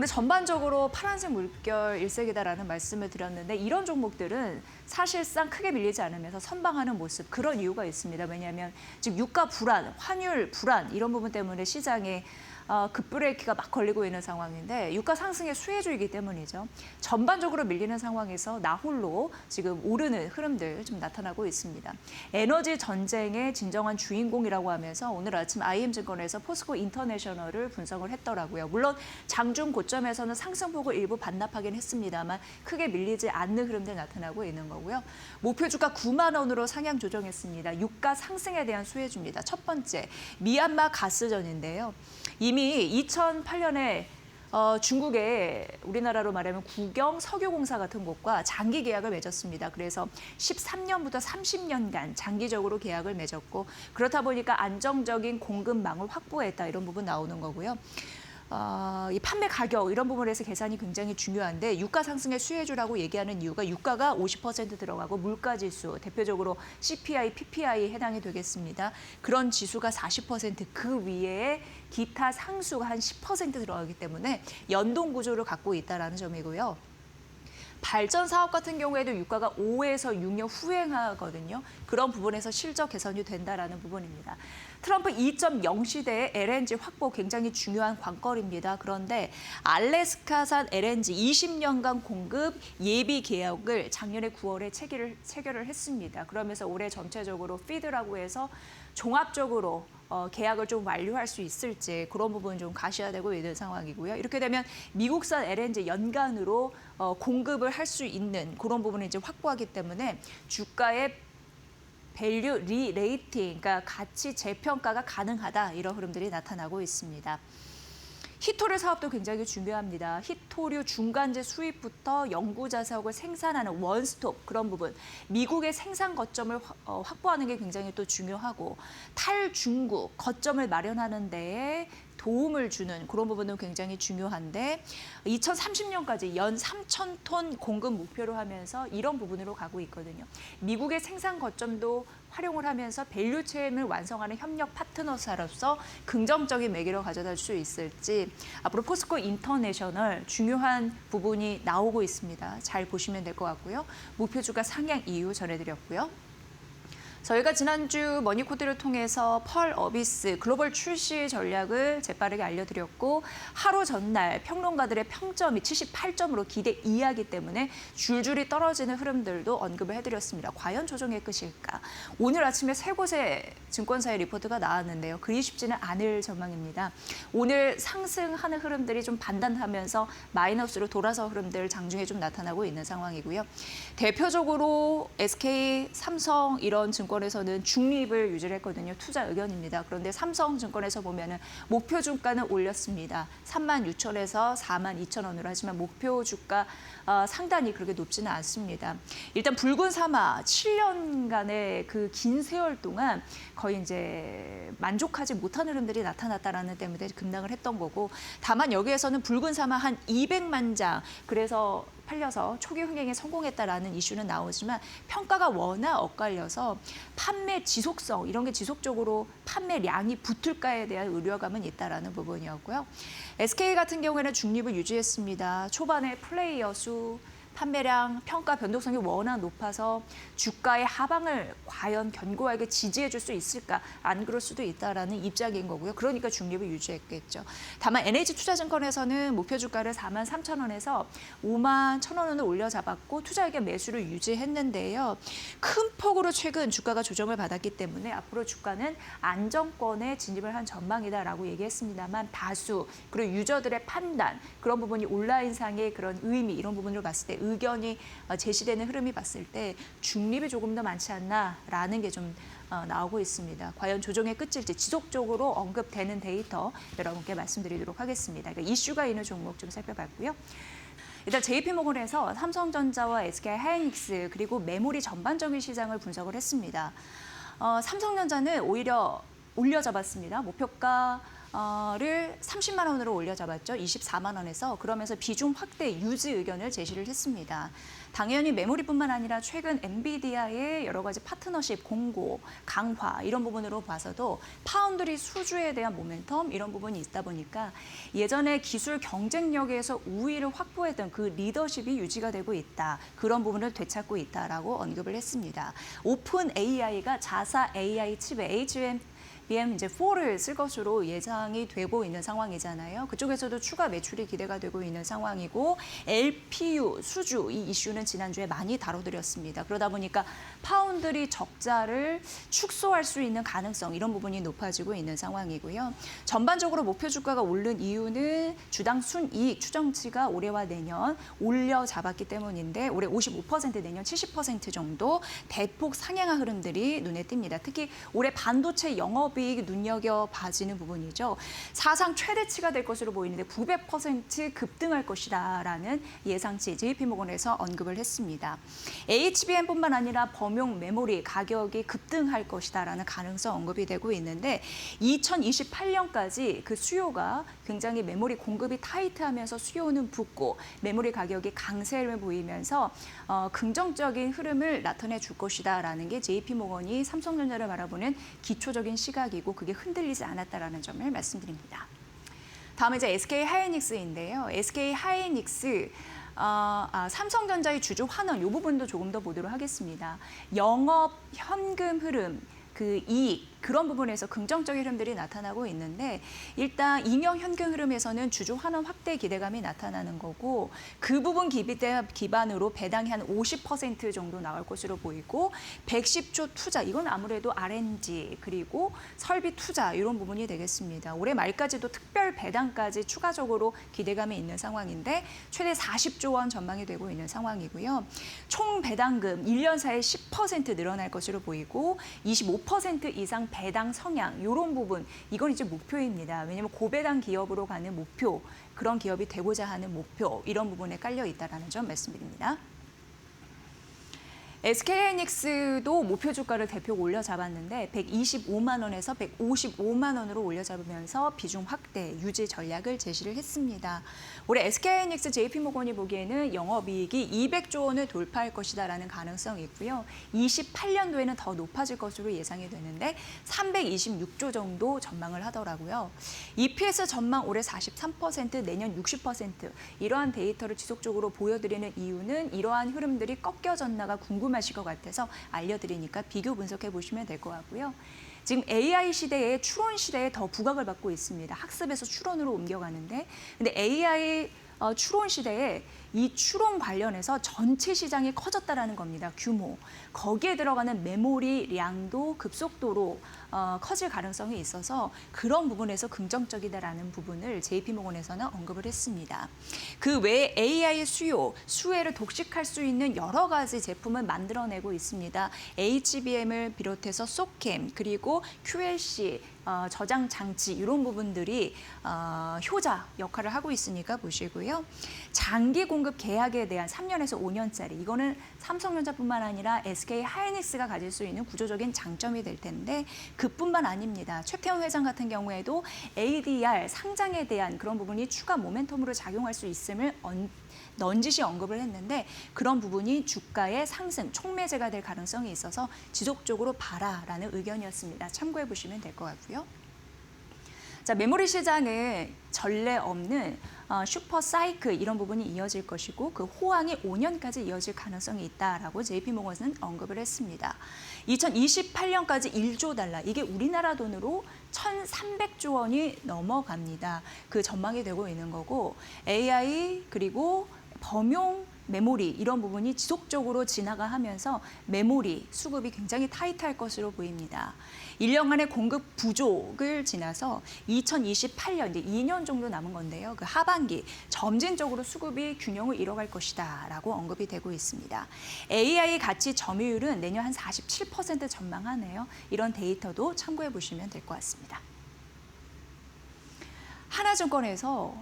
오늘 전반적으로 파란색 물결 일색이다라는 말씀을 드렸는데 이런 종목들은 사실상 크게 밀리지 않으면서 선방하는 모습 그런 이유가 있습니다. 왜냐하면 지금 유가 불안, 환율 불안 이런 부분 때문에 시장에 급브레이크가 막 걸리고 있는 상황인데 유가 상승의 수혜주이기 때문이죠. 전반적으로 밀리는 상황에서 나홀로 지금 오르는 흐름들 좀 나타나고 있습니다. 에너지 전쟁의 진정한 주인공이라고 하면서 오늘 아침 IM증권에서 포스코 인터내셔널을 분석을 했더라고요. 물론 장중 고점에서는 상승폭을 일부 반납하긴 했습니다만 크게 밀리지 않는 흐름들 나타나고 있는 거고요. 목표 주가 9만 원으로 상향 조정했습니다. 유가 상승에 대한 수혜주입니다. 첫 번째, 미얀마 가스전인데요. 이미 2008년에 중국에 우리나라로 말하면 국영 석유공사 같은 곳과 장기 계약을 맺었습니다. 그래서 13년부터 30년간 장기적으로 계약을 맺었고 그렇다 보니까 안정적인 공급망을 확보했다 이런 부분 나오는 거고요. 이 판매 가격 이런 부분에서 계산이 굉장히 중요한데 유가 상승의 수혜주라고 얘기하는 이유가 유가가 50% 들어가고 물가지수 대표적으로 CPI, PPI 해당이 되겠습니다. 그런 지수가 40% 그 위에 기타 상수가 한 10% 들어가기 때문에 연동 구조를 갖고 있다는 점이고요. 발전 사업 같은 경우에도 유가가 5에서 6년 후행하거든요. 그런 부분에서 실적 개선이 된다라는 부분입니다. 트럼프 2.0 시대의 LNG 확보 굉장히 중요한 관건입니다. 그런데 알래스카산 LNG 20년간 공급 예비 계약을 작년에 9월에 체결을 했습니다. 그러면서 올해 전체적으로 피드라고 해서 종합적으로 계약을 좀 완료할 수 있을지 그런 부분 좀 가셔야되고 있는 상황이고요. 이렇게 되면 미국산 LNG 연간으로 공급을 할 수 있는 그런 부분을 이제 확보하기 때문에 주가의 밸류 리레이팅, 그러니까 가치 재평가가 가능하다 이런 흐름들이 나타나고 있습니다. 히토류 사업도 굉장히 중요합니다. 히토류 중간재 수입부터 연구자석을 생산하는 원스톱 그런 부분. 미국의 생산 거점을 확보하는 게 굉장히 또 중요하고 탈중국 거점을 마련하는 데에 도움을 주는 그런 부분은 굉장히 중요한데 2030년까지 연 3,000톤 공급 목표로 하면서 이런 부분으로 가고 있거든요. 미국의 생산 거점도 활용을 하면서 밸류체인을 완성하는 협력 파트너사로서 긍정적인 매기로 가져다 줄 수 있을지 앞으로 포스코 인터내셔널 중요한 부분이 나오고 있습니다. 잘 보시면 될 것 같고요. 목표주가 상향 이유 전해드렸고요. 저희가 지난주 머니코드를 통해서 펄 어비스 글로벌 출시 전략을 재빠르게 알려드렸고 하루 전날 평론가들의 평점이 78점으로 기대 이하이기 때문에 줄줄이 떨어지는 흐름들도 언급을 해드렸습니다. 과연 조정의 끝일까? 오늘 아침에 세 곳의 증권사의 리포트가 나왔는데요. 그리 쉽지는 않을 전망입니다. 오늘 상승하는 흐름들이 좀 반단하면서 마이너스로 돌아서 흐름들 장중에 좀 나타나고 있는 상황이고요. 대표적으로 SK, 삼성 이런 증권에서는 중립을 유지를 했거든요. 투자 의견입니다. 그런데 삼성증권에서 보면은 목표 주가는 올렸습니다. 36,000원에서 42,000원으로 하지만 목표 주가 상단이 그렇게 높지는 않습니다. 일단 붉은 사막 7년간의 그 긴 세월 동안 거의 이제 만족하지 못하는 흐름들이 나타났다라는 때문에 급락을 했던 거고 다만 여기에서는 붉은 사막 한 200만 장 그래서 팔려서 초기 흥행에 성공했다라는 이슈는 나오지만 평가가 워낙 엇갈려서 판매 지속성 이런 게 지속적으로 판매량이 붙을까에 대한 우려감은 있다라는 부분이었고요. SK 같은 경우에는 중립을 유지했습니다. 초반에 플레이어 수 판매량, 평가 변동성이 워낙 높아서 주가의 하방을 과연 견고하게 지지해 줄 수 있을까? 안 그럴 수도 있다라는 입장인 거고요. 그러니까 중립을 유지했겠죠. 다만 NH투자증권에서는 목표 주가를 43,000원에서 51,000원을 올려 잡았고 투자의견 매수를 유지했는데요. 큰 폭으로 최근 주가가 조정을 받았기 때문에 앞으로 주가는 안정권에 진입을 한 전망이다라고 얘기했습니다만 다수 그리고 유저들의 판단 그런 부분이 온라인상의 그런 의미 이런 부분을 봤을 때 의견이 제시되는 흐름이 봤을 때 중립이 조금 더 많지 않나라는 게 좀 나오고 있습니다. 과연 조정의 끝일지 지속적으로 언급되는 데이터 여러분께 말씀드리도록 하겠습니다. 그러니까 이슈가 있는 종목 좀 살펴봤고요. 일단 JP모건에서 삼성전자와 SK하이닉스 그리고 메모리 전반적인 시장을 분석을 했습니다. 삼성전자는 오히려 올려잡았습니다. 목표가 를 30만 원으로 올려잡았죠. 24만 원에서. 그러면서 비중 확대 유지 의견을 제시를 했습니다. 당연히 메모리뿐만 아니라 최근 엔비디아의 여러 가지 파트너십 공고, 강화 이런 부분으로 봐서도 파운드리 수주에 대한 모멘텀 이런 부분이 있다 보니까 예전에 기술 경쟁력에서 우위를 확보했던 그 리더십이 유지가 되고 있다. 그런 부분을 되찾고 있다라고 언급을 했습니다. 오픈 AI가 자사 AI 칩에 HBM 이제 4를 쓸 것으로 예상이 되고 있는 상황이잖아요. 그쪽에서도 추가 매출이 기대가 되고 있는 상황이고 LPU 수주 이 이슈는 지난주에 많이 다뤄드렸습니다. 그러다 보니까 파운드리 적자를 축소할 수 있는 가능성 이런 부분이 높아지고 있는 상황이고요. 전반적으로 목표 주가가 오른 이유는 주당 순이익 추정치가 올해와 내년 올려 잡았기 때문인데 올해 55% 내년 70% 정도 대폭 상향한 흐름들이 눈에 띕니다. 특히 올해 반도체 영업이익 눈여겨봐지는 부분이죠. 사상 최대치가 될 것으로 보이는데 900% 급등할 것이다라는 예상치 JP모건에서 언급을 했습니다. HBM뿐만 아니라 범용 메모리 가격이 급등할 것이다라는 가능성 언급이 되고 있는데 2028년까지 그 수요가 굉장히 메모리 공급이 타이트하면서 수요는 붙고 메모리 가격이 강세를 보이면서 긍정적인 흐름을 나타내 줄 것이다라는 게 JP모건이 삼성전자를 바라보는 기초적인 시각이고 그게 흔들리지 않았다라는 점을 말씀드립니다. 다음에 이제 SK 하이닉스인데요. SK 하이닉스 삼성전자의 주주 환원 이 부분도 조금 더 보도록 하겠습니다. 영업 현금 흐름, 그 이익 그런 부분에서 긍정적인 흐름들이 나타나고 있는데 일단 잉여 현금 흐름에서는 주주 환원 확대 기대감이 나타나는 거고 그 부분 기반으로 배당이 한 50% 정도 나올 것으로 보이고 110조 투자 이건 아무래도 R&D 그리고 설비 투자 이런 부분이 되겠습니다. 올해 말까지도 특별 배당까지 추가적으로 기대감이 있는 상황인데 최대 40조 원 전망이 되고 있는 상황이고요. 총 배당금 1년 사이에 10% 늘어날 것으로 보이고 25% 이상 배당 성향 이런 부분 이건 이제 목표입니다. 왜냐하면 고배당 기업으로 가는 목표 그런 기업이 되고자 하는 목표 이런 부분에 깔려 있다라는 점 말씀드립니다. SK하이닉스도 목표 주가를 대폭 올려 잡았는데 125만 원에서 155만 원으로 올려 잡으면서 비중 확대 유지 전략을 제시를 했습니다. 올해 SK하이닉스 JP모건이 보기에는 영업이익이 200조 원을 돌파할 것이다라는 가능성이 있고요. 28년도에는 더 높아질 것으로 예상이 되는데 326조 정도 전망을 하더라고요. EPS 전망 올해 43% 내년 60% 이러한 데이터를 지속적으로 보여드리는 이유는 이러한 흐름들이 꺾여졌나가 궁금하실 것 같아서 알려드리니까 비교 분석해 보시면 될 것 같고요. 지금 AI 시대에 추론 시대에 더 부각을 받고 있습니다. 학습에서 추론으로 옮겨가는데 근데 AI 추론 시대에 이 추론 관련해서 전체 시장이 커졌다라는 겁니다. 규모. 거기에 들어가는 메모리량도 급속도로 커질 가능성이 있어서 그런 부분에서 긍정적이다라는 부분을 JP모건에서는 언급을 했습니다. 그 외에 AI 수혜를 독식할 수 있는 여러 가지 제품을 만들어내고 있습니다. HBM을 비롯해서 소캠 그리고 QLC 저장 장치 이런 부분들이 효자 역할을 하고 있으니까 보시고요. 장기 공급 계약에 대한 3년에서 5년짜리 이거는 삼성전자뿐만 아니라 SK 하이닉스가 가질 수 있는 구조적인 장점이 될 텐데 그뿐만 아닙니다. 최태원 회장 같은 경우에도 ADR 상장에 대한 그런 부분이 추가 모멘텀으로 작용할 수 있음을 넌지시 언급을 했는데 그런 부분이 주가의 상승, 촉매제가 될 가능성이 있어서 지속적으로 봐라라는 의견이었습니다. 참고해 보시면 될 것 같고요. 자, 메모리 시장은 전례 없는 슈퍼 사이클 이런 부분이 이어질 것이고 그 호황이 5년까지 이어질 가능성이 있다라고 JP모건은 언급을 했습니다. 2028년까지 1조 달러 이게 우리나라 돈으로 1,300조 원이 넘어갑니다. 그 전망이 되고 있는 거고 AI 그리고 범용 메모리 이런 부분이 지속적으로 진화가 하면서 메모리 수급이 굉장히 타이트할 것으로 보입니다. 1년간의 공급 부족을 지나서 2028년 이제 2년 정도 남은 건데요. 그 하반기 점진적으로 수급이 균형을 이뤄갈 것이다라고 언급이 되고 있습니다. AI 가치 점유율은 내년 한 47% 전망하네요. 이런 데이터도 참고해 보시면 될 것 같습니다. 하나증권에서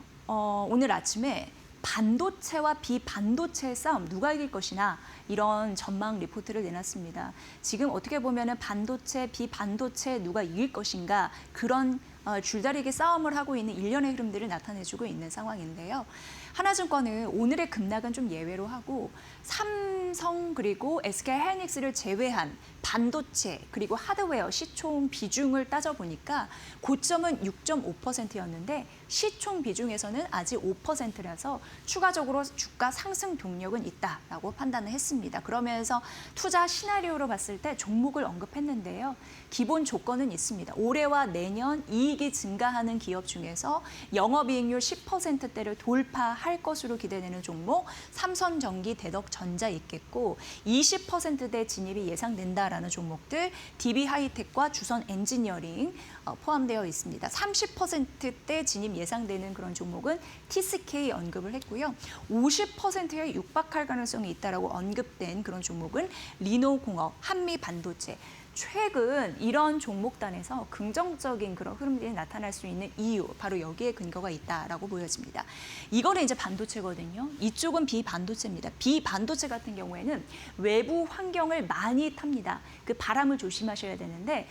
오늘 아침에 반도체와 비반도체의 싸움 누가 이길 것이나 이런 전망 리포트를 내놨습니다. 지금 어떻게 보면 반도체, 비반도체 누가 이길 것인가 그런 줄다리기 싸움을 하고 있는 일련의 흐름들을 나타내주고 있는 상황인데요. 하나증권은 오늘의 급락은 좀 예외로 하고 삼성 그리고 SK하이닉스를 제외한 반도체 그리고 하드웨어 시총 비중을 따져보니까 고점은 6.5%였는데 시총 비중에서는 아직 5%라서 추가적으로 주가 상승 동력은 있다라고 판단을 했습니다. 그러면서 투자 시나리오로 봤을 때 종목을 언급했는데요. 기본 조건은 있습니다. 올해와 내년 이익이 증가하는 기업 중에서 영업이익률 10%대를 돌파할 것으로 기대되는 종목 삼성전기, 대덕전자 있겠고 20%대 진입이 예상된다라는 종목들 DB하이텍과 주선엔지니어링 포함되어 있습니다. 30%대 진입 예상되는 그런 종목은 TSK 언급을 했고요. 50%에 육박할 가능성이 있다라고 언급된 그런 종목은 리노공업, 한미반도체. 최근 이런 종목단에서 긍정적인 그런 흐름들이 나타날 수 있는 이유, 바로 여기에 근거가 있다라고 보여집니다. 이거는 이제 반도체거든요. 이쪽은 비반도체입니다. 비반도체 같은 경우에는 외부 환경을 많이 탑니다. 그 바람을 조심하셔야 되는데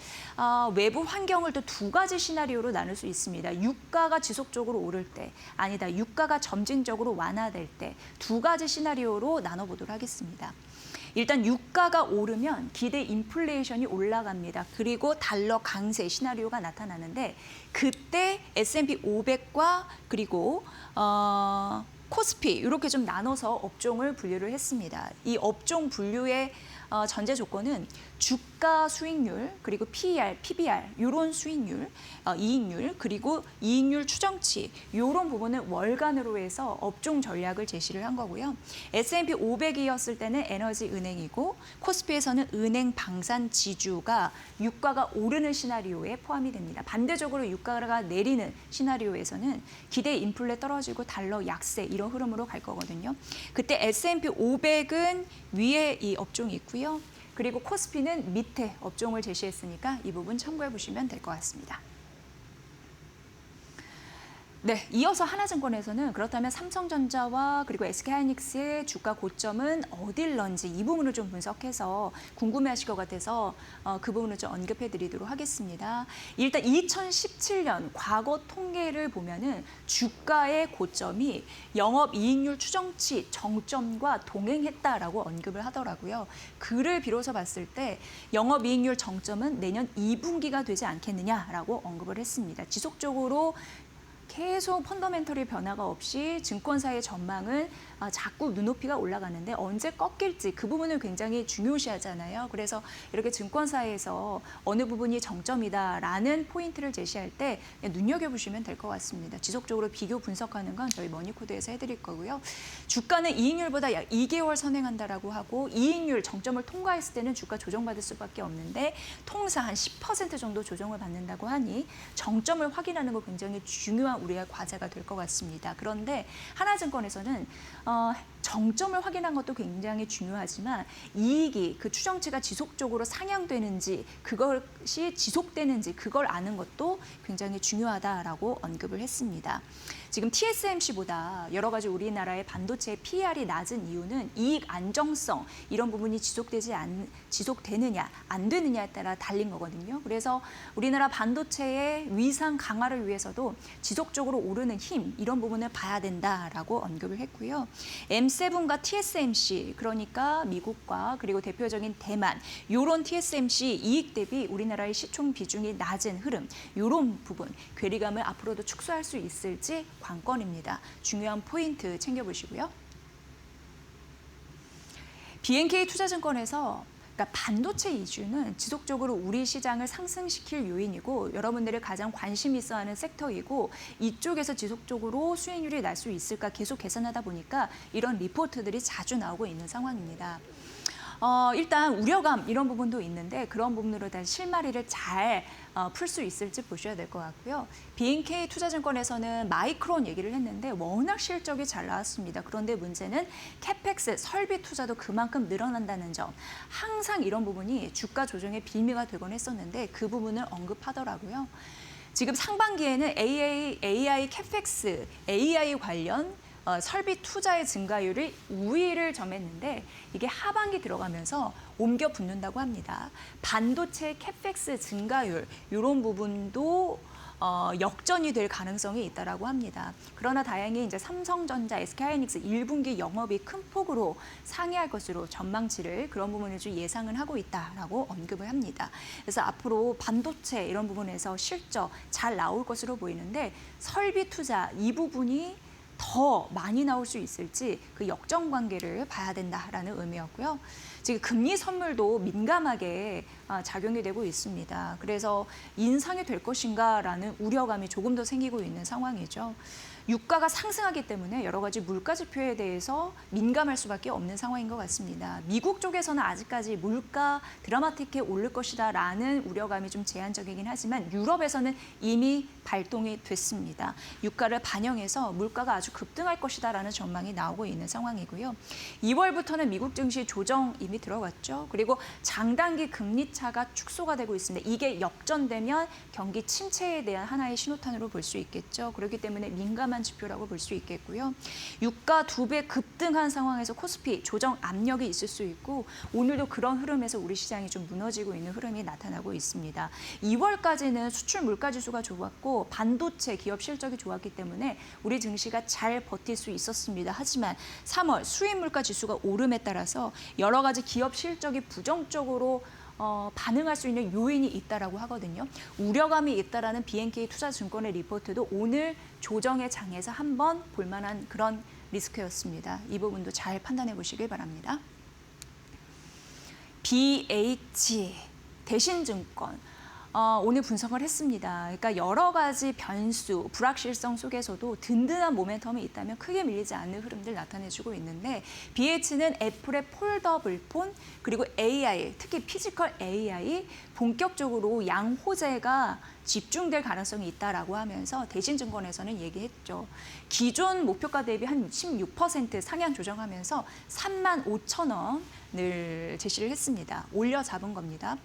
외부 환경을 또 두 가지 시나리오로 나눌 수 있습니다. 유가가 지속적으로 오를 때, 아니다, 유가가 점진적으로 완화될 때 두 가지 시나리오로 나눠보도록 하겠습니다. 일단 유가가 오르면 기대 인플레이션이 올라갑니다. 그리고 달러 강세 시나리오가 나타나는데 그때 S&P 500과 그리고 코스피 이렇게 좀 나눠서 업종을 분류를 했습니다. 이 업종 분류의 전제 조건은 주가 수익률, 그리고 PER, PBR 이런 수익률, 이익률, 그리고 이익률 추정치 이런 부분은 월간으로 해서 업종 전략을 제시를 한 거고요. S&P 500이었을 때는 에너지 은행이고 코스피에서는 은행 방산 지주가 유가가 오르는 시나리오에 포함이 됩니다. 반대적으로 유가가 내리는 시나리오에서는 기대 인플레 떨어지고 달러 약세 이런 흐름으로 갈 거거든요. 그때 S&P 500은 위에 이 업종이 있고요. 그리고 코스피는 밑에 업종을 제시했으니까 이 부분 참고해 보시면 될 것 같습니다. 네, 이어서 하나증권에서는 그렇다면 삼성전자와 그리고 SK하이닉스의 주가 고점은 어딜런지 이 부분을 좀 분석해서 궁금해하실 것 같아서 그 부분을 좀 언급해드리도록 하겠습니다. 일단 2017년 과거 통계를 보면은 주가의 고점이 영업이익률 추정치 정점과 동행했다라고 언급을 하더라고요. 그를 비로소 봤을 때 영업이익률 정점은 내년 2분기가 되지 않겠느냐라고 언급을 했습니다. 지속적으로 계속 펀더멘털의 변화가 없이 증권사의 전망은 자꾸 눈높이가 올라가는데 언제 꺾일지 그 부분을 굉장히 중요시하잖아요. 그래서 이렇게 증권사에서 어느 부분이 정점이다라는 포인트를 제시할 때 눈여겨보시면 될 것 같습니다. 지속적으로 비교 분석하는 건 저희 머니코드에서 해드릴 거고요. 주가는 이익률보다 약 2개월 선행한다라고 하고 이익률 정점을 통과했을 때는 주가 조정받을 수밖에 없는데 통상 한 10% 정도 조정을 받는다고 하니 정점을 확인하는 거 굉장히 중요한 우리의 과제가 될 것 같습니다. 그런데 하나증권에서는 정점을 확인한 것도 굉장히 중요하지만 이익이 그 추정치가 지속적으로 상향되는지 그것이 지속되는지 그걸 아는 것도 굉장히 중요하다라고 언급을 했습니다. 지금 TSMC보다 여러 가지 우리나라의 반도체 PER이 낮은 이유는 이익 안정성 이런 부분이 지속되느냐 안 되느냐에 따라 달린 거거든요. 그래서 우리나라 반도체의 위상 강화를 위해서도 지속적으로 오르는 힘 이런 부분을 봐야 된다라고 언급을 했고요. M7과 TSMC 그러니까 미국과 그리고 대표적인 대만 이런 TSMC 이익 대비 우리나라의 시총 비중이 낮은 흐름 이런 부분 괴리감을 앞으로도 축소할 수 있을지 관건입니다. 중요한 포인트 챙겨보시고요. BNK 투자증권에서 그러니까 반도체 이슈는 지속적으로 우리 시장을 상승시킬 요인이고 여러분들이 가장 관심 있어 하는 섹터이고 이쪽에서 지속적으로 수익률이 날 수 있을까 계속 계산하다 보니까 이런 리포트들이 자주 나오고 있는 상황입니다. 일단 우려감 이런 부분도 있는데 그런 부분으로 다시 실마리를 잘 풀 수 있을지 보셔야 될 것 같고요. BNK 투자증권에서는 마이크론 얘기를 했는데 워낙 실적이 잘 나왔습니다. 그런데 문제는 캐펙스 설비 투자도 그만큼 늘어난다는 점. 항상 이런 부분이 주가 조정의 빌미가 되곤 했었는데 그 부분을 언급하더라고요. 지금 상반기에는 AI 캐펙스, AI 관련 설비 투자의 증가율이 우위를 점했는데 이게 하반기 들어가면서 옮겨 붙는다고 합니다. 반도체 캐펙스 증가율 이런 부분도 역전이 될 가능성이 있다라고 합니다. 그러나 다행히 이제 삼성전자, SK하이닉스 1분기 영업이 큰 폭으로 상회할 것으로 전망치를 그런 부분을 좀 예상을 하고 있다라고 언급을 합니다. 그래서 앞으로 반도체 이런 부분에서 실적 잘 나올 것으로 보이는데 설비 투자 이 부분이 더 많이 나올 수 있을지 그 역전 관계를 봐야 된다라는 의미였고요. 지금 금리 선물도 민감하게 작용이 되고 있습니다. 그래서 인상이 될 것인가라는 우려감이 조금 더 생기고 있는 상황이죠. 유가가 상승하기 때문에 여러 가지 물가 지표에 대해서 민감할 수밖에 없는 상황인 것 같습니다. 미국 쪽에서는 아직까지 물가 드라마틱하게 오를 것이다라는 우려감이 좀 제한적이긴 하지만 유럽에서는 이미 발동이 됐습니다. 유가를 반영해서 물가가 아주 급등할 것이다라는 전망이 나오고 있는 상황이고요. 2월부터는 미국 증시 조정 이미 들어갔죠. 그리고 장단기 금리 차가 축소가 되고 있습니다. 이게 역전되면 경기 침체에 대한 하나의 신호탄으로 볼 수 있겠죠. 그렇기 때문에 민감한 지표라고 볼 수 있겠고요. 유가 2배 급등한 상황에서 코스피 조정 압력이 있을 수 있고 오늘도 그런 흐름에서 우리 시장이 좀 무너지고 있는 흐름이 나타나고 있습니다. 2월까지는 수출 물가 지수가 좋았고 반도체 기업 실적이 좋았기 때문에 우리 증시가 잘 버틸 수 있었습니다. 하지만 3월 수입 물가 지수가 오름에 따라서 여러 가지 기업 실적이 부정적으로 반응할 수 있는 요인이 있다라고 하거든요. 우려감이 있다라는 BNK 투자증권의 리포트도 오늘 조정의 장에서 한번 볼만한 그런 리스크였습니다. 이 부분도 잘 판단해 보시길 바랍니다. BH 대신증권. 오늘 분석을 했습니다. 그러니까 여러 가지 변수, 불확실성 속에서도 든든한 모멘텀이 있다면 크게 밀리지 않는 흐름들 나타내주고 있는데 BH는 애플의 폴더블 폰 그리고 AI, 특히 피지컬 AI 본격적으로 양호재가 집중될 가능성이 있다라고 하면서 대신증권에서는 얘기했죠. 기존 목표가 대비 한 16% 상향 조정하면서 35,000원을 제시를 했습니다. 올려 잡은 겁니다.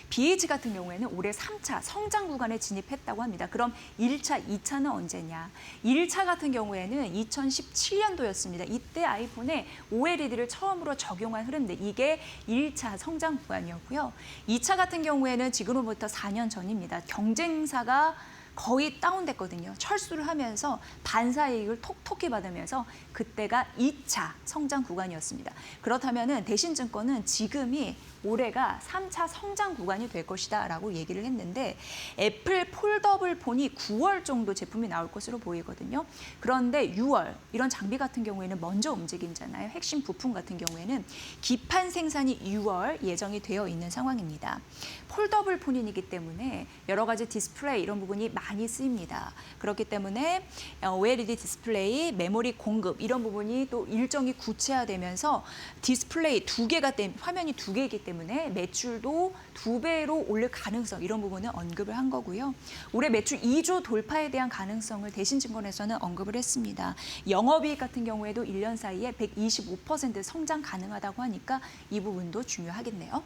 BH 같은 경우에는 올해 3차 성장 구간에 진입했다고 합니다. 그럼 1차, 2차는 언제냐? 1차 같은 경우에는 2017년도였습니다. 이때 아이폰에 OLED를 처음으로 적용한 흐름인데 이게 1차 성장 구간이었고요. 2차 같은 경우에는 지금으로부터 4년 전입니다. 경쟁사가 거의 다운됐거든요. 철수를 하면서 반사이익을 톡톡히 받으면서 그때가 2차 성장 구간이었습니다. 그렇다면 대신증권은 지금이 올해가 3차 성장 구간이 될 것이다 라고 얘기를 했는데 애플 폴더블 폰이 9월 정도 제품이 나올 것으로 보이거든요. 그런데 6월 이런 장비 같은 경우에는 먼저 움직이잖아요. 핵심 부품 같은 경우에는 기판 생산이 6월 예정이 되어 있는 상황입니다. 폴더블 폰이기 때문에 여러 가지 디스플레이 이런 부분이 많이 쓰입니다. 그렇기 때문에 OLED 디스플레이, 메모리 공급 이런 부분이 또 일정이 구체화되면서 디스플레이 2개가 화면이 2개이기 때문에 매출도 2배로 올릴 가능성 이런 부분은 언급을 한 거고요. 올해 매출 2조 돌파에 대한 가능성을 대신증권에서는 언급을 했습니다. 영업이익 같은 경우에도 1년 사이에 125% 성장 가능하다고 하니까 이 부분도 중요하겠네요.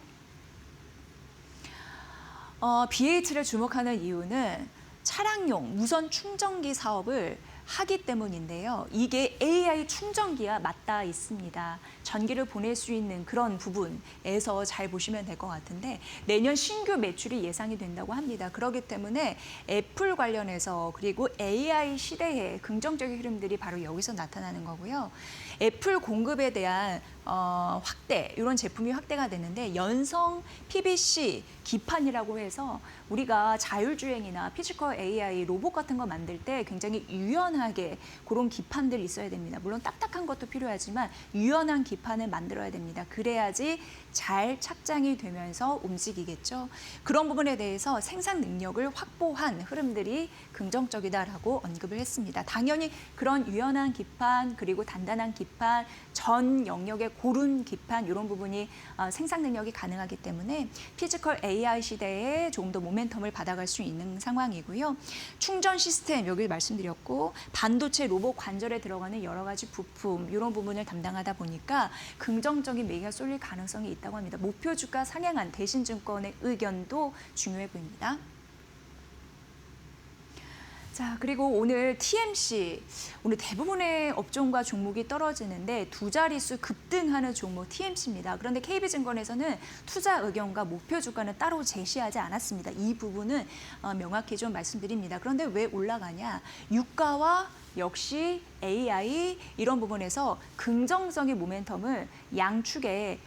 BH를 주목하는 이유는 차량용 무선 충전기 사업을 하기 때문인데요. 이게 AI 충전기와 맞닿아 있습니다. 전기를 보낼 수 있는 그런 부분에서 잘 보시면 될 것 같은데 내년 신규 매출이 예상이 된다고 합니다. 그렇기 때문에 애플 관련해서 그리고 AI 시대의 긍정적인 흐름들이 바로 여기서 나타나는 거고요. 애플 공급에 대한 확대, 이런 제품이 확대가 되는데 연성 PVC 기판이라고 해서 우리가 자율주행이나 피지컬 AI 로봇 같은 거 만들 때 굉장히 유연하게 그런 기판들이 있어야 됩니다. 물론 딱딱한 것도 필요하지만 유연한 기판을 만들어야 됩니다. 그래야지 잘 착장이 되면서 움직이겠죠. 그런 부분에 대해서 생산 능력을 확보한 흐름들이 긍정적이다라고 언급을 했습니다. 당연히 그런 유연한 기판 그리고 단단한 기판, 전 영역의 고른 기판 이런 부분이 생산 능력이 가능하기 때문에 피지컬 AI 시대에 조금 더 모멘텀을 받아갈 수 있는 상황이고요. 충전 시스템 여기 말씀드렸고 반도체 로봇 관절에 들어가는 여러 가지 부품 이런 부분을 담당하다 보니까 긍정적인 매기가 쏠릴 가능성이 있다고 합니다. 목표 주가 상향한 대신증권의 의견도 중요해 보입니다. 자, 그리고 오늘 TMC, 오늘 대부분의 업종과 종목이 떨어지는데 두 자릿수 급등하는 종목 TMC입니다. 그런데 KB증권에서는 투자 의견과 목표 주가는 따로 제시하지 않았습니다. 이 부분은 명확히 좀 말씀드립니다. 그런데 왜 올라가냐? 유가와 역시 AI 이런 부분에서 긍정적인 모멘텀을 양축에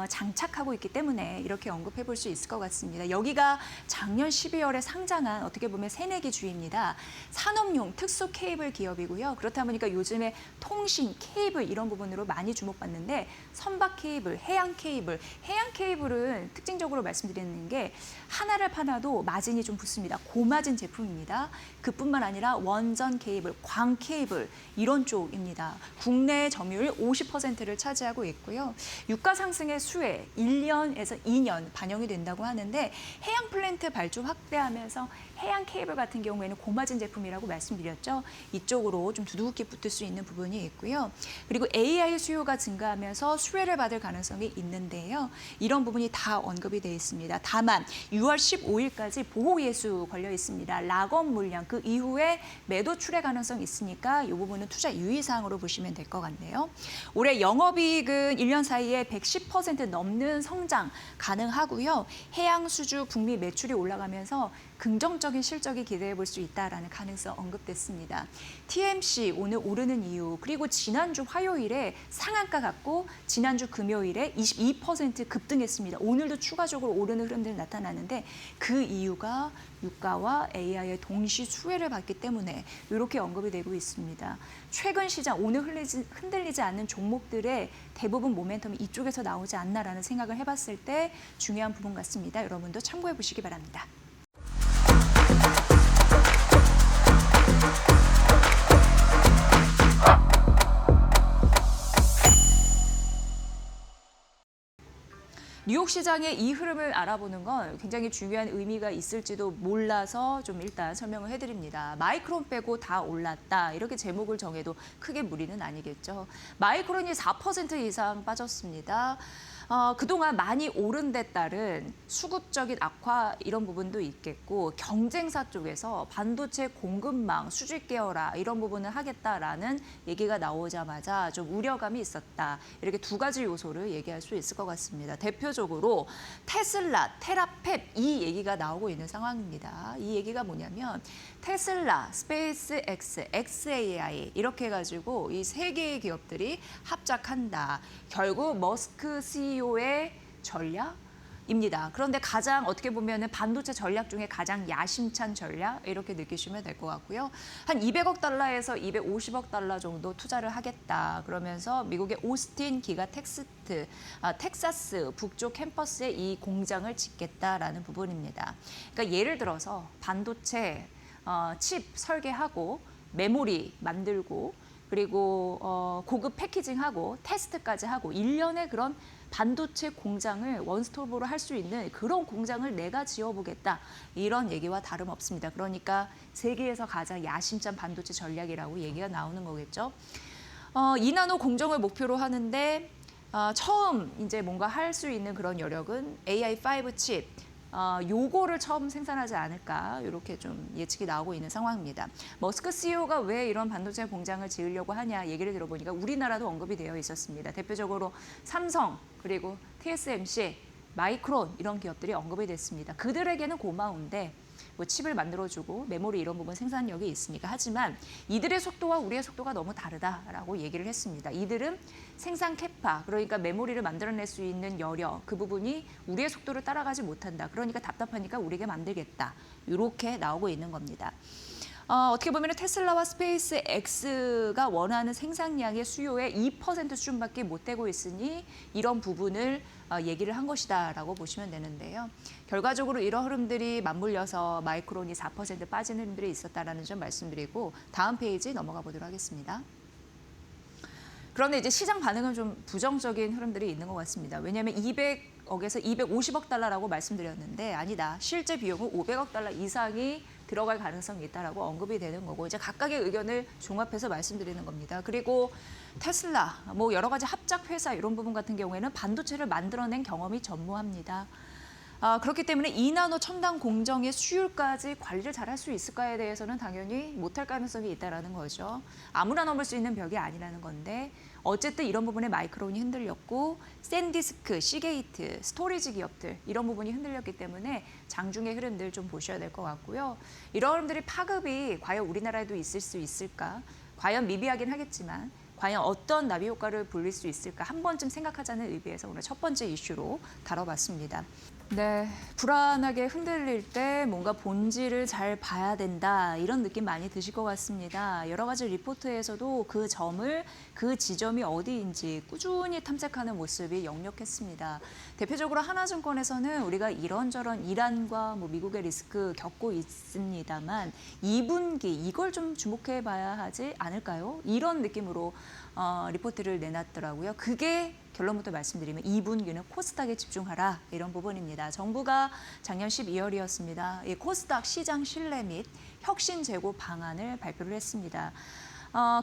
장착하고 있기 때문에 이렇게 언급해 볼 수 있을 것 같습니다. 여기가 작년 12월에 상장한 어떻게 보면 새내기 주입니다. 산업용 특수 케이블 기업이고요. 그렇다 보니까 요즘에 통신, 케이블 이런 부분으로 많이 주목받는데 선박 케이블, 해양 케이블은 특징적으로 말씀드리는 게 하나를 파놔도 마진이 좀 붙습니다. 고마진 제품입니다. 그뿐만 아니라 원전 케이블, 광 케이블 이런 쪽입니다. 국내 점유율 50%를 차지하고 있고요. 유가 상승의 수혜 1년에서 2년 반영이 된다고 하는데 해양 플랜트 발주 확대하면서 해양 케이블 같은 경우에는 고마진 제품이라고 말씀드렸죠. 이쪽으로 좀 두둑히 붙을 수 있는 부분이 있고요. 그리고 AI 수요가 증가하면서 수혜를 받을 가능성이 있는데요. 이런 부분이 다 언급이 되어 있습니다. 다만 6월 15일까지 보호 예수 걸려 있습니다. 락업 물량 그 이후에 매도 출회 가능성이 있으니까 이 부분은 투자 유의사항으로 보시면 될 것 같네요. 올해 영업이익은 1년 사이에 110% 넘는 성장 가능하고요. 해양 수주 북미 매출이 올라가면서 긍정적인 실적이 기대해 볼 수 있다라는 가능성 언급됐습니다. TMC 오늘 오르는 이유 그리고 지난주 화요일에 상한가 갔고 지난주 금요일에 22% 급등했습니다. 오늘도 추가적으로 오르는 흐름들이 나타나는데 그 이유가 유가와 AI의 동시 수혜를 받기 때문에 이렇게 언급이 되고 있습니다. 최근 시장 오늘 흔들리지 않는 종목들의 대부분 모멘텀이 이쪽에서 나오지 않나라는 생각을 해봤을 때 중요한 부분 같습니다. 여러분도 참고해 보시기 바랍니다. 뉴욕 시장의 이 흐름을 알아보는 건 굉장히 중요한 의미가 있을지도 몰라서 좀 일단 설명을 해드립니다. 마이크론 빼고 다 올랐다. 이렇게 제목을 정해도 크게 무리는 아니겠죠. 마이크론이 4% 이상 빠졌습니다. 그동안 많이 오른 데 따른 수급적인 악화 이런 부분도 있겠고 경쟁사 쪽에서 반도체 공급망 수직 깨어라 이런 부분을 하겠다라는 얘기가 나오자마자 좀 우려감이 있었다. 이렇게 두 가지 요소를 얘기할 수 있을 것 같습니다. 대표적으로 테슬라, 테라펩 이 얘기가 나오고 있는 상황입니다. 이 얘기가 뭐냐면 테슬라, 스페이스X, xAI 이렇게 해가지고 이 세 개의 기업들이 합작한다. 결국 머스크 CEO의 전략입니다. 그런데 가장 어떻게 보면은 반도체 전략 중에 가장 야심찬 전략 이렇게 느끼시면 될 것 같고요. 한 200억 달러에서 250억 달러 정도 투자를 하겠다. 그러면서 미국의 오스틴 기가 텍사스 북쪽 캠퍼스에 이 공장을 짓겠다라는 부분입니다. 그러니까 예를 들어서 반도체 칩 설계하고 메모리 만들고 그리고 고급 패키징하고 테스트까지 하고 1년의 그런 반도체 공장을 원스톱으로 할 수 있는 그런 공장을 내가 지어보겠다. 이런 얘기와 다름없습니다. 그러니까 세계에서 가장 야심찬 반도체 전략이라고 얘기가 나오는 거겠죠. 2나노 공정을 목표로 하는데 처음 이제 뭔가 할 수 있는 그런 여력은 AI5 칩. 요거를 처음 생산하지 않을까 이렇게 좀 예측이 나오고 있는 상황입니다. 머스크 CEO가 왜 이런 반도체 공장을 지으려고 하냐 얘기를 들어보니까 우리나라도 언급이 되어 있었습니다. 대표적으로 삼성 그리고 TSMC, 마이크론 이런 기업들이 언급이 됐습니다. 그들에게는 고마운데 뭐 칩을 만들어주고 메모리 이런 부분 생산력이 있으니까 하지만 이들의 속도와 우리의 속도가 너무 다르다라고 얘기를 했습니다. 이들은 생산 캐파 그러니까 메모리를 만들어낼 수 있는 여력 그 부분이 우리의 속도를 따라가지 못한다. 그러니까 답답하니까 우리가 만들겠다. 이렇게 나오고 있는 겁니다. 어떻게 보면 테슬라와 스페이스X가 원하는 생산량의 수요의 2% 수준밖에 못 되고 있으니 이런 부분을 얘기를 한 것이다라고 보시면 되는데요. 결과적으로 이런 흐름들이 맞물려서 마이크론이 4% 빠진 흐름들이 있었다라는 점 말씀드리고 다음 페이지 넘어가 보도록 하겠습니다. 그런데 이제 시장 반응은 좀 부정적인 흐름들이 있는 것 같습니다. 왜냐하면 200억에서 250억 달러라고 말씀드렸는데 아니다. 실제 비용은 500억 달러 이상이 들어갈 가능성이 있다라고 언급이 되는 거고 이제 각각의 의견을 종합해서 말씀드리는 겁니다. 그리고 테슬라, 뭐 여러 가지 합작 회사 이런 부분 같은 경우에는 반도체를 만들어낸 경험이 전무합니다. 그렇기 때문에 이나노 첨단 공정의 수율까지 관리를 잘할 수 있을까에 대해서는 당연히 못할 가능성이 있다는 거죠. 아무나 넘을 수 있는 벽이 아니라는 건데 어쨌든 이런 부분에 마이크론이 흔들렸고 샌디스크, 시게이트, 스토리지 기업들 이런 부분이 흔들렸기 때문에 장중의 흐름들 좀 보셔야 될 것 같고요. 이런 흐름들이 파급이 과연 우리나라에도 있을 수 있을까? 과연 미비하긴 하겠지만 과연 어떤 나비 효과를 불릴 수 있을까 한 번쯤 생각하자는 의미에서 오늘 첫 번째 이슈로 다뤄봤습니다. 네, 불안하게 흔들릴 때 뭔가 본질을 잘 봐야 된다 이런 느낌 많이 드실 것 같습니다. 여러 가지 리포트에서도 그 지점이 어디인지 꾸준히 탐색하는 모습이 역력했습니다. 대표적으로 하나증권에서는 우리가 이런저런 이란과 미국의 리스크 겪고 있습니다만 2분기 이걸 좀 주목해 봐야 하지 않을까요? 이런 느낌으로 리포트를 내놨더라고요. 그게 결론부터 말씀드리면 2분기는 코스닥에 집중하라 이런 부분입니다. 정부가 작년 12월이었습니다. 이 코스닥 시장 신뢰 및 혁신 제고 방안을 발표를 했습니다.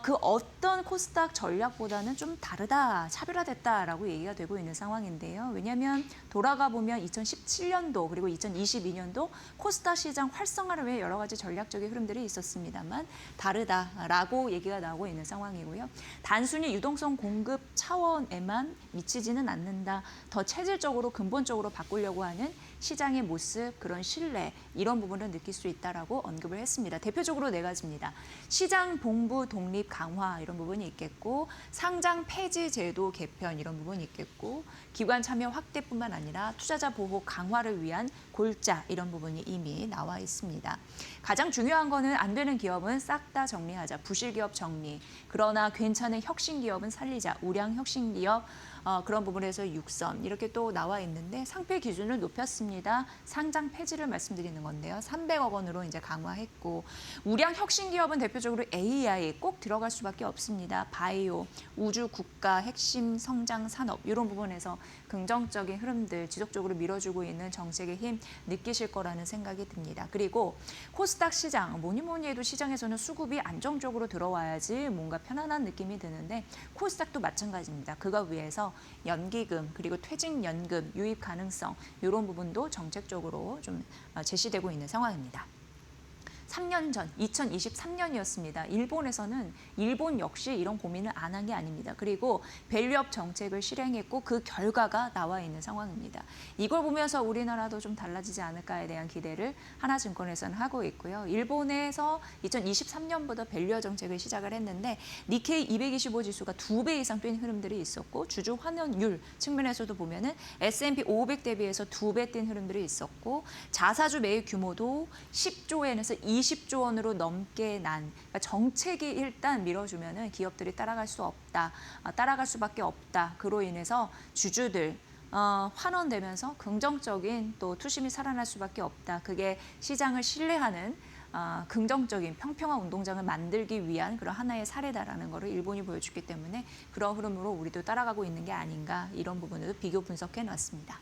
그 어떤 코스닥 전략보다는 좀 다르다, 차별화됐다라고 얘기가 되고 있는 상황인데요. 왜냐하면 돌아가 보면 2017년도 그리고 2022년도 코스닥 시장 활성화를 위해 여러 가지 전략적인 흐름들이 있었습니다만 다르다라고 얘기가 나오고 있는 상황이고요. 단순히 유동성 공급 차원에만 미치지는 않는다. 더 체질적으로 근본적으로 바꾸려고 하는 시장의 모습, 그런 신뢰 이런 부분을 느낄 수 있다라고 언급을 했습니다. 대표적으로 네 가지입니다. 시장 본부 독립 강화 이런 부분이 있겠고 상장 폐지 제도 개편 이런 부분이 있겠고 기관 참여 확대뿐만 아니라 투자자 보호 강화를 위한 골자 이런 부분이 이미 나와 있습니다. 가장 중요한 거는 안 되는 기업은 싹 다 정리하자. 부실 기업 정리. 그러나 괜찮은 혁신 기업은 살리자. 우량 혁신 기업 그런 부분에서 6선 이렇게 또 나와 있는데 상표 기준을 높였습니다. 상장 폐지를 말씀드리는 건데요. 300억 원으로 이제 강화했고 우량 혁신 기업은 대표적으로 AI 꼭 들어갈 수밖에 없습니다. 바이오, 우주 국가 핵심 성장 산업 이런 부분에서 긍정적인 흐름들 지속적으로 밀어주고 있는 정책의 힘 느끼실 거라는 생각이 듭니다. 그리고 코스닥 시장 뭐니 해도 시장에서는 수급이 안정적으로 들어와야지 뭔가 편안한 느낌이 드는데 코스닥도 마찬가지입니다. 그거 위해서 연기금 그리고 퇴직연금 유입 가능성 이런 부분도 정책적으로 좀 제시되고 있는 상황입니다. 3년 전 2023년이었습니다. 일본에서는 일본 역시 이런 고민을 안 한 게 아닙니다. 그리고 밸류업 정책을 실행했고 그 결과가 나와 있는 상황입니다. 이걸 보면서 우리나라도 좀 달라지지 않을까에 대한 기대를 하나증권에서는 하고 있고요. 일본에서 2023년부터 밸류업 정책을 시작을 했는데 니케이 225 지수가 2배 이상 뛴 흐름들이 있었고 주주 환원율 측면에서도 보면은 S&P 500 대비해서 2배 뛴 흐름들이 있었고 자사주 매입 규모도 10조 엔에서 20조 원으로 넘게 그러니까 정책이 일단 밀어주면은 기업들이 따라갈 수밖에 없다. 그로 인해서 주주들 환원되면서 긍정적인 또 투심이 살아날 수밖에 없다. 그게 시장을 신뢰하는 긍정적인 평평한 운동장을 만들기 위한 그런 하나의 사례다라는 것을 일본이 보여줬기 때문에 그런 흐름으로 우리도 따라가고 있는 게 아닌가 이런 부분을 비교 분석해 놨습니다.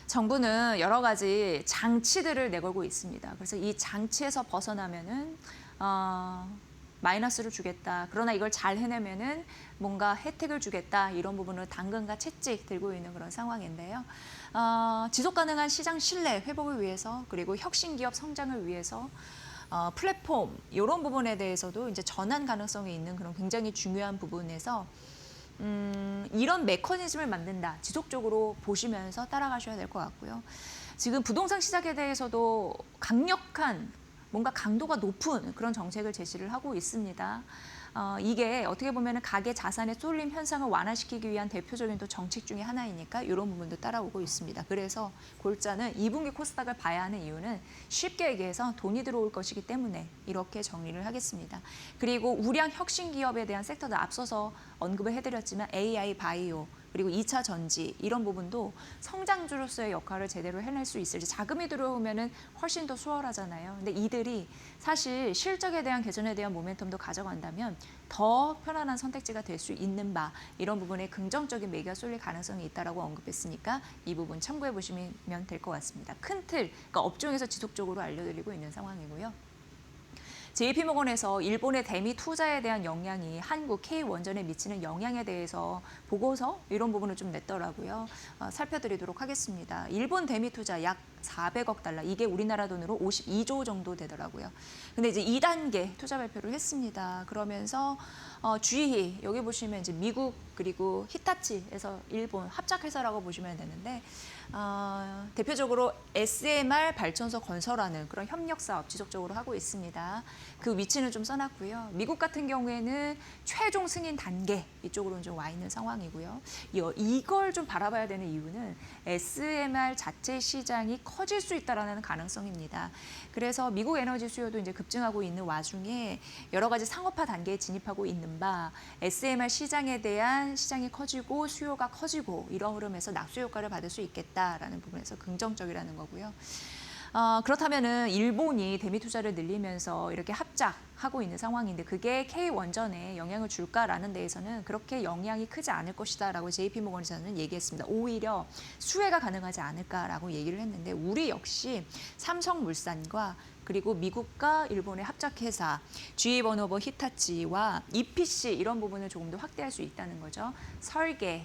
정부는 여러 가지 장치들을 내걸고 있습니다. 그래서 이 장치에서 벗어나면은 마이너스를 주겠다. 그러나 이걸 잘 해내면은 뭔가 혜택을 주겠다. 이런 부분을 당근과 채찍 들고 있는 그런 상황인데요. 지속 가능한 시장 신뢰 회복을 위해서 그리고 혁신 기업 성장을 위해서 플랫폼 이런 부분에 대해서도 이제 전환 가능성이 있는 그런 굉장히 중요한 부분에서 이런 메커니즘을 만든다. 지속적으로 보시면서 따라가셔야 될 것 같고요. 지금 부동산 시장에 대해서도 강력한 뭔가 강도가 높은 그런 정책을 제시를 하고 있습니다. 이게 어떻게 보면 가계 자산의 쏠림 현상을 완화시키기 위한 대표적인 또 정책 중에 하나이니까 이런 부분도 따라오고 있습니다. 그래서 골자는 2분기 코스닥을 봐야 하는 이유는 쉽게 얘기해서 돈이 들어올 것이기 때문에 이렇게 정리를 하겠습니다. 그리고 우량 혁신 기업에 대한 섹터도 앞서서 언급을 해드렸지만 AI, 바이오, 그리고 2차 전지 이런 부분도 성장주로서의 역할을 제대로 해낼 수 있을지 자금이 들어오면은 훨씬 더 수월하잖아요. 근데 이들이 사실 실적에 대한 개선에 대한 모멘텀도 가져간다면 더 편안한 선택지가 될 수 있는 바 이런 부분에 긍정적인 매기가 쏠릴 가능성이 있다라고 언급했으니까 이 부분 참고해 보시면 될 것 같습니다. 큰 틀, 그러니까 업종에서 지속적으로 알려드리고 있는 상황이고요. JP모건에서 일본의 대미 투자에 대한 영향이 한국 K원전에 미치는 영향에 대해서 보고서 이런 부분을 좀 냈더라고요. 살펴드리도록 하겠습니다. 일본 대미 투자 약 400억 달러, 이게 우리나라 돈으로 52조 정도 되더라고요. 근데 이제 2단계 투자 발표를 했습니다. 그러면서 GE, 여기 보시면 이제 미국 그리고 히타치에서 일본 합작회사라고 보시면 되는데 대표적으로 SMR 발전소 건설하는 그런 협력 사업 지속적으로 하고 있습니다. 그 위치는 좀 써놨고요. 미국 같은 경우에는 최종 승인 단계 이쪽으로는 좀 와 있는 상황이고요. 이걸 좀 바라봐야 되는 이유는 SMR 자체 시장이 커질 수 있다라는 가능성입니다. 그래서 미국 에너지 수요도 이제 급증하고 있는 와중에 여러 가지 상업화 단계에 진입하고 있는 바 SMR 시장에 대한 시장이 커지고 수요가 커지고 이런 흐름에서 낙수 효과를 받을 수 있겠다라는 부분에서 긍정적이라는 거고요. 그렇다면은 일본이 대미 투자를 늘리면서 이렇게 합작하고 있는 상황인데 그게 K원전에 영향을 줄까라는 데에서는 그렇게 영향이 크지 않을 것이다라고 JP모건에서는 얘기했습니다. 오히려 수혜가 가능하지 않을까라고 얘기를 했는데 우리 역시 삼성물산과 그리고 미국과 일본의 합작회사 GE 버너버 히타치와 EPC 이런 부분을 조금 더 확대할 수 있다는 거죠. 설계,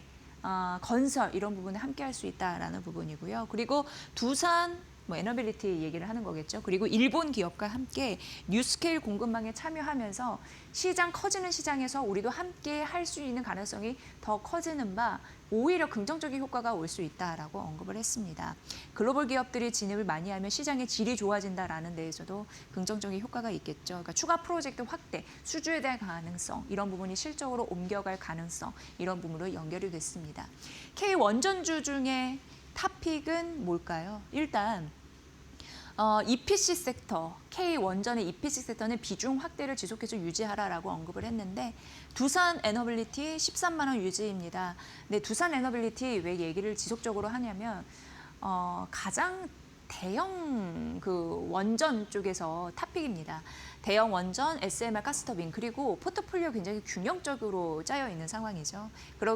건설 이런 부분을 함께 할 수 있다라는 부분이고요. 그리고 두산 에너빌리티 얘기를 하는 거겠죠. 그리고 일본 기업과 함께 뉴스케일 공급망에 참여하면서 시장 커지는 시장에서 우리도 함께 할 수 있는 가능성이 더 커지는 바 오히려 긍정적인 효과가 올 수 있다라고 언급을 했습니다. 글로벌 기업들이 진입을 많이 하면 시장의 질이 좋아진다라는 데에서도 긍정적인 효과가 있겠죠. 그러니까 추가 프로젝트 확대, 수주에 대한 가능성, 이런 부분이 실적으로 옮겨갈 가능성, 이런 부분으로 연결이 됐습니다. K원전주 중에 탑픽은 뭘까요? 일단 EPC 섹터, K원전의 EPC 섹터는 비중 확대를 지속해서 유지하라라고 언급을 했는데 두산 에너빌리티 13만 원 유지입니다. 근데 두산 에너빌리티 왜 얘기를 지속적으로 하냐면 가장 대형 그 원전 쪽에서 탑픽입니다. 대형 원전, SMR 가스터빈 그리고 포트폴리오 굉장히 균형적으로 짜여 있는 상황이죠.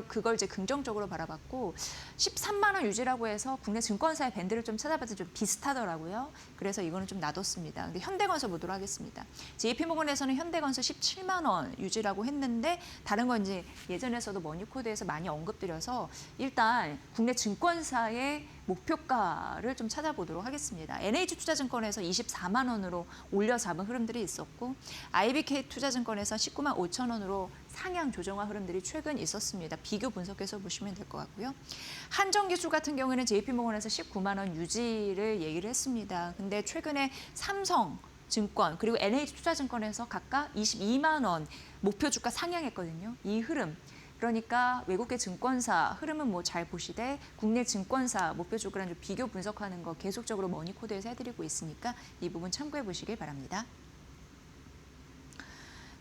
그걸 이제 긍정적으로 바라봤고 13만 원 유지라고 해서 국내 증권사의 밴드를 좀 찾아봤더니 좀 비슷하더라고요. 그래서 이거는 좀 놔뒀습니다. 근데 현대건설 보도록 하겠습니다. JP모건에서는 현대건설 17만 원 유지라고 했는데 다른 건 이제 예전에서도 머니코드에서 많이 언급드려서 일단 국내 증권사의 목표가를 좀 찾아보도록 하겠습니다. NH투자증권에서 24만 원으로 올려 잡은 흐름들이 있었고 IBK투자증권에서 19만 5천 원으로 상향 조정화 흐름들이 최근 있었습니다. 비교 분석해서 보시면 될 것 같고요. 한정기술 같은 경우에는 JP모건에서 19만 원 유지를 얘기를 했습니다. 근데 최근에 삼성증권 그리고 NH투자증권에서 각각 22만 원 목표 주가 상향했거든요. 이 흐름. 그러니까 외국계 증권사 흐름은 뭐 잘 보시되 국내 증권사 목표 주가랑 좀 비교 분석하는 거 계속적으로 머니코드에서 해드리고 있으니까 이 부분 참고해 보시길 바랍니다.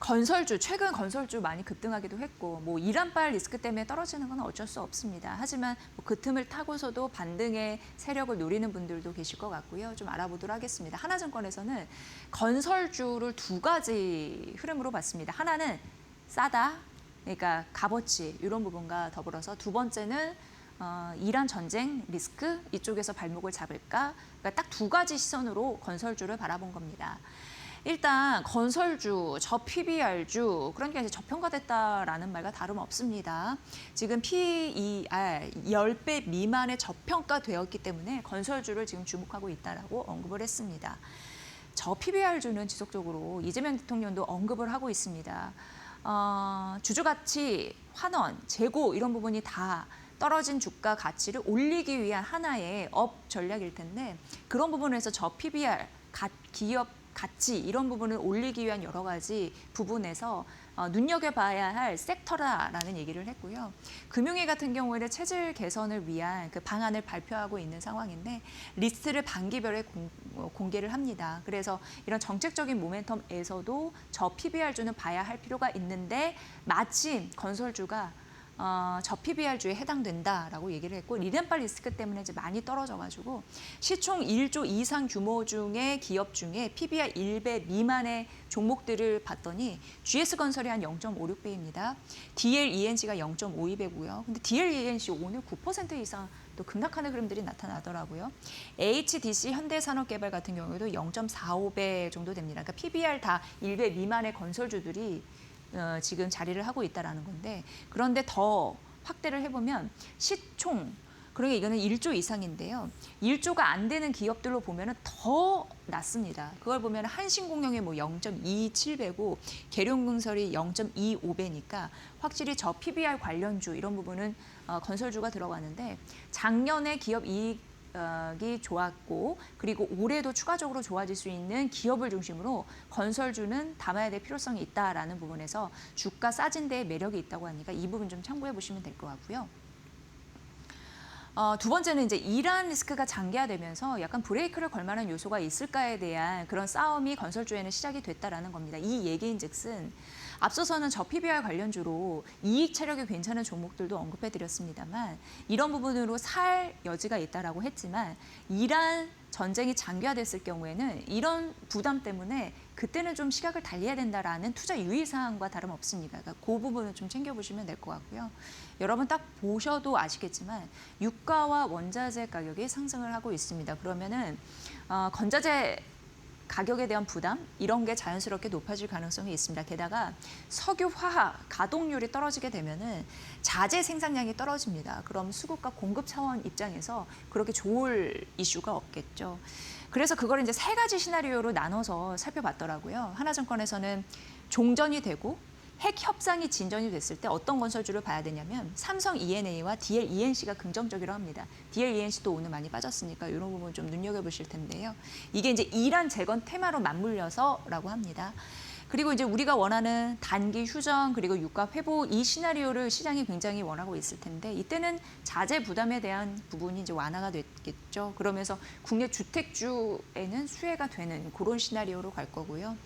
건설주, 최근 건설주 많이 급등하기도 했고 뭐 이란발 리스크 때문에 떨어지는 건 어쩔 수 없습니다. 하지만 그 틈을 타고서도 반등의 세력을 노리는 분들도 계실 것 같고요. 좀 알아보도록 하겠습니다. 하나증권에서는 건설주를 두 가지 흐름으로 봤습니다. 하나는 싸다, 그러니까 값어치 이런 부분과 더불어서 두 번째는 이란 전쟁 리스크 이쪽에서 발목을 잡을까? 그러니까 딱 두 가지 시선으로 건설주를 바라본 겁니다. 일단 건설주, 저PBR주, 그러니까 이제 저평가됐다라는 말과 다름없습니다. 지금 PER 10배 미만의 저평가되었기 때문에 건설주를 지금 주목하고 있다라고 언급을 했습니다. 저PBR주는 지속적으로 이재명 대통령도 언급을 하고 있습니다. 주주가치, 환원, 재고 이런 부분이 다 떨어진 주가 가치를 올리기 위한 하나의 업 전략일 텐데 그런 부분에서 저PBR, 기업 가치 이런 부분을 올리기 위한 여러 가지 부분에서 눈여겨봐야 할 섹터라는 얘기를 했고요. 금융위 같은 경우에는 체질 개선을 위한 그 방안을 발표하고 있는 상황인데 리스트를 반기별에 공개를 합니다. 그래서 이런 정책적인 모멘텀에서도 저 PBR주는 봐야 할 필요가 있는데 마침 건설주가 저 PBR주에 해당된다라고 얘기를 했고 리덴발 리스크 때문에 이제 많이 떨어져가지고 시총 1조 이상 규모 중에 기업 중에 PBR 1배 미만의 종목들을 봤더니 GS건설이 한 0.56배입니다. DLENC가 0.52배고요. 근데 DLENC 오늘 9% 이상 또 급락하는 흐름들이 나타나더라고요. HDC 현대산업개발 같은 경우에도 0.45배 정도 됩니다. 그러니까 PBR 다 1배 미만의 건설주들이 지금 자리를 하고 있다는 건데, 그런데 더 확대를 해보면 시총, 그러니까 이거는 1조 이상인데요. 1조가 안 되는 기업들로 보면 더 낮습니다. 그걸 보면 한신공영이 뭐 0.27배고 계룡건설이 0.25배니까 확실히 저 PBR 관련주 이런 부분은 건설주가 들어가는데, 작년에 기업 이익이 좋았고 그리고 올해도 추가적으로 좋아질 수 있는 기업을 중심으로 건설주는 담아야 될 필요성이 있다라는 부분에서 주가 싸진 데에 매력이 있다고 하니까 이 부분 좀 참고해 보시면 될 것 같고요. 두 번째는 이제 이란 리스크가 장기화되면서 약간 브레이크를 걸 만한 요소가 있을까에 대한 그런 싸움이 건설주에는 시작이 됐다라는 겁니다. 이 얘기인즉슨 앞서서는 저 PBR 관련주로 이익 체력이 괜찮은 종목들도 언급해드렸습니다만 이런 부분으로 살 여지가 있다라고 했지만 이란 전쟁이 장기화됐을 경우에는 이런 부담 때문에 그때는 좀 시각을 달리해야 된다라는 투자 유의사항과 다름없으니까 그러니까 그 부분은 좀 챙겨보시면 될 것 같고요. 여러분 딱 보셔도 아시겠지만 유가와 원자재 가격이 상승을 하고 있습니다. 그러면은 건자재 가격에 대한 부담 이런 게 자연스럽게 높아질 가능성이 있습니다. 게다가 석유, 화학 가동률이 떨어지게 되면은 자재 생산량이 떨어집니다. 그럼 수급과 공급 차원 입장에서 그렇게 좋을 이슈가 없겠죠. 그래서 그걸 이제 세 가지 시나리오로 나눠서 살펴봤더라고요. 하나증권에서는 종전이 되고 핵 협상이 진전이 됐을 때 어떤 건설주를 봐야 되냐면 삼성 E&A와 DL ENC가 긍정적이라고 합니다. DL ENC도 오늘 많이 빠졌으니까 이런 부분 좀 눈여겨보실 텐데요. 이게 이제 이란 재건 테마로 맞물려서라고 합니다. 그리고 이제 우리가 원하는 단기 휴전 그리고 유가 회복 이 시나리오를 시장이 굉장히 원하고 있을 텐데 이때는 자재 부담에 대한 부분이 이제 완화가 됐겠죠. 그러면서 국내 주택주에는 수혜가 되는 그런 시나리오로 갈 거고요.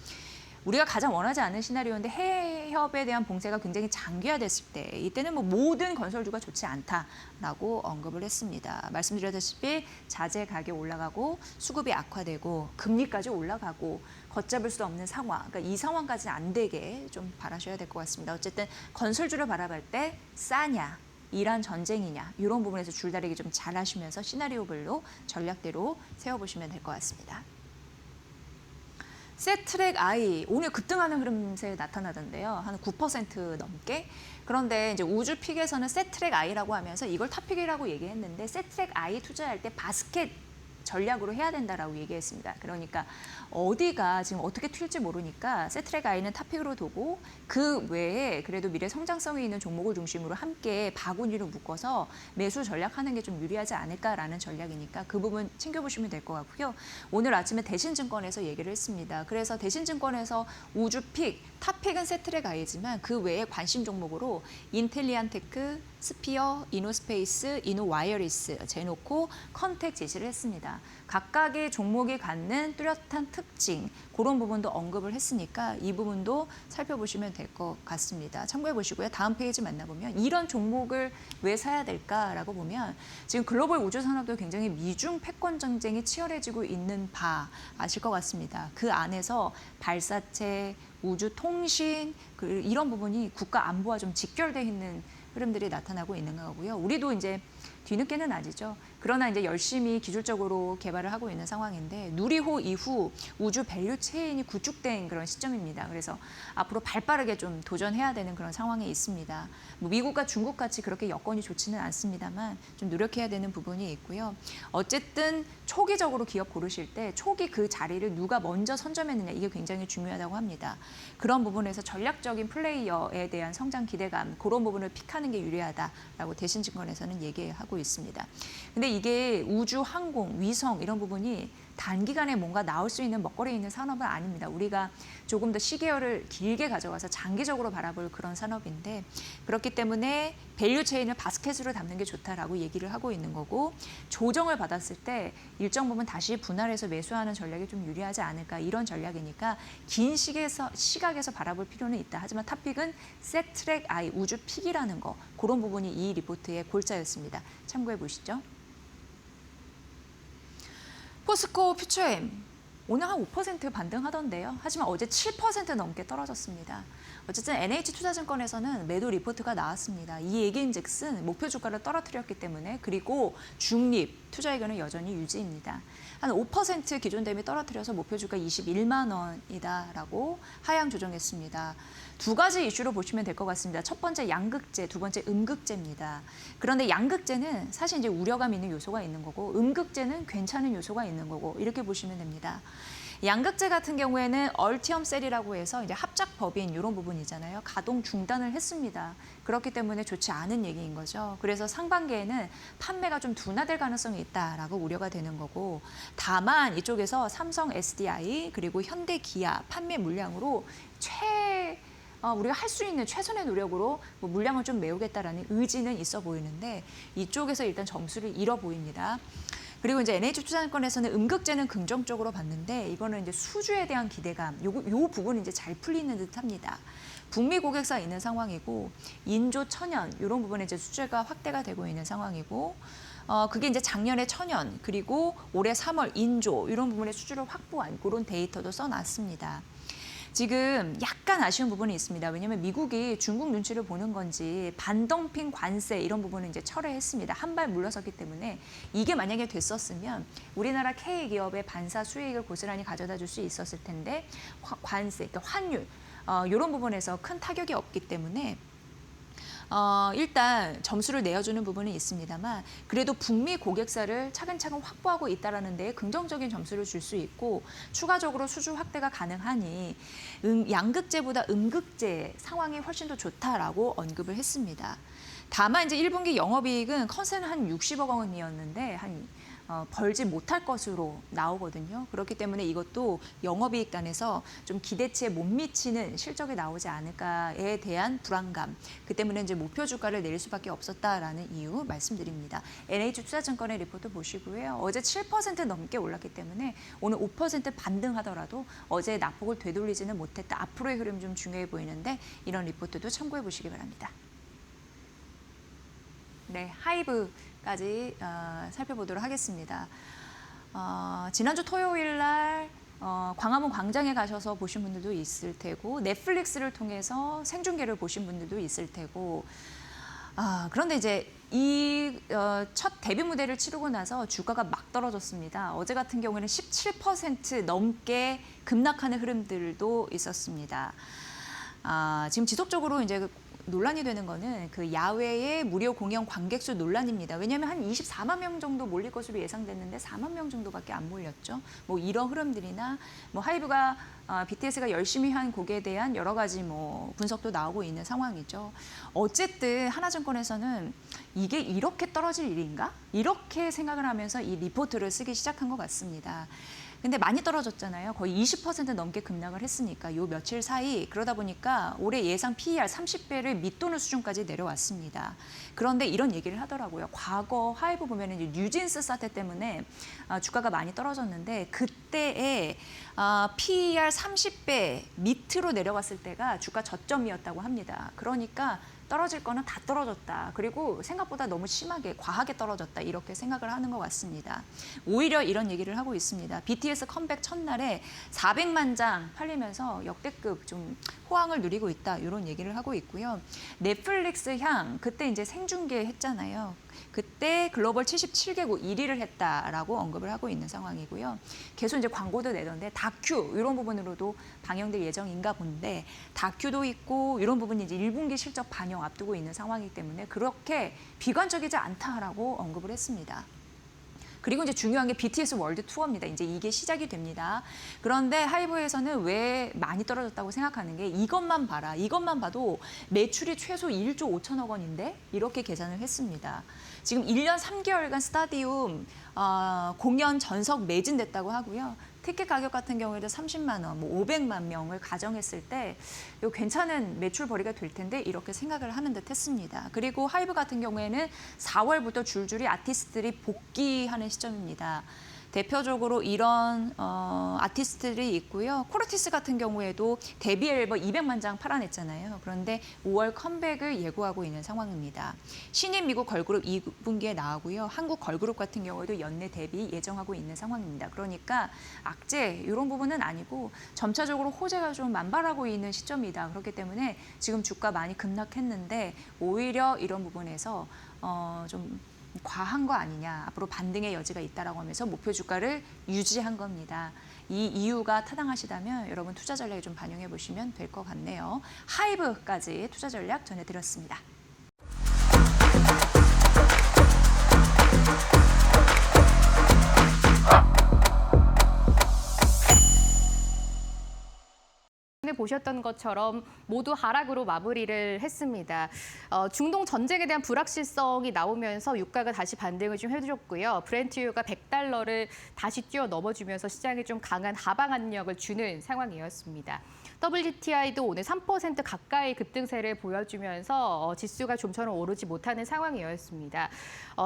우리가 가장 원하지 않는 시나리오인데 해협에 대한 봉쇄가 굉장히 장기화됐을 때 이때는 뭐 모든 건설주가 좋지 않다라고 언급을 했습니다. 말씀드렸다시피 자재 가격 올라가고 수급이 악화되고 금리까지 올라가고 걷잡을 수 없는 상황, 그러니까 이 상황까지 안 되게 좀 바라셔야 될 것 같습니다. 어쨌든 건설주를 바라볼 때 싸냐, 이란 전쟁이냐 이런 부분에서 줄다리기 좀 잘 하시면서 시나리오별로 전략대로 세워보시면 될 것 같습니다. 세트랙 I 오늘 급등하는 흐름세 나타나던데요. 한 9% 넘게. 그런데 이제 우주 픽에서는 세트랙 I라고 하면서 이걸 탑픽이라고 얘기했는데 세트랙 I 투자할 때 바스켓 전략으로 해야 된다라고 얘기했습니다. 그러니까 어디가 지금 어떻게 튈지 모르니까 세트랙 I는 탑픽으로 두고 그 외에 그래도 미래 성장성이 있는 종목을 중심으로 함께 바구니로 묶어서 매수 전략하는 게 좀 유리하지 않을까라는 전략이니까 그 부분 챙겨보시면 될 것 같고요. 오늘 아침에 대신증권에서 얘기를 했습니다. 그래서 대신증권에서 우주픽, 탑픽은 세트랙 I지만 그 외에 관심 종목으로 인텔리안테크, 스피어, 이노스페이스, 이노와이어리스, 제노코, 컨택 제시를 했습니다. 각각의 종목이 갖는 뚜렷한 특징, 그런 부분도 언급을 했으니까 이 부분도 살펴보시면 될 것 같습니다. 참고해 보시고요. 다음 페이지 만나보면 이런 종목을 왜 사야 될까라고 보면 지금 글로벌 우주 산업도 굉장히 미중 패권 전쟁이 치열해지고 있는 바 아실 것 같습니다. 그 안에서 발사체, 우주 통신 이런 부분이 국가 안보와 좀 직결되어 있는 흐름들이 나타나고 있는 거고요. 우리도 이제 뒤늦게는 아니죠. 그러나 이제 열심히 기술적으로 개발을 하고 있는 상황인데 누리호 이후 우주 밸류 체인이 구축된 그런 시점입니다. 그래서 앞으로 발빠르게 좀 도전해야 되는 그런 상황에 있습니다. 뭐 미국과 중국 같이 그렇게 여건이 좋지는 않습니다만 좀 노력해야 되는 부분이 있고요. 어쨌든 초기적으로 기업 고르실 때 초기 그 자리를 누가 먼저 선점했느냐 이게 굉장히 중요하다고 합니다. 그런 부분에서 전략적인 플레이어에 대한 성장 기대감 그런 부분을 픽하는 게 유리하다라고 대신증권에서는 얘기하고 있습니다. 근데 이게 우주, 항공, 위성 이런 부분이 단기간에 뭔가 나올 수 있는 먹거리에 있는 산업은 아닙니다. 우리가 조금 더 시계열을 길게 가져가서 장기적으로 바라볼 그런 산업인데 그렇기 때문에 밸류 체인을 바스켓으로 담는 게 좋다라고 얘기를 하고 있는 거고 조정을 받았을 때 일정 부분 다시 분할해서 매수하는 전략이 좀 유리하지 않을까 이런 전략이니까 긴 시각에서 바라볼 필요는 있다. 하지만 탑픽은 세트랙 I 우주 픽이라는 거 그런 부분이 이 리포트의 골자였습니다. 참고해 보시죠. 포스코 퓨처엠 오늘 한 5% 반등하던데요. 하지만 어제 7% 넘게 떨어졌습니다. 어쨌든 NH투자증권에서는 매도 리포트가 나왔습니다. 이 얘기인즉슨 목표 주가를 떨어뜨렸기 때문에 그리고 중립 투자 의견은 여전히 유지입니다. 한 5% 기존 대비 떨어뜨려서 목표 주가 21만 원이다라고 하향 조정했습니다. 두 가지 이슈로 보시면 될 것 같습니다. 첫 번째 양극재, 두 번째 음극재입니다. 그런데 양극재는 사실 이제 우려감 있는 요소가 있는 거고 음극재는 괜찮은 요소가 있는 거고 이렇게 보시면 됩니다. 양극재 같은 경우에는 얼티엄 셀이라고 해서 이제 합작 법인 이런 부분이잖아요. 가동 중단을 했습니다. 그렇기 때문에 좋지 않은 얘기인 거죠. 그래서 상반기에는 판매가 좀 둔화될 가능성이 있다라고 우려가 되는 거고 다만 이쪽에서 삼성 SDI 그리고 현대 기아 판매 물량으로 우리가 할 수 있는 최선의 노력으로 물량을 좀 메우겠다라는 의지는 있어 보이는데 이쪽에서 일단 점수를 잃어 보입니다. 그리고 이제 NH투자증권에서는 음극재는 긍정적으로 봤는데 이거는 이제 수주에 대한 기대감, 요 부분이 이제 잘 풀리는 듯합니다. 북미 고객사 있는 상황이고 인조 천연 이런 부분에 이제 수주가 확대가 되고 있는 상황이고 그게 이제 작년에 천연 그리고 올해 3월 인조 이런 부분에 수주를 확보한 그런 데이터도 써놨습니다. 지금 약간 아쉬운 부분이 있습니다. 왜냐하면 미국이 중국 눈치를 보는 건지 반덤핑 관세 이런 부분은 이제 철회했습니다. 한 발 물러섰기 때문에 이게 만약에 됐었으면 우리나라 K 기업의 반사 수익을 고스란히 가져다 줄 수 있었을 텐데 관세, 그러니까 환율 이런 부분에서 큰 타격이 없기 때문에 일단 점수를 내어주는 부분은 있습니다만 그래도 북미 고객사를 차근차근 확보하고 있다는 데 긍정적인 점수를 줄 수 있고 추가적으로 수주 확대가 가능하니 양극재보다 음극재 상황이 훨씬 더 좋다라고 언급을 했습니다. 다만 이제 1분기 영업이익은 컨센은 한 60억 원이었는데 벌지 못할 것으로 나오거든요. 그렇기 때문에 이것도 영업이익 단에서 좀 기대치에 못 미치는 실적이 나오지 않을까에 대한 불안감. 그 때문에 이제 목표 주가를 내릴 수밖에 없었다라는 이유 말씀드립니다. NH투자증권의 리포트 보시고요. 어제 7% 넘게 올랐기 때문에 오늘 5% 반등하더라도 어제 낙폭을 되돌리지는 못했다. 앞으로의 흐름 좀 중요해 보이는데 이런 리포트도 참고해 보시기 바랍니다. 네, 하이브까지 살펴보도록 하겠습니다. 지난주 토요일 날 광화문 광장에 가셔서 보신 분들도 있을 테고 넷플릭스를 통해서 생중계를 보신 분들도 있을 테고 그런데 이제 이 첫 데뷔 무대를 치르고 나서 주가가 막 떨어졌습니다. 어제 같은 경우에는 17% 넘게 급락하는 흐름들도 있었습니다. 지금 지속적으로 이제 논란이 되는 거는 그 야외의 무료 공연 관객 수 논란입니다. 왜냐하면 한 24만 명 정도 몰릴 것으로 예상됐는데 4만 명 정도밖에 안 몰렸죠. 뭐 이런 흐름들이나 하이브가 BTS가 열심히 한 곡에 대한 여러 가지 분석도 나오고 있는 상황이죠. 어쨌든 하나증권에서는 이게 이렇게 떨어질 일인가? 이렇게 생각을 하면서 이 리포트를 쓰기 시작한 것 같습니다. 근데 많이 떨어졌잖아요. 거의 20% 넘게 급락을 했으니까 요 며칠 사이 그러다 보니까 올해 예상 PER 30배를 밑도는 수준까지 내려왔습니다. 그런데 이런 얘기를 하더라고요. 과거 하이브 보면 이제 뉴진스 사태 때문에 주가가 많이 떨어졌는데 그때의 PER 30배 밑으로 내려갔을 때가 주가 저점이었다고 합니다. 그러니까 떨어질 거는 다 떨어졌다. 그리고 생각보다 너무 심하게 과하게 떨어졌다. 이렇게 생각을 하는 것 같습니다. 오히려 이런 얘기를 하고 있습니다. BTS 컴백 첫날에 400만 장 팔리면서 역대급 좀 호황을 누리고 있다. 이런 얘기를 하고 있고요. 넷플릭스 향 그때 이제 생중계 했잖아요. 그때 글로벌 77개국 1위를 했다라고 언급을 하고 있는 상황이고요. 계속 이제 광고도 내던데 다큐 이런 부분으로도 방영될 예정인가 본데 다큐도 있고 이런 부분이 이제 1분기 실적 반영 앞두고 있는 상황이기 때문에 그렇게 비관적이지 않다라고 언급을 했습니다. 그리고 이제 중요한 게 BTS 월드 투어입니다. 이제 이게 시작이 됩니다. 그런데 하이브에서는 왜 많이 떨어졌다고 생각하는 게 이것만 봐라. 이것만 봐도 매출이 최소 1조 5천억 원인데 이렇게 계산을 했습니다. 지금 1년 3개월간 스타디움 공연 전석 매진됐다고 하고요. 티켓 가격 같은 경우에도 30만 원, 500만 명을 가정했을 때 이거 괜찮은 매출 벌이가 될 텐데 이렇게 생각을 하는 듯 했습니다. 그리고 하이브 같은 경우에는 4월부터 줄줄이 아티스트들이 복귀하는 시점입니다. 대표적으로 이런 아티스트들이 있고요. 코르티스 같은 경우에도 데뷔 앨범 200만 장 팔아냈잖아요. 그런데 5월 컴백을 예고하고 있는 상황입니다. 신인 미국 걸그룹 2분기에 나오고요. 한국 걸그룹 같은 경우에도 연내 데뷔 예정하고 있는 상황입니다. 그러니까 악재 이런 부분은 아니고 점차적으로 호재가 좀 만발하고 있는 시점이다. 그렇기 때문에 지금 주가 많이 급락했는데 오히려 이런 부분에서 좀 과한 거 아니냐, 앞으로 반등의 여지가 있다라고 하면서 목표 주가를 유지한 겁니다. 이 이유가 타당하시다면 여러분 투자 전략에 좀 반영해 보시면 될 것 같네요. 하이브까지 투자 전략 전해드렸습니다. 보셨던 것처럼 모두 하락으로 마무리를 했습니다. 중동 전쟁에 대한 불확실성이 나오면서 유가가 다시 반등을 좀 해줬고요. 브렌트유가 $100를 다시 뛰어 넘어주면서 시장에 좀 강한 하방 압력을 주는 상황이었습니다. WTI도 오늘 3% 가까이 급등세를 보여주면서 지수가 좀처럼 오르지 못하는 상황이었습니다.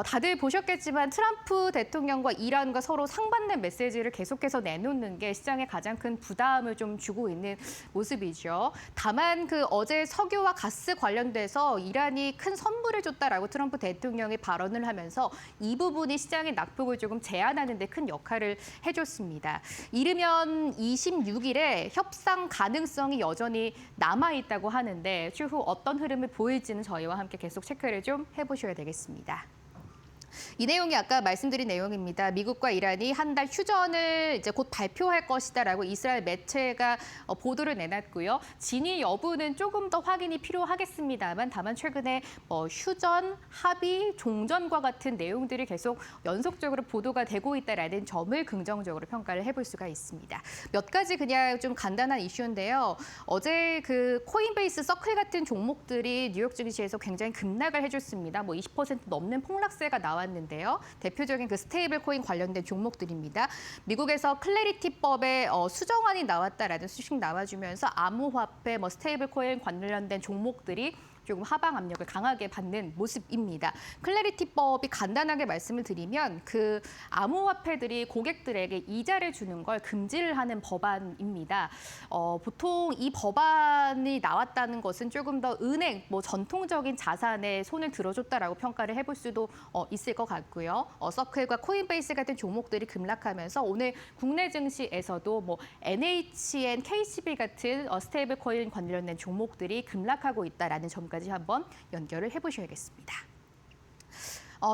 다들 보셨겠지만 트럼프 대통령과 이란과 서로 상반된 메시지를 계속해서 내놓는 게 시장에 가장 큰 부담을 좀 주고 있는 모습이죠. 다만 그 어제 석유와 가스 관련돼서 이란이 큰 선물을 줬다라고 트럼프 대통령이 발언을 하면서 이 부분이 시장의 낙폭을 조금 제한하는 데 큰 역할을 해줬습니다. 이르면 26일에 협상 가능성이 여전히 남아있다고 하는데 추후 어떤 흐름을 보일지는 저희와 함께 계속 체크를 좀 해보셔야 되겠습니다. 이 내용이 아까 말씀드린 내용입니다. 미국과 이란이 한 달 휴전을 이제 곧 발표할 것이다라고 이스라엘 매체가 보도를 내놨고요. 진위 여부는 조금 더 확인이 필요하겠습니다만 다만 최근에 휴전, 합의, 종전과 같은 내용들이 계속 연속적으로 보도가 되고 있다라는 점을 긍정적으로 평가를 해볼 수가 있습니다. 몇 가지 그냥 좀 간단한 이슈인데요. 어제 그 코인베이스 서클 같은 종목들이 뉴욕 증시에서 굉장히 급락을 해줬습니다. 20% 넘는 폭락세가 나왔는데요. 대표적인 그 스테이블 코인 관련된 종목들입니다. 미국에서 클래리티법에 수정안이 나왔다라는 소식 나와주면서 암호화폐, 스테이블 코인 관련된 종목들이 조금 하방 압력을 강하게 받는 모습입니다. 클래리티법이 간단하게 말씀을 드리면 그 암호화폐들이 고객들에게 이자를 주는 걸 금지를 하는 법안입니다. 보통 이 법안이 나왔다는 것은 조금 더 은행, 전통적인 자산에 손을 들어줬다라고 평가를 해볼 수도 있을 것 같고요. 서클과 코인베이스 같은 종목들이 급락하면서 오늘 국내 증시에서도 NHN, KCB 같은 스테이블 코인 관련된 종목들이 급락하고 있다라는 점까지 한번 연결을 해보셔야겠습니다.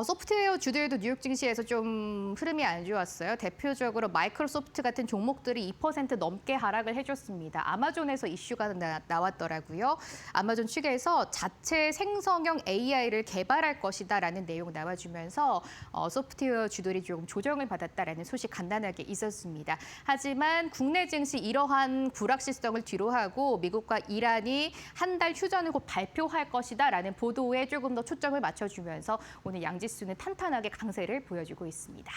소프트웨어 주들도 뉴욕 증시에서 좀 흐름이 안 좋았어요. 대표적으로 마이크로소프트 같은 종목들이 2% 넘게 하락을 해줬습니다. 아마존에서 이슈가 나왔더라고요. 아마존 측에서 자체 생성형 AI를 개발할 것이다라는 내용 나와주면서 소프트웨어 주들이 조금 조정을 받았다라는 소식 간단하게 있었습니다. 하지만 국내 증시 이러한 불확실성을 뒤로하고 미국과 이란이 한 달 휴전을 곧 발표할 것이다라는 보도에 조금 더 초점을 맞춰주면서 오늘 양지수는 탄탄하게 강세를 보여주고 있습니다.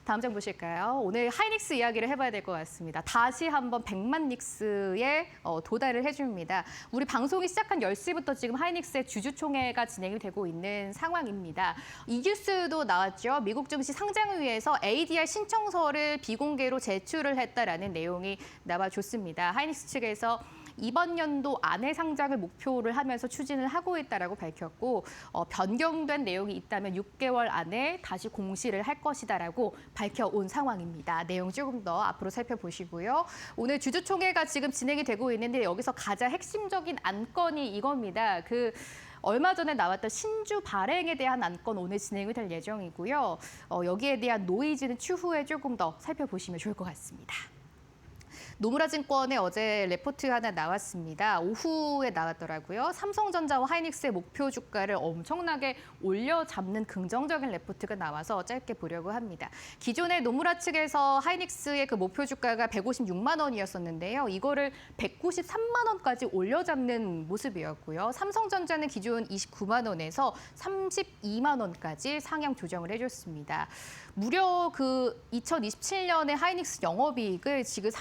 다음 장 보실까요? 오늘 하이닉스 이야기를 해봐야 될 것 같습니다. 다시 한번 100만 닉스에 도달을 해줍니다. 우리 방송이 시작한 10시부터 지금 하이닉스의 주주총회가 진행이 되고 있는 상황입니다. 이 뉴스도 나왔죠. 미국 증시 상장을 위해서 ADR 신청서를 비공개로 제출을 했다라는 내용이 나와줬습니다. 하이닉스 측에서 이번 연도 안에 상장을 목표를 하면서 추진을 하고 있다라고 밝혔고 변경된 내용이 있다면 6개월 안에 다시 공시를 할 것이다라고 밝혀온 상황입니다. 내용 조금 더 앞으로 살펴보시고요. 오늘 주주총회가 지금 진행이 되고 있는데 여기서 가장 핵심적인 안건이 이겁니다. 얼마 전에 나왔던 신주 발행에 대한 안건 오늘 진행이 될 예정이고요. 여기에 대한 노이즈는 추후에 조금 더 살펴보시면 좋을 것 같습니다. 노무라증권에 어제 레포트 하나 나왔습니다. 오후에 나왔더라고요. 삼성전자와 하이닉스의 목표 주가를 엄청나게 올려잡는 긍정적인 레포트가 나와서 짧게 보려고 합니다. 기존에 노무라 측에서 하이닉스의 그 목표 주가가 156만 원이었었는데요. 이거를 193만 원까지 올려잡는 모습이었고요. 삼성전자는 기존 29만 원에서 32만 원까지 상향 조정을 해줬습니다. 무려 2027년에 하이닉스 영업이익을 지금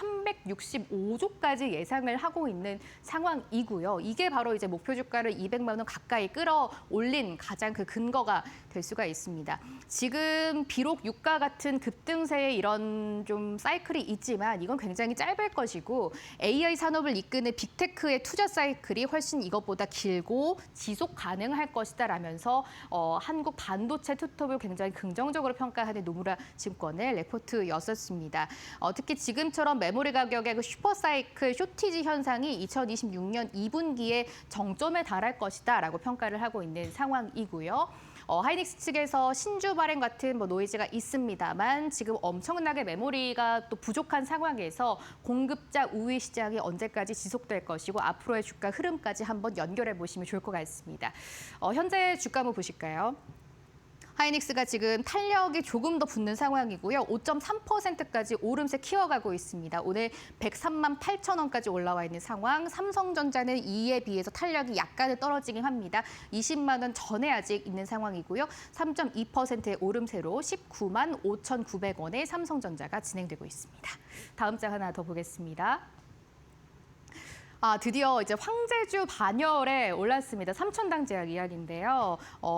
365조까지 예상을 하고 있는 상황이고요. 이게 바로 이제 목표 주가를 200만 원 가까이 끌어올린 가장 그 근거가 될 수가 있습니다. 지금 비록 유가 같은 급등세의 이런 좀 사이클이 있지만 이건 굉장히 짧을 것이고 AI 산업을 이끄는 빅테크의 투자 사이클이 훨씬 이것보다 길고 지속 가능할 것이다라면서 한국 반도체 투톱을 굉장히 긍정적으로 평가하는 노무라 증권의 레포트였었습니다. 특히 지금처럼 메모리 가격의 그 슈퍼사이클 쇼티지 현상이 2026년 2분기에 정점에 달할 것이다라고 평가를 하고 있는 상황이고요. 하이닉스 측에서 신주 발행 같은 노이즈가 있습니다만 지금 엄청나게 메모리가 또 부족한 상황에서 공급자 우위 시장이 언제까지 지속될 것이고 앞으로의 주가 흐름까지 한번 연결해 보시면 좋을 것 같습니다. 현재 주가 한번 보실까요? 하이닉스가 지금 탄력이 조금 더 붙는 상황이고요. 5.3%까지 오름세 키워가고 있습니다. 오늘 103만 8천 원까지 올라와 있는 상황. 삼성전자는 이에 비해서 탄력이 약간은 떨어지긴 합니다. 20만 원 전에 아직 있는 상황이고요. 3.2%의 오름세로 19만 5,900원에 삼성전자가 진행되고 있습니다. 다음 장 하나 더 보겠습니다. 드디어 이제 황제주 반열에 올랐습니다. 삼천당 제약 이야기인데요.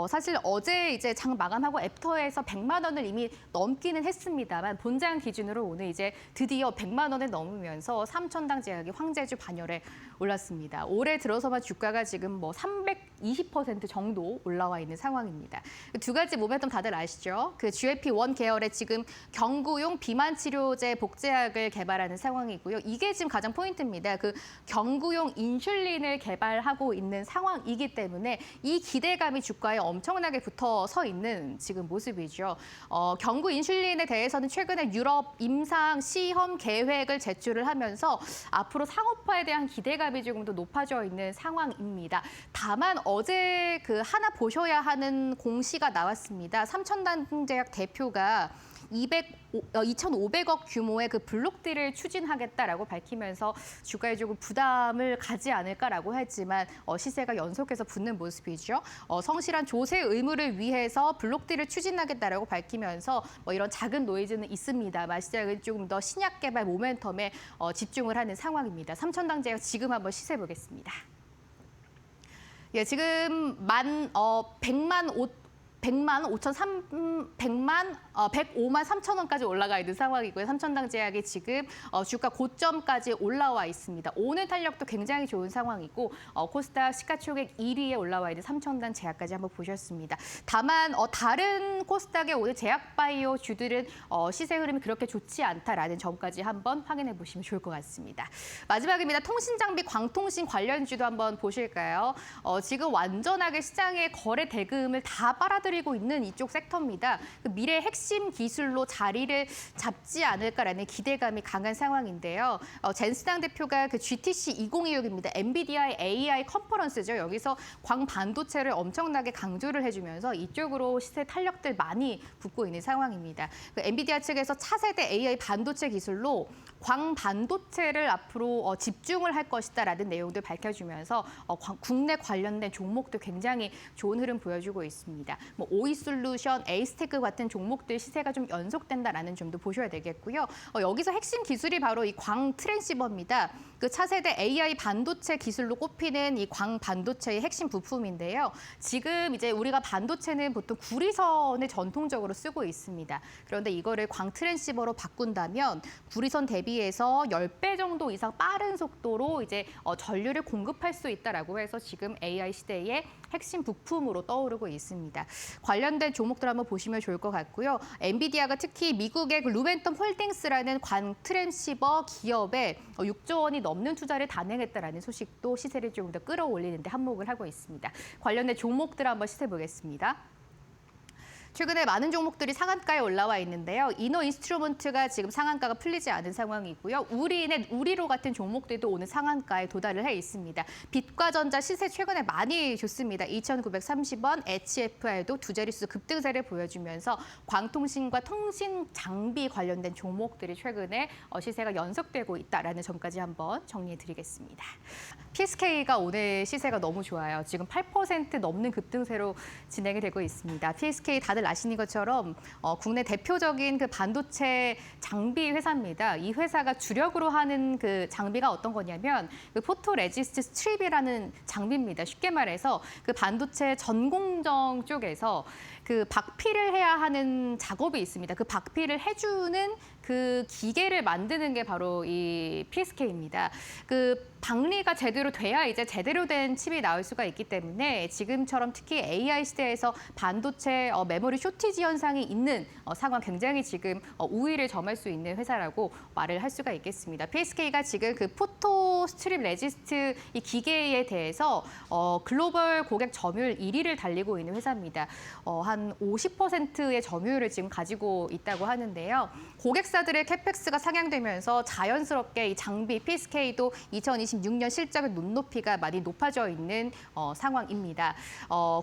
사실 어제 이제 장 마감하고 애프터에서 100만 원을 이미 넘기는 했습니다만 본장 기준으로 오늘 이제 드디어 100만 원을 넘으면서 삼천당 제약이 황제주 반열에 올랐습니다. 올해 들어서만 주가가 지금 320% 정도 올라와 있는 상황입니다. 두 가지 모멘텀 다들 아시죠? 그 GLP-1 계열의 지금 경구용 비만 치료제 복제약을 개발하는 상황이고요. 이게 지금 가장 포인트입니다. 그 경구용 인슐린을 개발하고 있는 상황이기 때문에 이 기대감이 주가에 엄청나게 붙어서 있는 지금 모습이죠. 경구 인슐린에 대해서는 최근에 유럽 임상 시험 계획을 제출을 하면서 앞으로 상업화에 대한 기대감이 조금 더 높아져 있는 상황입니다. 다만 어제 그 하나 보셔야 하는 공시가 나왔습니다. 삼천당제약 대표가 2,500억 규모의 그 블록딜을 추진하겠다라고 밝히면서 주가에 조금 부담을 가지 않을까라고 했지만 시세가 연속해서 붙는 모습이죠. 성실한 조세 의무를 위해서 블록딜을 추진하겠다라고 밝히면서 이런 작은 노이즈는 있습니다만 시장은 조금 더 신약 개발 모멘텀에 집중을 하는 상황입니다. 삼천당제약 지금 한번 시세 보겠습니다. 예, 지금 105만 3천 원까지 올라가 있는 상황이고요. 삼천당 제약이 지금 주가 고점까지 올라와 있습니다. 오늘 탄력도 굉장히 좋은 상황이고 코스닥 시가총액 1위에 올라와 있는 삼천당 제약까지 한번 보셨습니다. 다만 다른 코스닥의 오늘 제약바이오 주들은 시세 흐름이 그렇게 좋지 않다라는 점까지 한번 확인해 보시면 좋을 것 같습니다. 마지막입니다. 통신장비 광통신 관련주도 한번 보실까요? 지금 완전하게 시장의 거래 대금을 다 빨아들이고 있는 이쪽 섹터입니다. 그 미래 핵심 기술로 자리를 잡지 않을까라는 기대감이 강한 상황인데요. 젠스당 대표가 그 GTC 2026입니다. 엔비디아의 AI 컨퍼런스죠. 여기서 광 반도체를 엄청나게 강조를 해주면서 이쪽으로 시세 탄력들 많이 붙고 있는 상황입니다. 그 엔비디아 측에서 차세대 AI 반도체 기술로 광 반도체를 앞으로 집중을 할 것이다라는 내용도 밝혀주면서 국내 관련된 종목도 굉장히 좋은 흐름 보여주고 있습니다. 오이솔루션, 에이스테크 같은 종목들 시세가 좀 연속된다라는 점도 보셔야 되겠고요. 여기서 핵심 기술이 바로 이 광 트랜시버입니다. 그 차세대 AI 반도체 기술로 꼽히는 이 광 반도체의 핵심 부품인데요. 지금 이제 우리가 반도체는 보통 구리선을 전통적으로 쓰고 있습니다. 그런데 이거를 광 트랜시버로 바꾼다면 구리선 대비해서 10배 정도 이상 빠른 속도로 이제 전류를 공급할 수 있다라고 해서 지금 AI 시대의 핵심 부품으로 떠오르고 있습니다. 관련된 종목들 한번 보시면 좋을 것 같고요. 엔비디아가 특히 미국의 그 루멘텀 홀딩스라는 광 트랜시버 기업에 6조 원이 넘는 투자를 단행했다라는 소식도 시세를 조금 더 끌어올리는 데 한몫을 하고 있습니다. 관련된 종목들 한번 시세 보겠습니다. 최근에 많은 종목들이 상한가에 올라와 있는데요. 이너 인스트루먼트가 지금 상한가가 풀리지 않은 상황이고요. 우리로 같은 종목들도 오늘 상한가에 도달을 해 있습니다. 빛과전자 시세 최근에 많이 좋습니다. 2,930원, HFR도 두 자릿수 급등세를 보여주면서 광통신과 통신 장비 관련된 종목들이 최근에 시세가 연속되고 있다라는 점까지 한번 정리해 드리겠습니다. PSK가 오늘 시세가 너무 좋아요. 지금 8% 넘는 급등세로 진행이 되고 있습니다. PSK 다들 아시는 것처럼 국내 대표적인 그 반도체 장비 회사입니다. 이 회사가 주력으로 하는 그 장비가 어떤 거냐면 그 포토레지스트 스트립이라는 장비입니다. 쉽게 말해서 그 반도체 전공정 쪽에서 그 박피를 해야 하는 작업이 있습니다. 그 박피를 해주는 그 기계를 만드는 게 바로 이 PSK입니다. 그 방리가 제대로 돼야 이제 제대로 된 칩이 나올 수가 있기 때문에 지금처럼 특히 AI 시대에서 반도체 메모리 쇼티지 현상이 있는 상황 굉장히 지금 우위를 점할 수 있는 회사라고 말을 할 수가 있겠습니다. PSK가 지금 그 포토 스트립 레지스트 이 기계에 대해서 글로벌 고객 점유율 1위를 달리고 있는 회사입니다. 한 50%의 점유율을 지금 가지고 있다고 하는데요. 고객사들의 캐펙스가 상향되면서 자연스럽게 이 장비 PSK도 2026년 실적의 눈높이가 많이 높아져 있는 상황입니다.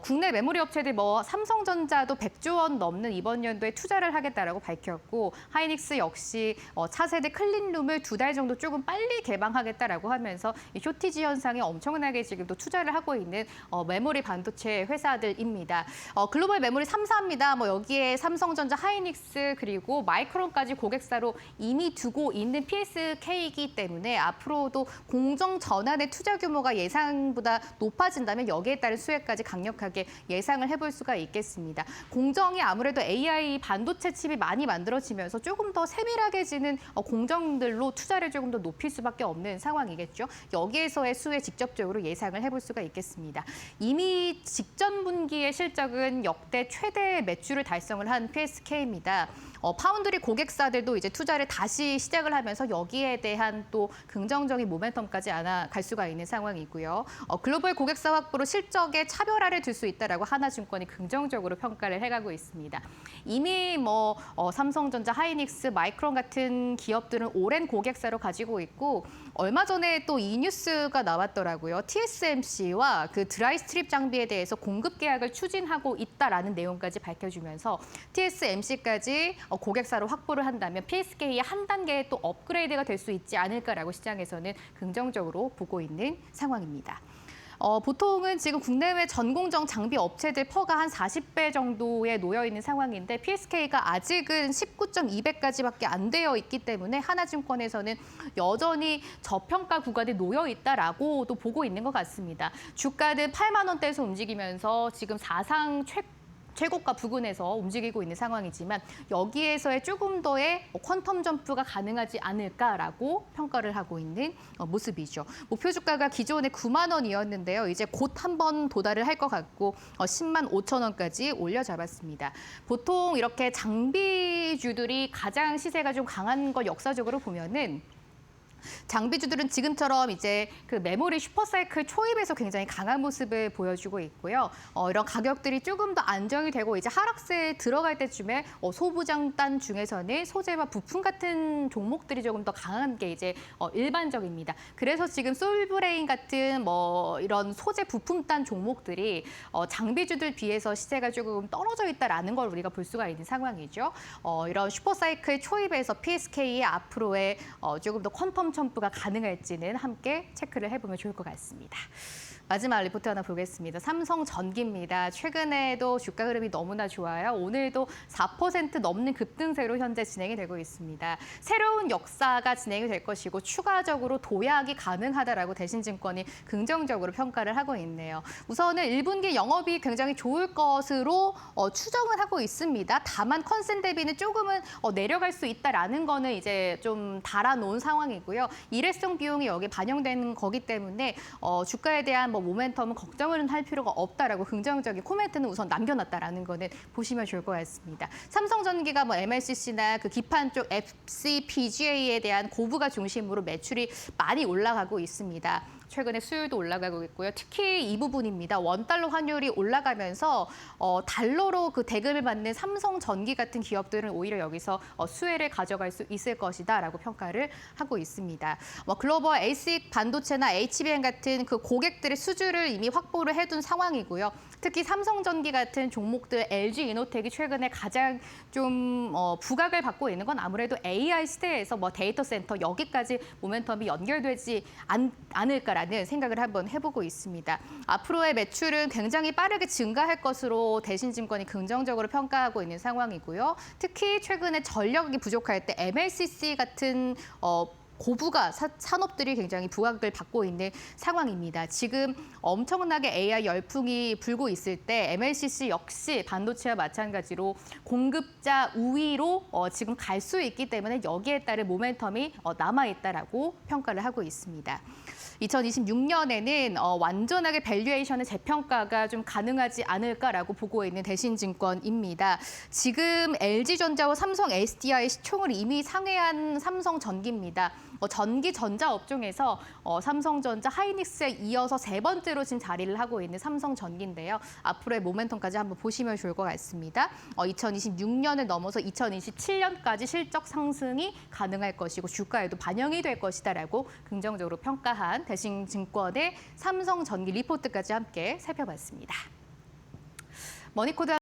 국내 메모리 업체들 삼성전자도 100조 원 넘는 이번 연도에 투자를 하겠다라고 밝혔고 하이닉스 역시 차세대 클린룸을 2달 정도 조금 빨리 개방하겠다라고 하면서 이 쇼티지 현상에 엄청나게 지금 또 투자를 하고 있는 메모리 반도체 회사들입니다. 글로벌 메모리 3사입니다. 여기에 삼성전자, 하이닉스 그리고 마이크론까지 고객사로 이미 두고 있는 PSK이기 때문에 앞으로도 공정 전환의 투자 규모가 예상보다 높아진다면 여기에 따른 수혜까지 강력하게 예상을 해볼 수가 있겠습니다. 공정이 아무래도 AI 반도체 칩이 많이 만들어지면서 조금 더 세밀하게지는 공정들로 투자를 조금 더 높일 수밖에 없는 상황이겠죠. 여기에서의 수혜 직접적으로 예상을 해볼 수가 있겠습니다. 이미 직전 분기의 실적은 역대 최대 매출을 달성을 한 PSK입니다. 파운드리 고객사들도 이제 투자를 다시 시작을 하면서 여기에 대한 또 긍정적인 모멘텀까지 갈 수가 있는 상황이고요. 글로벌 고객사 확보로 실적에 차별화를 둘 수 있다라고 하나증권이 긍정적으로 평가를 해가고 있습니다. 이미 삼성전자, 하이닉스, 마이크론 같은 기업들은 오랜 고객사로 가지고 있고 얼마 전에 또 이 뉴스가 나왔더라고요. TSMC와 그 드라이 스트립 장비에 대해서 공급 계약을 추진하고 있다라는 내용까지 밝혀주면서 TSMC까지 고객사로 확보를 한다면 PSK의 한 단계 또 업그레이드가 될 수 있지 않을까라고 시장에서는 긍정적으로 보고 있는 상황입니다. 보통은 지금 국내외 전공정 장비 업체들 퍼가 한 40배 정도에 놓여 있는 상황인데 PSK가 아직은 19.2배까지밖에 안 되어 있기 때문에 하나증권에서는 여전히 저평가 구간에 놓여 있다라고도 보고 있는 것 같습니다. 주가는 8만 원대에서 움직이면서 지금 사상 최고가 부근에서 움직이고 있는 상황이지만 여기에서의 조금 더의 퀀텀 점프가 가능하지 않을까라고 평가를 하고 있는 모습이죠. 목표 주가가 기존에 9만 원이었는데요. 이제 곧 한번 도달을 할 것 같고 10만 5천 원까지 올려잡았습니다. 보통 이렇게 장비주들이 가장 시세가 좀 강한 걸 역사적으로 보면은 장비주들은 지금처럼 이제 그 메모리 슈퍼사이클 초입에서 굉장히 강한 모습을 보여주고 있고요. 이런 가격들이 조금 더 안정이 되고 이제 하락세에 들어갈 때쯤에 소부장단 중에서는 소재와 부품 같은 종목들이 조금 더 강한 게 이제 일반적입니다. 그래서 지금 솔브레인 같은 이런 소재 부품단 종목들이 장비주들 비해서 시세가 조금 떨어져 있다라는 걸 우리가 볼 수가 있는 상황이죠. 이런 슈퍼사이클 초입에서 PSK의 앞으로의 조금 더 퀀텀 점프가 가능할지는 함께 체크를 해보면 좋을 것 같습니다. 마지막 리포트 하나 보겠습니다. 삼성전기입니다. 최근에도 주가 흐름이 너무나 좋아요. 오늘도 4% 넘는 급등세로 현재 진행이 되고 있습니다. 새로운 역사가 진행이 될 것이고 추가적으로 도약이 가능하다라고 대신증권이 긍정적으로 평가를 하고 있네요. 우선은 1분기 영업이 굉장히 좋을 것으로 추정을 하고 있습니다. 다만 컨센 대비는 조금은 내려갈 수 있다라는 거는 이제 좀 달아놓은 상황이고요. 일회성 비용이 여기 반영되는 거기 때문에 주가에 대한 모멘텀은 걱정을 할 필요가 없다라고 긍정적인 코멘트는 우선 남겨놨다라는 거는 보시면 좋을 것 같습니다. 삼성전기가 MLCC나 그 기판 쪽 FCPGA에 대한 고부가 중심으로 매출이 많이 올라가고 있습니다. 최근에 수율도 올라가고 있고요. 특히 이 부분입니다. 원달러 환율이 올라가면서 달러로 그 대금을 받는 삼성전기 같은 기업들은 오히려 여기서 수혜를 가져갈 수 있을 것이다라고 평가를 하고 있습니다. 글로벌 ASIC 반도체나 HBM 같은 그 고객들의 수주를 이미 확보를 해둔 상황이고요. 특히 삼성전기 같은 종목들 LG이노텍이 최근에 가장 좀 부각을 받고 있는 건 아무래도 AI 시대에서 데이터 센터 여기까지 모멘텀이 연결되지 않을까 않을까라는 생각을 한번 해보고 있습니다. 앞으로의 매출은 굉장히 빠르게 증가할 것으로 대신증권이 긍정적으로 평가하고 있는 상황이고요. 특히 최근에 전력이 부족할 때 MLCC 같은 고부가 산업들이 굉장히 부각을 받고 있는 상황입니다. 지금 엄청나게 AI 열풍이 불고 있을 때 MLCC 역시 반도체와 마찬가지로 공급자 우위로 지금 갈 수 있기 때문에 여기에 따른 모멘텀이 남아있다라고 평가를 하고 있습니다. 2026년에는 완전하게 밸류에이션의 재평가가 좀 가능하지 않을까라고 보고 있는 대신증권입니다. 지금 LG전자와 삼성 SDI의 시총을 이미 상회한 삼성전기입니다. 전기 전자 업종에서 삼성전자, 하이닉스에 이어서 세 번째로 지금 자리를 하고 있는 삼성전기인데요. 앞으로의 모멘텀까지 한번 보시면 좋을 것 같습니다. 2026년을 넘어서 2027년까지 실적 상승이 가능할 것이고 주가에도 반영이 될 것이다라고 긍정적으로 평가한 대신증권의 삼성전기 리포트까지 함께 살펴봤습니다. 머니코드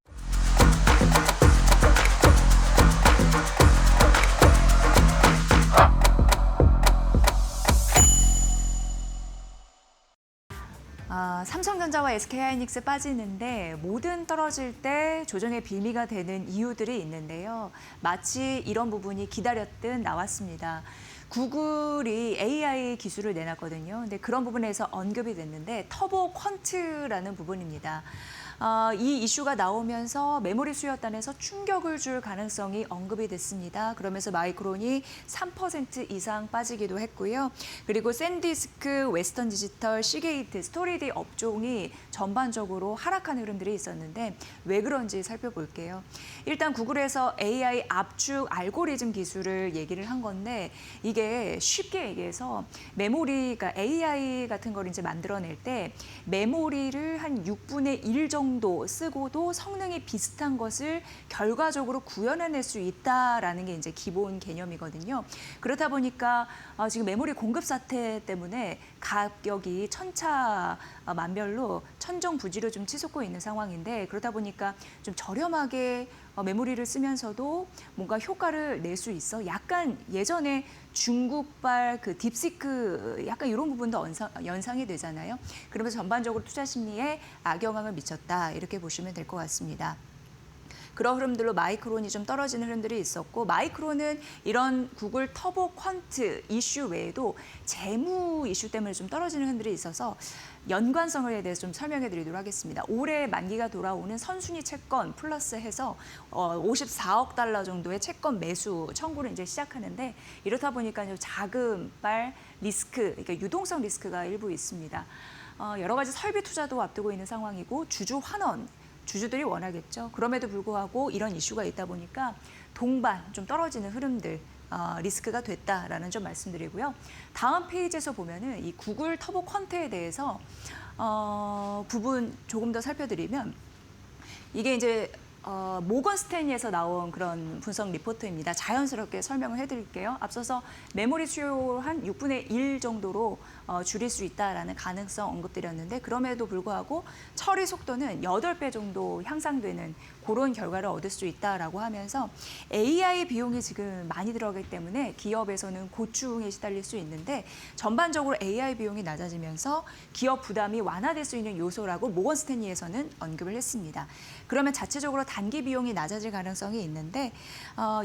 삼성전자와 SK하이닉스 빠지는데 뭐든 떨어질 때 조정의 빌미가 되는 이유들이 있는데요. 마치 이런 부분이 기다렸듯 나왔습니다. 구글이 AI 기술을 내놨거든요. 근데 그런 부분에서 언급이 됐는데 터보 퀀트라는 부분입니다. 이 이슈가 나오면서 메모리 수요단에서 충격을 줄 가능성이 언급이 됐습니다. 그러면서 마이크론이 3% 이상 빠지기도 했고요. 그리고 샌디스크, 웨스턴 디지털, 시게이트, 스토리디 업종이 전반적으로 하락하는 흐름들이 있었는데 왜 그런지 살펴볼게요. 일단 구글에서 AI 압축 알고리즘 기술을 얘기를 한 건데 이게 쉽게 얘기해서 메모리가 AI 같은 걸 이제 만들어낼 때 메모리를 한 6분의 1 정도 쓰고도 성능이 비슷한 것을 결과적으로 구현해낼 수 있다라는 게 이제 기본 개념이거든요. 그렇다 보니까 지금 메모리 공급 사태 때문에 가격이 천차만별로 천정부지로 좀 치솟고 있는 상황인데 그러다 보니까 좀 저렴하게 메모리를 쓰면서도 뭔가 효과를 낼 수 있어. 약간 예전에 중국발 그 딥시크 약간 이런 부분도 연상이 되잖아요. 그러면서 전반적으로 투자 심리에 악영향을 미쳤다. 이렇게 보시면 될 것 같습니다. 그런 흐름들로 마이크론이 좀 떨어지는 흐름들이 있었고 마이크론은 이런 구글 터보 퀀트 이슈 외에도 재무 이슈 때문에 좀 떨어지는 흐름들이 있어서 연관성에 대해서 좀 설명해 드리도록 하겠습니다. 올해 만기가 돌아오는 선순위 채권 플러스해서 54억 달러 정도의 채권 매수 청구를 이제 시작하는데 이렇다 보니까 자금발 리스크, 그러니까 유동성 리스크가 일부 있습니다. 여러 가지 설비 투자도 앞두고 있는 상황이고 주주 환원 주주들이 원하겠죠. 그럼에도 불구하고 이런 이슈가 있다 보니까 동반 좀 떨어지는 흐름들 리스크가 됐다라는 점 말씀드리고요. 다음 페이지에서 보면은 이 구글 터보 퀀트에 대해서 부분 조금 더 살펴드리면 이게 이제 모건 스탠리에서 나온 그런 분석 리포트입니다. 자연스럽게 설명을 해드릴게요. 앞서서 메모리 수요 한 6분의 1 정도로 줄일 수 있다라는 가능성 언급드렸는데 그럼에도 불구하고 처리 속도는 8배 정도 향상되는 그런 결과를 얻을 수 있다라고 하면서 AI 비용이 지금 많이 들어가기 때문에 기업에서는 고충에 시달릴 수 있는데 전반적으로 AI 비용이 낮아지면서 기업 부담이 완화될 수 있는 요소라고 모건 스탠리에서는 언급을 했습니다. 그러면 자체적으로 단기 비용이 낮아질 가능성이 있는데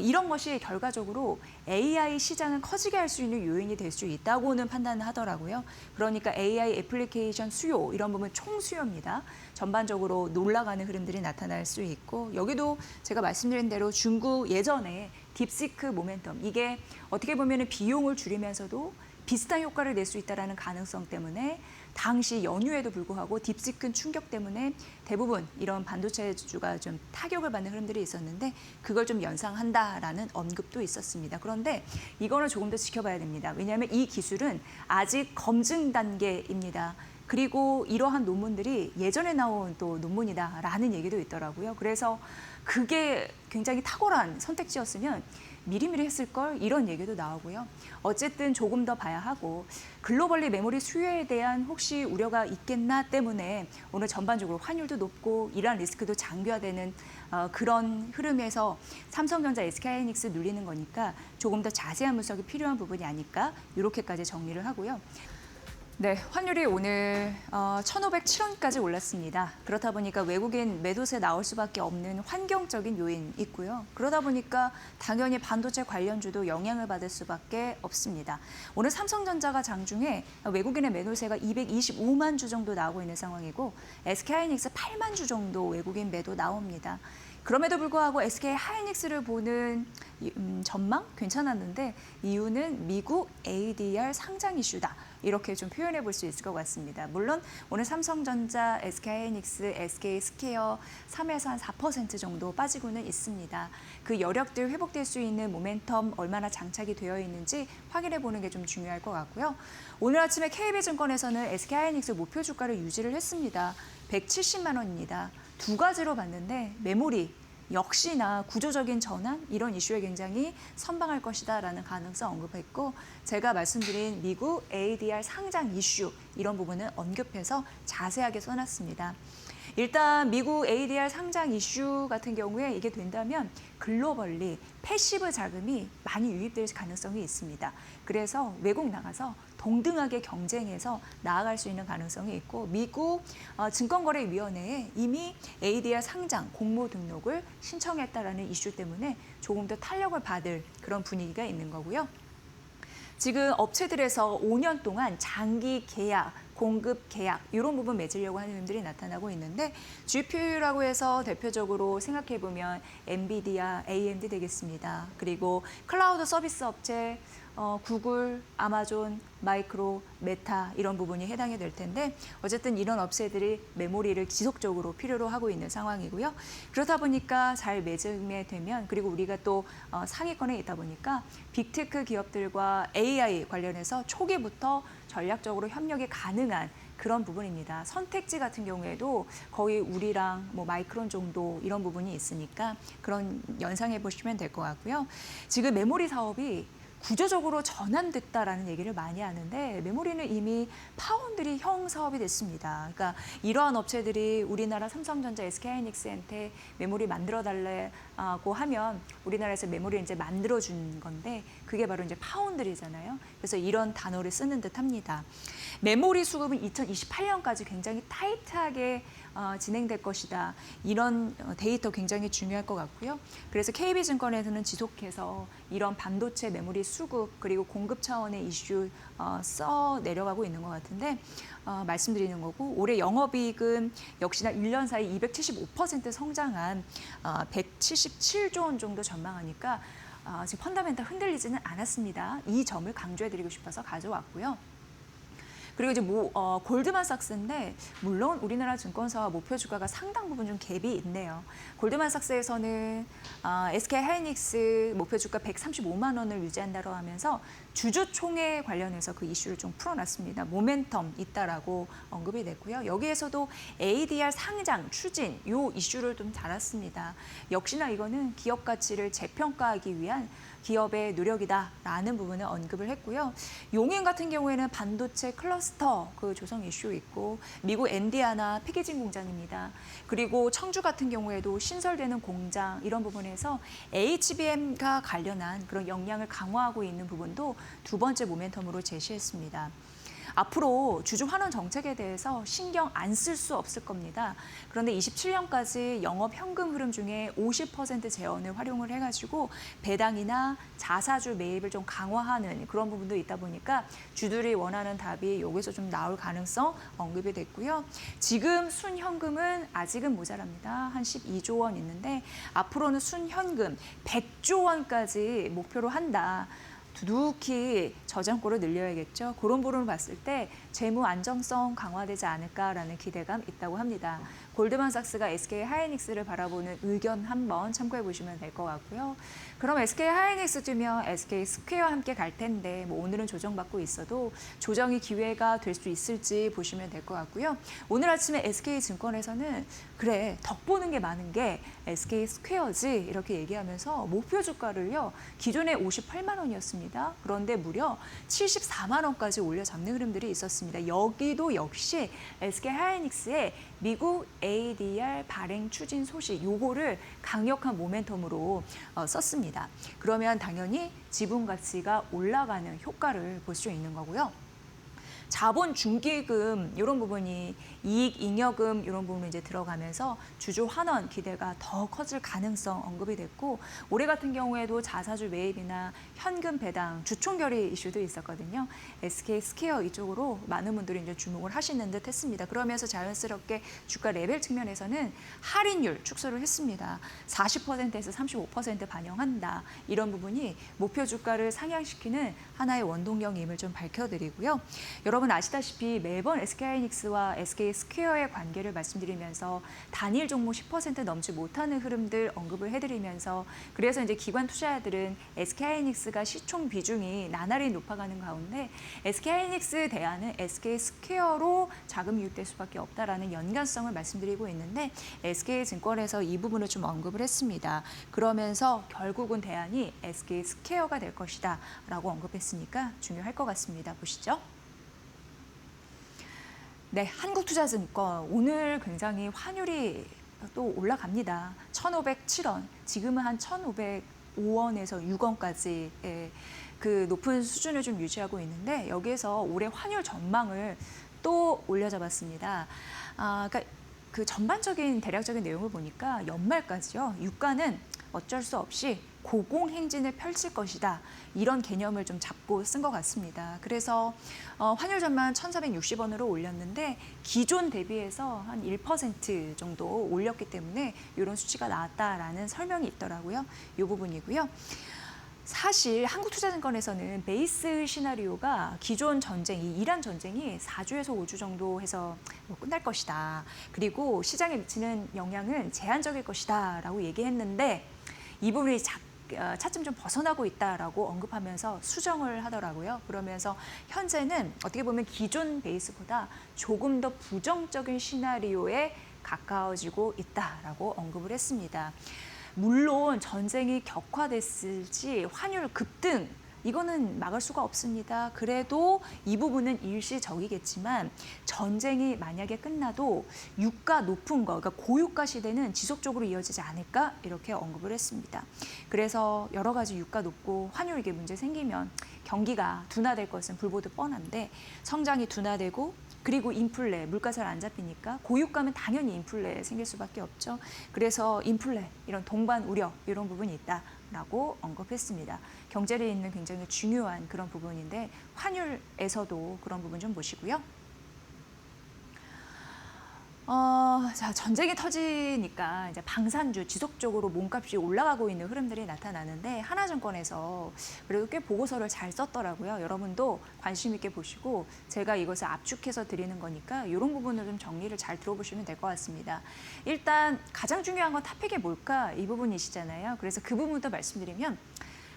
이런 것이 결과적으로 AI 시장은 커지게 할 수 있는 요인이 될 수 있다고는 판단을 하더라고요. 그러니까 AI 애플리케이션 수요 이런 부분 총수요입니다. 전반적으로 놀라가는 흐름들이 나타날 수 있고 여기도 제가 말씀드린 대로 중국 예전에 딥시크 모멘텀 이게 어떻게 보면 비용을 줄이면서도 비슷한 효과를 낼 수 있다는 가능성 때문에 당시 연휴에도 불구하고 딥시크 충격 때문에 대부분 이런 반도체주가 좀 타격을 받는 흐름들이 있었는데 그걸 좀 연상한다라는 언급도 있었습니다. 그런데 이거는 조금 더 지켜봐야 됩니다. 왜냐하면 이 기술은 아직 검증 단계입니다. 그리고 이러한 논문들이 예전에 나온 또 논문이다라는 얘기도 있더라고요. 그래서 그게 굉장히 탁월한 선택지였으면 미리미리 했을 걸 이런 얘기도 나오고요. 어쨌든 조금 더 봐야 하고 글로벌리 메모리 수요에 대한 혹시 우려가 있겠나 때문에 오늘 전반적으로 환율도 높고 이러한 리스크도 장기화되는 그런 흐름에서 삼성전자, SK하이닉스 눌리는 거니까 조금 더 자세한 분석이 필요한 부분이 아닐까 이렇게까지 정리를 하고요. 네, 환율이 오늘 1,507원까지 올랐습니다. 그렇다 보니까 외국인 매도세 나올 수밖에 없는 환경적인 요인 있고요. 그러다 보니까 당연히 반도체 관련주도 영향을 받을 수밖에 없습니다. 오늘 삼성전자가 장중에 외국인의 매도세가 225만 주 정도 나오고 있는 상황이고 SK하이닉스 8만 주 정도 외국인 매도 나옵니다. 그럼에도 불구하고 SK하이닉스를 보는 전망 괜찮았는데 이유는 미국 ADR 상장 이슈다. 이렇게 좀 표현해 볼 수 있을 것 같습니다. 물론 오늘 삼성전자, SK하이닉스, SK스퀘어 3에서 한 4% 정도 빠지고는 있습니다. 그 여력들 회복될 수 있는 모멘텀 얼마나 장착이 되어 있는지 확인해 보는 게 좀 중요할 것 같고요. 오늘 아침에 KB증권에서는 SK하이닉스 목표 주가를 유지를 했습니다. 170만 원입니다. 두 가지로 봤는데 메모리, 역시나 구조적인 전환 이런 이슈에 굉장히 선방할 것이다라는 가능성 언급했고 제가 말씀드린 미국 ADR 상장 이슈 이런 부분은 언급해서 자세하게 써놨습니다. 일단 미국 ADR 상장 이슈 같은 경우에 이게 된다면 글로벌리 패시브 자금이 많이 유입될 가능성이 있습니다. 그래서 외국 나가서 동등하게 경쟁해서 나아갈 수 있는 가능성이 있고 미국 증권거래위원회에 이미 ADR 상장 공모 등록을 신청했다라는 이슈 때문에 조금 더 탄력을 받을 그런 분위기가 있는 거고요. 지금 업체들에서 5년 동안 장기 계약, 공급 계약 이런 부분 맺으려고 하는 분들이 나타나고 있는데 GPU라고 해서 대표적으로 생각해보면 엔비디아, AMD 되겠습니다. 그리고 클라우드 서비스 업체, 구글, 아마존, 마이크로, 메타 이런 부분이 해당이 될 텐데 어쨌든 이런 업체들이 메모리를 지속적으로 필요로 하고 있는 상황이고요. 그렇다 보니까 잘 매집이 되면 그리고 우리가 또 상위권에 있다 보니까 빅테크 기업들과 AI 관련해서 초기부터 전략적으로 협력이 가능한 그런 부분입니다. 선택지 같은 경우에도 거의 우리랑 뭐 마이크론 정도 이런 부분이 있으니까 그런 연상해 보시면 될 것 같고요. 지금 메모리 사업이 구조적으로 전환됐다라는 얘기를 많이 하는데 메모리는 이미 파운드리 형 사업이 됐습니다. 그러니까 이러한 업체들이 우리나라 삼성전자, SK하이닉스한테 메모리 만들어 달라고 하면 우리나라에서 메모리를 이제 만들어 준 건데 그게 바로 이제 파운드리잖아요. 그래서 이런 단어를 쓰는 듯합니다. 메모리 수급은 2028년까지 굉장히 타이트하게 진행될 것이다. 이런 데이터 굉장히 중요할 것 같고요. 그래서 KB증권에서는 지속해서 이런 반도체 메모리 수급 그리고 공급 차원의 이슈 써 내려가고 있는 것 같은데 말씀드리는 거고 올해 영업이익은 역시나 1년 사이 275% 성장한 177조 원 정도 전망하니까 지금 펀더멘탈 흔들리지는 않았습니다. 이 점을 강조해드리고 싶어서 가져왔고요. 그리고 이제 골드만삭스인데 물론 우리나라 증권사와 목표 주가가 상당 부분 좀 갭이 있네요. 골드만삭스에서는 SK하이닉스 목표 주가 135만 원을 유지한다고 하면서 주주총회 관련해서 그 이슈를 좀 풀어놨습니다. 모멘텀 있다라고 언급이 됐고요. 여기에서도 ADR 상장 추진 요 이슈를 좀 달았습니다. 역시나 이거는 기업 가치를 재평가하기 위한 기업의 노력이다라는 부분을 언급을 했고요. 용인 같은 경우에는 반도체 클러스터 그 조성 이슈 있고 미국 엔디아나 패키징 공장입니다. 그리고 청주 같은 경우에도 신설되는 공장 이런 부분에서 HBM과 관련한 그런 역량을 강화하고 있는 부분도 두 번째 모멘텀으로 제시했습니다. 앞으로 주주 환원 정책에 대해서 신경 안 쓸 수 없을 겁니다. 그런데 27년까지 영업 현금 흐름 중에 50% 재원을 활용을 해가지고 배당이나 자사주 매입을 좀 강화하는 그런 부분도 있다 보니까 주들이 원하는 답이 여기서 좀 나올 가능성 언급이 됐고요. 지금 순현금은 아직은 모자랍니다. 한 12조 원 있는데 앞으로는 순현금 100조 원까지 목표로 한다. 두둑히 저장고를 늘려야겠죠. 그런 부분을 봤을 때 재무 안정성 강화되지 않을까라는 기대감 있다고 합니다. 골드만삭스가 SK하이닉스를 바라보는 의견 한번 참고해 보시면 될 것 같고요. 그럼 SK하이닉스 뛰면 SK스퀘어와 함께 갈 텐데 오늘은 조정받고 있어도 조정이 기회가 될 수 있을지 보시면 될 것 같고요. 오늘 아침에 SK증권에서는 그래 덕 보는 게 많은 게 SK스퀘어지 이렇게 얘기하면서 목표 주가를요 기존에 58만 원이었습니다. 그런데 무려 74만 원까지 올려 잡는 흐름들이 있었습니다. 여기도 역시 SK하이닉스의 미국 ADR 발행 추진 소식 요거를 강력한 모멘텀으로 썼습니다. 그러면 당연히 지분 가치가 올라가는 효과를 볼 수 있는 거고요. 자본 중기금 이런 부분이 이익 잉여금 이런 부분이 이제 들어가면서 주주 환원 기대가 더 커질 가능성 언급이 됐고 올해 같은 경우에도 자사주 매입이나 현금 배당, 주총결의 이슈도 있었거든요. SK 스퀘어 이쪽으로 많은 분들이 이제 주목을 하시는 듯 했습니다. 그러면서 자연스럽게 주가 레벨 측면에서는 할인율 축소를 했습니다. 40%에서 35% 반영한다. 이런 부분이 목표 주가를 상향시키는 하나의 원동력임을 좀 밝혀드리고요. 여러분 아시다시피 매번 SK하이닉스와 SK 스퀘어의 관계를 말씀드리면서 단일 종목 10% 넘지 못하는 흐름들 언급을 해드리면서 그래서 이제 기관 투자자들은 SK하이닉스가 시총 비중이 나날이 높아가는 가운데 SK하이닉스 대안은 SK스퀘어로 자금 유입될 수밖에 없다라는 연관성을 말씀드리고 있는데 SK증권에서 이 부분을 좀 언급을 했습니다. 그러면서 결국은 대안이 SK스퀘어가 될 것이다 라고 언급했으니까 중요할 것 같습니다. 보시죠. 네, 한국투자증권 오늘 굉장히 환율이 또 올라갑니다. 1,507원, 지금은 한 1,505원에서 6원까지 그 높은 수준을 좀 유지하고 있는데 여기에서 올해 환율 전망을 또 올려잡았습니다. 그러니까 그 전반적인 대략적인 내용을 보니까 연말까지요. 유가는 어쩔 수 없이 고공행진을 펼칠 것이다. 이런 개념을 좀 잡고 쓴 것 같습니다. 그래서 환율 전망 1,460원으로 올렸는데 기존 대비해서 한 1% 정도 올렸기 때문에 이런 수치가 나왔다라는 설명이 있더라고요. 이 부분이고요. 사실 한국투자증권에서는 베이스 시나리오가 기존 전쟁, 이 이란 전쟁이 4주에서 5주 정도 해서 끝날 것이다. 그리고 시장에 미치는 영향은 제한적일 것이다 라고 얘기했는데 이 부분이 차츰 좀 벗어나고 있다라고 언급하면서 수정을 하더라고요. 그러면서 현재는 어떻게 보면 기존 베이스보다 조금 더 부정적인 시나리오에 가까워지고 있다라고 언급을 했습니다. 물론 전쟁이 격화됐을지 환율 급등 이거는 막을 수가 없습니다. 그래도 이 부분은 일시적이겠지만 전쟁이 만약에 끝나도 유가 높은 거, 그러니까 고유가 시대는 지속적으로 이어지지 않을까 이렇게 언급을 했습니다. 그래서 여러 가지 유가 높고 환율 이게 문제 생기면 경기가 둔화될 것은 불보듯 뻔한데 성장이 둔화되고 그리고 인플레, 물가 잘 안 잡히니까 고유가면 당연히 인플레 생길 수밖에 없죠. 그래서 인플레, 이런 동반 우려 이런 부분이 있다라고 언급했습니다. 경제를 잇는 굉장히 중요한 그런 부분인데 환율에서도 그런 부분 좀 보시고요. 자, 전쟁이 터지니까 이제 방산주 지속적으로 몸값이 올라가고 있는 흐름들이 나타나는데 하나증권에서 그래도 꽤 보고서를 잘 썼더라고요. 여러분도 관심 있게 보시고 제가 이것을 압축해서 드리는 거니까 이런 부분을 좀 정리를 잘 들어보시면 될 것 같습니다. 일단 가장 중요한 건 탑픽이 뭘까 이 부분이시잖아요. 그래서 그 부분부터 말씀드리면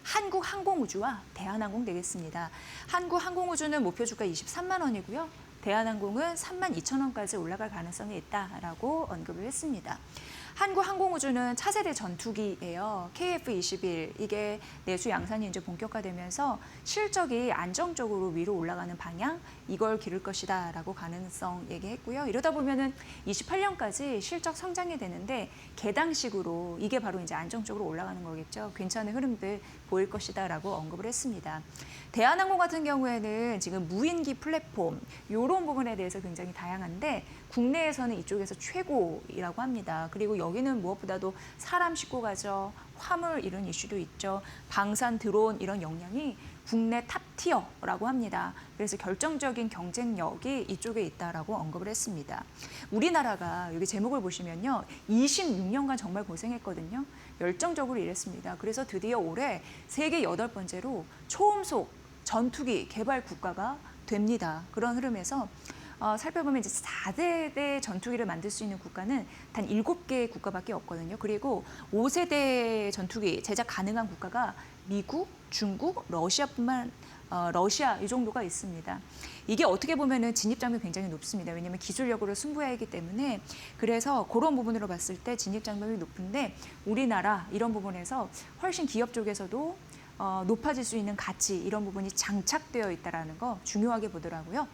한국항공우주와 대한항공 되겠습니다. 한국항공우주는 목표 주가 23만 원이고요. 대한항공은 32,000원까지 올라갈 가능성이 있다라고 언급을 했습니다. 한국항공우주는 차세대 전투기예요. KF-21 이게 내수 양산이 이제 본격화되면서 실적이 안정적으로 위로 올라가는 방향 이걸 기를 것이다라고 가능성 얘기했고요. 이러다 보면은 28년까지 실적 성장이 되는데 계당식으로 이게 바로 이제 안정적으로 올라가는 거겠죠. 괜찮은 흐름들 보일 것이다라고 언급을 했습니다. 대한항공 같은 경우에는 지금 무인기 플랫폼 이런 부분에 대해서 굉장히 다양한데 국내에서는 이쪽에서 최고이라고 합니다. 그리고 여기는 무엇보다도 사람 싣고 가죠. 화물 이런 이슈도 있죠. 방산 드론 이런 역량이 국내 탑티어라고 합니다. 그래서 결정적인 경쟁력이 이쪽에 있다라고 언급을 했습니다. 우리나라가 여기 제목을 보시면요. 26년간 정말 고생했거든요. 열정적으로 일했습니다. 그래서 드디어 올해 세계 8번째로 초음속 전투기 개발 국가가 됩니다. 그런 흐름에서 살펴보면 이제 4세대 전투기를 만들 수 있는 국가는 단 7개 국가밖에 없거든요. 그리고 5세대 전투기 제작 가능한 국가가 미국, 중국, 러시아 이 정도가 있습니다. 이게 어떻게 보면은 진입 장벽이 굉장히 높습니다. 왜냐하면 기술력으로 승부해야 하기 때문에 그래서 그런 부분으로 봤을 때 진입 장벽이 높은데 우리나라 이런 부분에서 훨씬 기업 쪽에서도 높아질 수 있는 가치 이런 부분이 장착되어 있다는 거 중요하게 보더라고요.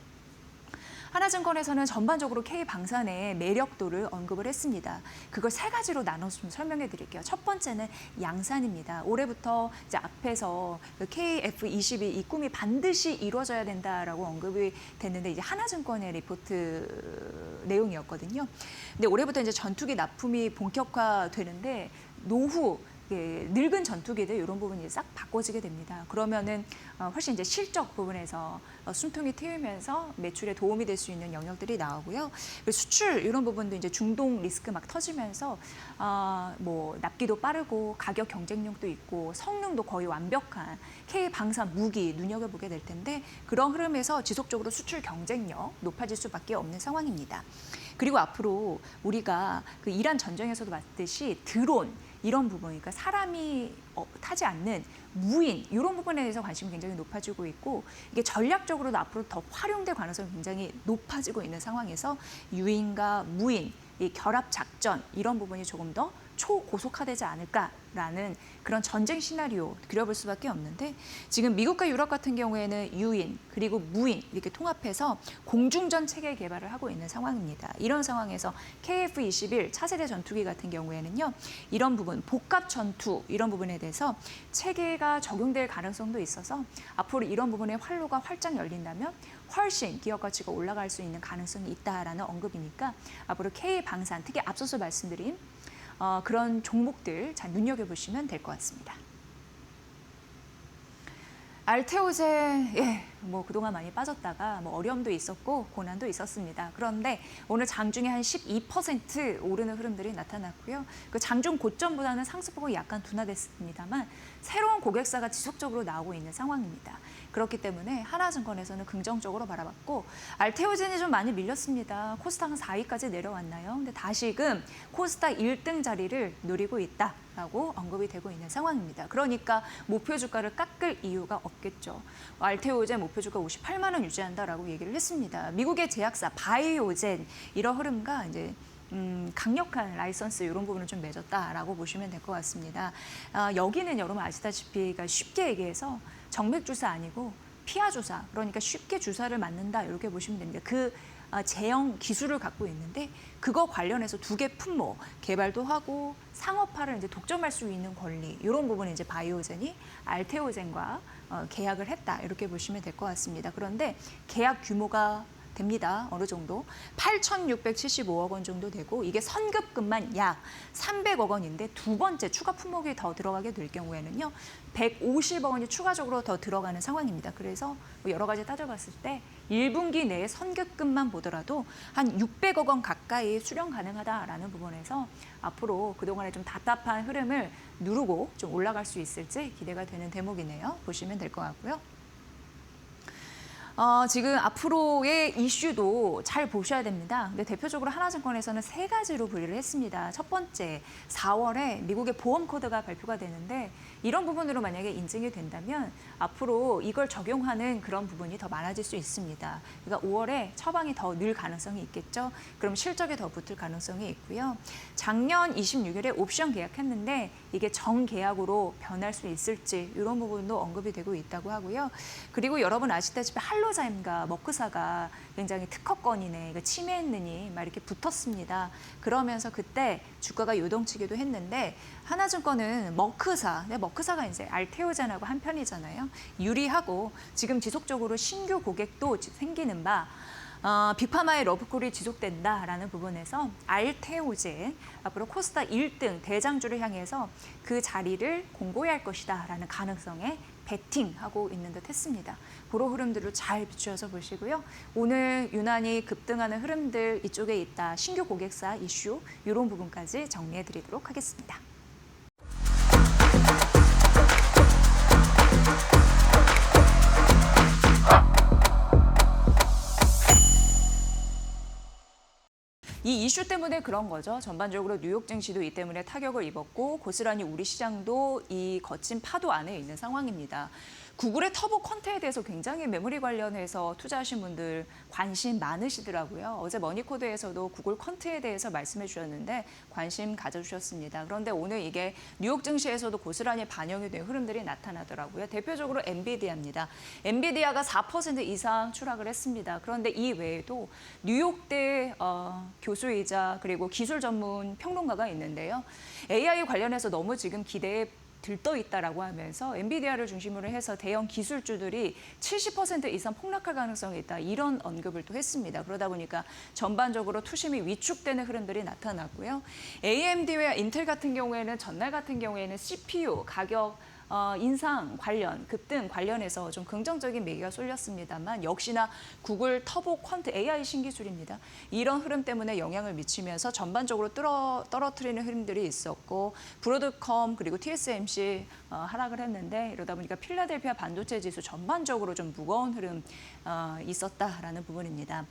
하나증권에서는 전반적으로 K방산의 매력도를 언급을 했습니다. 그걸 세 가지로 나눠서 좀 설명해 드릴게요. 첫 번째는 양산입니다. 올해부터 이제 앞에서 KF22 이 꿈이 반드시 이루어져야 된다라고 언급이 됐는데 이제 하나증권의 리포트 내용이었거든요. 근데 올해부터 이제 전투기 납품이 본격화되는데 노후 늙은 전투기들 이런 부분이 싹 바꿔지게 됩니다. 그러면은 훨씬 이제 실적 부분에서 숨통이 트이면서 매출에 도움이 될 수 있는 영역들이 나오고요. 그리고 수출 이런 부분도 이제 중동 리스크 막 터지면서 뭐 납기도 빠르고 가격 경쟁력도 있고 성능도 거의 완벽한 K 방산 무기 눈여겨보게 될 텐데 그런 흐름에서 지속적으로 수출 경쟁력 높아질 수밖에 없는 상황입니다. 그리고 앞으로 우리가 그 이란 전쟁에서도 봤듯이 드론 이런 부분, 그러니까 사람이 타지 않는 무인 이런 부분에 대해서 관심이 굉장히 높아지고 있고 이게 전략적으로도 앞으로 더 활용될 가능성이 굉장히 높아지고 있는 상황에서 유인과 무인, 이 결합 작전 이런 부분이 조금 더 초고속화되지 않을까라는 그런 전쟁 시나리오 그려볼 수밖에 없는데 지금 미국과 유럽 같은 경우에는 유인 그리고 무인 이렇게 통합해서 공중전 체계 개발을 하고 있는 상황입니다. 이런 상황에서 KF-21 차세대 전투기 같은 경우에는요. 이런 부분 복합 전투 이런 부분에 대해서 체계가 적용될 가능성도 있어서 앞으로 이런 부분의 활로가 활짝 열린다면 훨씬 기업 가치가 올라갈 수 있는 가능성이 있다라는 언급이니까 앞으로 K방산 특히 앞서서 말씀드린 그런 종목들 잘 눈여겨보시면 될 것 같습니다. 알테오제, 뭐 그동안 많이 빠졌다가 뭐 어려움도 있었고 고난도 있었습니다. 그런데 오늘 장중에 한 12% 오르는 흐름들이 나타났고요. 그 장중 고점보다는 상승폭이 약간 둔화됐습니다만 새로운 고객사가 지속적으로 나오고 있는 상황입니다. 그렇기 때문에 하나증권에서는 긍정적으로 바라봤고 알테오젠이 좀 많이 밀렸습니다. 코스닥은 4위까지 내려왔나요? 근데 다시금 코스닥 1등 자리를 노리고 있다라고 언급이 되고 있는 상황입니다. 그러니까 목표 주가를 깎을 이유가 없겠죠. 알테오젠 목표 주가 58만 원 유지한다라고 얘기를 했습니다. 미국의 제약사 바이오젠 이런 흐름과 이제 강력한 라이선스 이런 부분을 좀 맺었다라고 보시면 될 것 같습니다. 여기는 여러분 아시다시피 그러니까 쉽게 얘기해서 정맥 주사 아니고 피하 주사 그러니까 쉽게 주사를 맞는다 이렇게 보시면 됩니다. 그 제형 기술을 갖고 있는데 그거 관련해서 두 개 품목 개발도 하고 상업화를 이제 독점할 수 있는 권리 이런 부분이 이제 바이오젠이 알테오젠과 계약을 했다 이렇게 보시면 될 것 같습니다. 그런데 계약 규모가 됩니다. 어느 정도 8,675억 원 정도 되고 이게 선급금만 약 300억 원인데 두 번째 추가 품목이 더 들어가게 될 경우에는요. 150억 원이 추가적으로 더 들어가는 상황입니다. 그래서 여러 가지 따져봤을 때 1분기 내에 선급금만 보더라도 한 600억 원 가까이 수령 가능하다라는 부분에서 앞으로 그동안에 좀 답답한 흐름을 누르고 좀 올라갈 수 있을지 기대가 되는 대목이네요. 보시면 될 것 같고요. 지금 앞으로의 이슈도 잘 보셔야 됩니다. 근데 대표적으로 하나증권에서는 세 가지로 분류를 했습니다. 첫 번째, 4월에 미국의 보험 코드가 발표가 되는데 이런 부분으로 만약에 인증이 된다면 앞으로 이걸 적용하는 그런 부분이 더 많아질 수 있습니다. 그러니까 5월에 처방이 더 늘 가능성이 있겠죠. 그럼 실적에 더 붙을 가능성이 있고요. 작년 26일에 옵션 계약했는데 이게 정계약으로 변할 수 있을지 이런 부분도 언급이 되고 있다고 하고요. 그리고 여러분 아시다시피 할로자임과 머크사가 굉장히 특허권이네, 이거 침해했느니 막 이렇게 붙었습니다. 그러면서 그때 주가가 요동치기도 했는데 하나증권은 머크사가 이제 알테오젠하고 한 편이잖아요. 유리하고 지금 지속적으로 신규 고객도 생기는 바 빅파마의 러브콜이 지속된다라는 부분에서 알테오젠 앞으로 코스닥 1등 대장주를 향해서 그 자리를 공고히 할 것이다라는 가능성에 베팅하고 있는 듯 했습니다. 그런 흐름들을 잘 비추어서 보시고요. 오늘 유난히 급등하는 흐름들 이쪽에 있다. 신규 고객사 이슈 이런 부분까지 정리해 드리도록 하겠습니다. 이 이슈 때문에 그런 거죠. 전반적으로 뉴욕 증시도 이 때문에 타격을 입었고 고스란히 우리 시장도 이 거친 파도 안에 있는 상황입니다. 구글의 터보 퀀트에 대해서 굉장히 메모리 관련해서 투자하신 분들 관심 많으시더라고요. 어제 머니코드에서도 구글 퀀트에 대해서 말씀해 주셨는데 관심 가져주셨습니다. 그런데 오늘 이게 뉴욕 증시에서도 고스란히 반영이 된 흐름들이 나타나더라고요. 대표적으로 엔비디아입니다. 엔비디아가 4% 이상 추락을 했습니다. 그런데 이 외에도 뉴욕대 교수이자 그리고 기술 전문 평론가가 있는데요. AI 관련해서 너무 지금 기대에 들떠 있다라고 하면서 엔비디아를 중심으로 해서 대형 기술주들이 70% 이상 폭락할 가능성이 있다. 이런 언급을 또 했습니다. 그러다 보니까 전반적으로 투심이 위축되는 흐름들이 나타났고요. AMD와 인텔 같은 경우에는 전날 같은 경우에는 CPU 가격 인상 관련, 급등 관련해서 좀 긍정적인 매기가 쏠렸습니다만 역시나 구글 터보 퀀트 AI 신기술입니다. 이런 흐름 때문에 영향을 미치면서 전반적으로 떨어뜨리는 흐름들이 있었고 브로드컴 그리고 TSMC 하락을 했는데 이러다 보니까 필라델피아 반도체 지수 전반적으로 좀 무거운 흐름 있었다라는 부분입니다.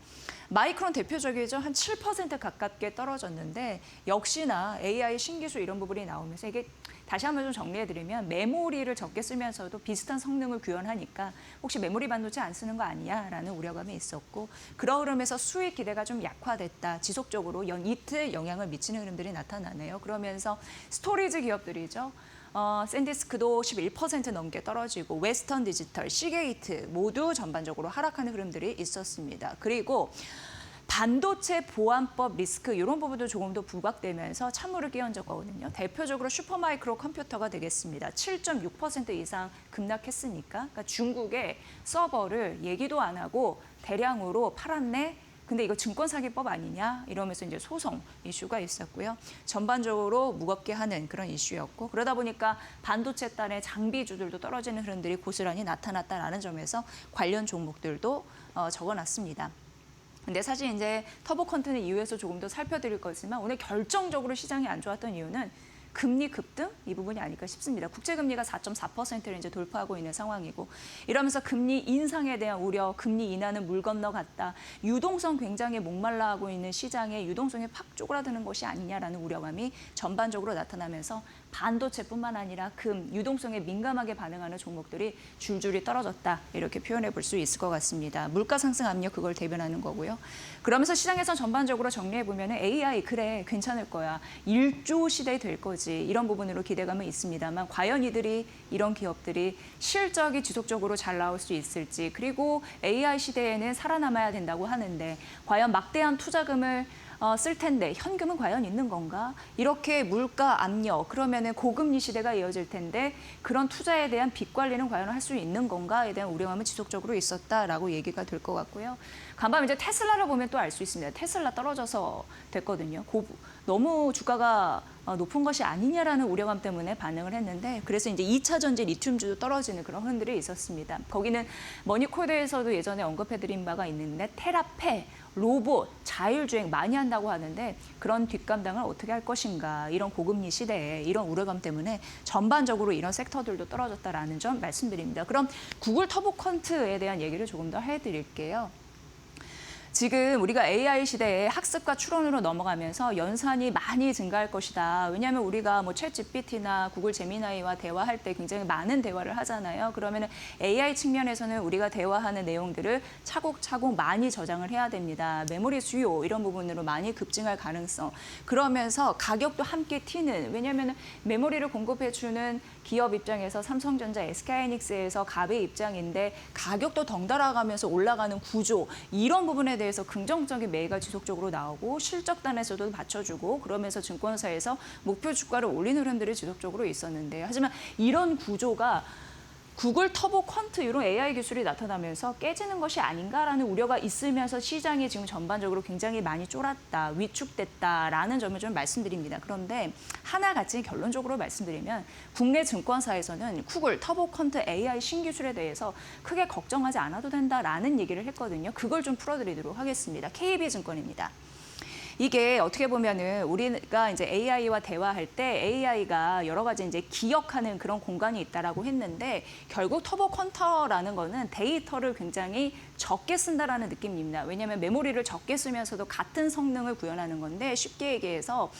마이크론 대표적이죠. 한 7% 가깝게 떨어졌는데 역시나 AI 신기술 이런 부분이 나오면서 이게 다시 한번 좀 정리해드리면 메모리를 적게 쓰면서도 비슷한 성능을 구현하니까 혹시 메모리 반도체 안 쓰는 거 아니야? 라는 우려감이 있었고 그런 흐름에서 수익 기대가 좀 약화됐다. 지속적으로 연 이틀 영향을 미치는 흐름들이 나타나네요. 그러면서 스토리지 기업들이죠. 샌디스크도 11% 넘게 떨어지고 웨스턴 디지털, 시게이트 모두 전반적으로 하락하는 흐름들이 있었습니다. 그리고 반도체 보안법 리스크 이런 부분도 조금 더 부각되면서 찬물을 끼얹었거든요. 대표적으로 슈퍼마이크로 컴퓨터가 되겠습니다. 7.6% 이상 급락했으니까 그러니까 중국의 서버를 얘기도 안 하고 대량으로 팔았네. 근데 이거 증권사기법 아니냐 이러면서 이제 소송 이슈가 있었고요. 전반적으로 무겁게 하는 그런 이슈였고 그러다 보니까 반도체 단의 장비주들도 떨어지는 흐름들이 고스란히 나타났다라는 점에서 관련 종목들도 적어놨습니다. 근데 사실 이제 터보 퀀트는 이후에서 조금 더 살펴드릴 거지만 오늘 결정적으로 시장이 안 좋았던 이유는 금리 급등 이 부분이 아닐까 싶습니다. 국제금리가 4.4%를 이제 돌파하고 있는 상황이고 이러면서 금리 인상에 대한 우려, 금리 인하는 물 건너갔다. 유동성 굉장히 목말라하고 있는 시장에 유동성이 팍 쪼그라드는 것이 아니냐라는 우려감이 전반적으로 나타나면서 반도체뿐만 아니라 유동성에 민감하게 반응하는 종목들이 줄줄이 떨어졌다. 이렇게 표현해 볼 수 있을 것 같습니다. 물가 상승 압력 그걸 대변하는 거고요. 그러면서 시장에서 전반적으로 정리해 보면 AI 그래 괜찮을 거야. 1조 시대 될 거지. 이런 부분으로 기대감은 있습니다만 과연 이런 기업들이 실적이 지속적으로 잘 나올 수 있을지 그리고 AI 시대에는 살아남아야 된다고 하는데 과연 막대한 투자금을 쓸 텐데 현금은 과연 있는 건가? 이렇게 물가 압력 그러면은 고금리 시대가 이어질 텐데 그런 투자에 대한 빚 관리는 과연 할 수 있는 건가에 대한 우려감은 지속적으로 있었다라고 얘기가 될 것 같고요. 간밤 이제 테슬라를 보면 또 알 수 있습니다. 테슬라 떨어져서 됐거든요. 너무 주가가 높은 것이 아니냐라는 우려감 때문에 반응을 했는데 그래서 이제 2차 전지 리튬주도 떨어지는 그런 흐름들이 있었습니다. 거기는 머니코드에서도 예전에 언급해드린 바가 있는데 테라페, 로봇, 자율주행 많이 한다고 하는데 그런 뒷감당을 어떻게 할 것인가 이런 고금리 시대에 이런 우려감 때문에 전반적으로 이런 섹터들도 떨어졌다라는 점 말씀드립니다. 그럼 구글 터보 퀀트에 대한 얘기를 조금 더 해드릴게요. 지금 우리가 AI 시대에 학습과 추론으로 넘어가면서 연산이 많이 증가할 것이다. 왜냐하면 우리가 뭐 챗GPT나 구글 제미나이와 대화할 때 굉장히 많은 대화를 하잖아요. 그러면 AI 측면에서는 우리가 대화하는 내용들을 차곡차곡 많이 저장을 해야 됩니다. 메모리 수요 이런 부분으로 많이 급증할 가능성. 그러면서 가격도 함께 튀는. 왜냐하면 메모리를 공급해주는 기업 입장에서 삼성전자, SK하이닉스에서 갑의 입장인데 가격도 덩달아가면서 올라가는 구조 이런 부분에 대해서 긍정적인 매가 지속적으로 나오고 실적단에서도 받쳐주고 그러면서 증권사에서 목표 주가를 올리는 흐름들이 지속적으로 있었는데요. 하지만 이런 구조가 구글 터보 퀀트 이런 AI 기술이 나타나면서 깨지는 것이 아닌가라는 우려가 있으면서 시장이 지금 전반적으로 굉장히 많이 쫄았다, 위축됐다라는 점을 좀 말씀드립니다. 그런데 하나같이 결론적으로 말씀드리면 국내 증권사에서는 구글 터보 퀀트 AI 신기술에 대해서 크게 걱정하지 않아도 된다라는 얘기를 했거든요. 그걸 좀 풀어드리도록 하겠습니다. KB증권입니다. 이게 어떻게 보면은 우리가 이제 AI와 대화할 때 AI가 여러 가지 이제 기억하는 그런 공간이 있다라고 했는데 결국 터보 퀀터라는 거는 데이터를 굉장히 적게 쓴다라는 느낌입니다. 왜냐하면 메모리를 적게 쓰면서도 같은 성능을 구현하는 건데 쉽게 얘기해서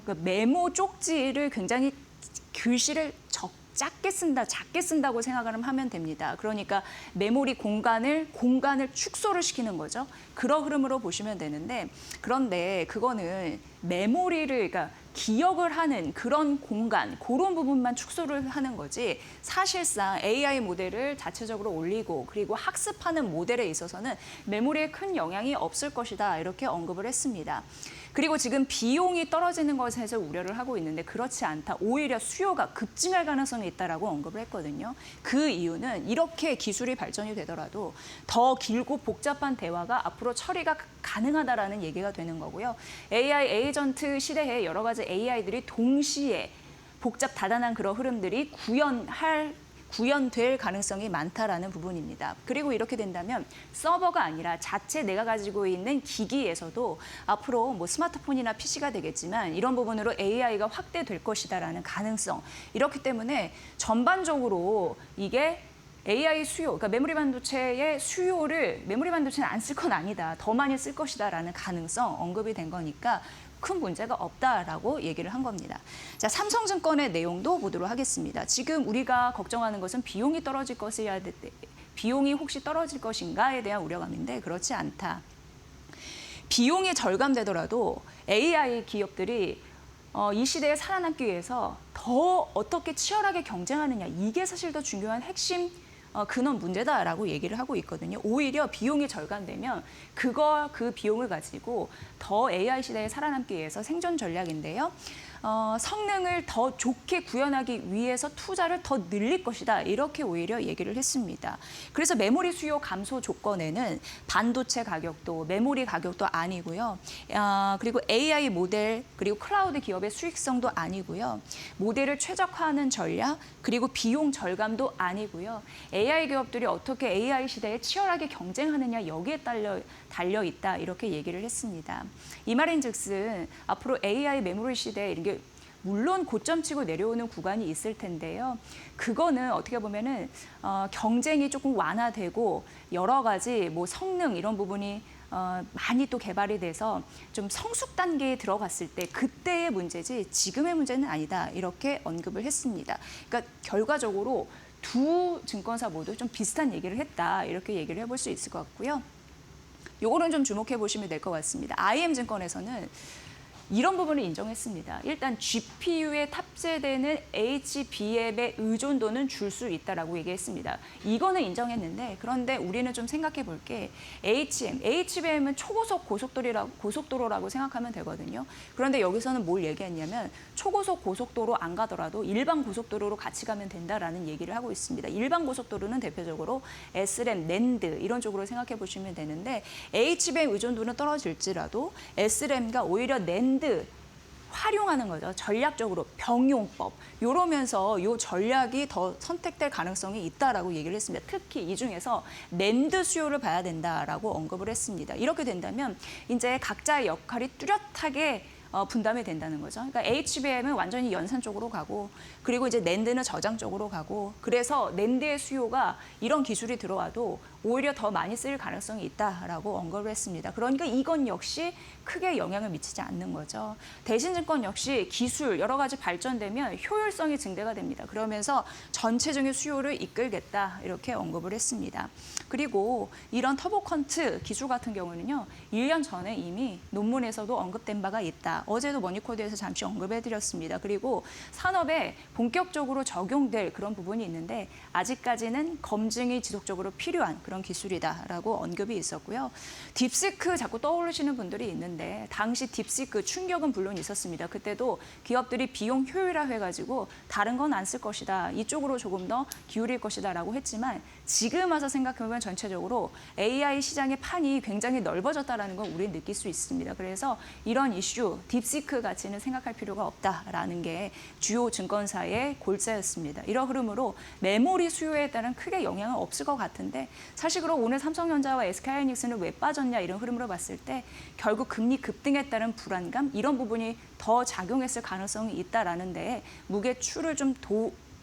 그 메모 쪽지를 굉장히 글씨를 적게 작게 쓴다, 작게 쓴다고 생각을 하면 됩니다. 그러니까 메모리 공간을 축소를 시키는 거죠. 그런 흐름으로 보시면 되는데, 그런데 그거는 메모리를, 그러니까 기억을 하는 그런 공간, 그런 부분만 축소를 하는 거지, 사실상 AI 모델을 자체적으로 올리고 그리고 학습하는 모델에 있어서는 메모리에 큰 영향이 없을 것이다, 이렇게 언급을 했습니다. 그리고 지금 비용이 떨어지는 것에서 우려를 하고 있는데 그렇지 않다. 오히려 수요가 급증할 가능성이 있다라고 언급을 했거든요. 그 이유는 이렇게 기술이 발전이 되더라도 더 길고 복잡한 대화가 앞으로 처리가 가능하다라는 얘기가 되는 거고요. AI 에이전트 시대에 여러 가지 AI들이 동시에 복잡 다단한 그런 흐름들이 구현될 가능성이 많다라는 부분입니다. 그리고 이렇게 된다면 서버가 아니라 자체 내가 가지고 있는 기기에서도 앞으로 뭐 스마트폰이나 PC가 되겠지만 이런 부분으로 AI가 확대될 것이다라는 가능성. 이렇기 때문에 전반적으로 이게 AI 수요, 그러니까 메모리 반도체의 수요를 메모리 반도체는 안 쓸 건 아니다, 더 많이 쓸 것이다라는 가능성 언급이 된 거니까 큰 문제가 없다라고 얘기를 한 겁니다. 자, 삼성증권의 내용도 보도록 하겠습니다. 지금 우리가 걱정하는 것은 비용이 떨어질 것이야, 비용이 혹시 떨어질 것인가에 대한 우려감인데 그렇지 않다. 비용이 절감되더라도 AI 기업들이 이 시대에 살아남기 위해서 더 어떻게 치열하게 경쟁하느냐, 이게 사실 더 중요한 핵심 근원 문제다라고 얘기를 하고 있거든요. 오히려 비용이 절감되면 그 비용을 가지고 더 AI 시대에 살아남기 위해서 생존 전략인데요. 성능을 더 좋게 구현하기 위해서 투자를 더 늘릴 것이다, 이렇게 오히려 얘기를 했습니다. 그래서 메모리 수요 감소 조건에는 반도체 가격도, 메모리 가격도 아니고요. 그리고 AI 모델, 그리고 클라우드 기업의 수익성도 아니고요. 모델을 최적화하는 전략, 그리고 비용 절감도 아니고요. AI 기업들이 어떻게 AI 시대에 치열하게 경쟁하느냐, 여기에 달려 있다, 이렇게 얘기를 했습니다. 이 말인즉슨 앞으로 AI 메모리 시대에 이런 게 물론 고점 치고 내려오는 구간이 있을 텐데요. 그거는 어떻게 보면은 경쟁이 조금 완화되고 여러 가지 뭐 성능 이런 부분이 많이 또 개발이 돼서 좀 성숙 단계에 들어갔을 때 그때의 문제지 지금의 문제는 아니다, 이렇게 언급을 했습니다. 그러니까 결과적으로 두 증권사 모두 좀 비슷한 얘기를 했다, 이렇게 얘기를 해볼 수 있을 것 같고요. 요거는 좀 주목해 보시면 될 것 같습니다. IM증권에서는 이런 부분을 인정했습니다. 일단 GPU에 탑재되는 HBM의 의존도는 줄 수 있다라고 얘기했습니다. 이거는 인정했는데, 그런데 우리는 좀 생각해 볼 게 HBM은 초고속 고속도로라고 생각하면 되거든요. 그런데 여기서는 뭘 얘기했냐면 초고속 고속도로 안 가더라도 일반 고속도로로 같이 가면 된다라는 얘기를 하고 있습니다. 일반 고속도로는 대표적으로 SRAM, NAND 이런 쪽으로 생각해 보시면 되는데, HBM 의존도는 떨어질지라도 SRAM과 오히려 NAND 활용하는 거죠. 전략적으로 병용법. 이러면서 이 전략이 더 선택될 가능성이 있다라고 얘기를 했습니다. 특히 이 중에서 낸드 수요를 봐야 된다라고 언급을 했습니다. 이렇게 된다면 이제 각자의 역할이 뚜렷하게 분담이 된다는 거죠. 그러니까 HBM은 완전히 연산 쪽으로 가고, 그리고 이제 낸드는 저장 쪽으로 가고, 그래서 낸드의 수요가 이런 기술이 들어와도 오히려 더 많이 쓰일 가능성이 있다라고 언급을 했습니다. 그러니까 이건 역시 크게 영향을 미치지 않는 거죠. 대신증권 역시 기술 여러 가지 발전되면 효율성이 증대가 됩니다. 그러면서 전체적인 수요를 이끌겠다, 이렇게 언급을 했습니다. 그리고 이런 터보컨트 기술 같은 경우는요, 1년 전에 이미 논문에서도 언급된 바가 있다. 어제도 머니코드에서 잠시 언급해드렸습니다. 그리고 산업에 본격적으로 적용될 그런 부분이 있는데 아직까지는 검증이 지속적으로 필요한 그런 기술이다라고 언급이 있었고요. 딥시크 자꾸 떠오르시는 분들이 있는데 당시 딥시크 충격은 물론 있었습니다. 그때도 기업들이 비용 효율화 해가지고 다른 건 안 쓸 것이다, 이쪽으로 조금 더 기울일 것이다라고 했지만 지금 와서 생각해보면 전체적으로 AI 시장의 판이 굉장히 넓어졌다라는 걸 우리는 느낄 수 있습니다. 그래서 이런 이슈, 딥시크 가치는 생각할 필요가 없다라는 게 주요 증권사의 골자였습니다. 이런 흐름으로 메모리 수요에 따른 크게 영향은 없을 것 같은데, 사실 그럼 오늘 삼성전자와 SK하이닉스는 왜 빠졌냐, 이런 흐름으로 봤을 때 결국 금리 급등에 따른 불안감, 이런 부분이 더 작용했을 가능성이 있다라는 데 무게추를 좀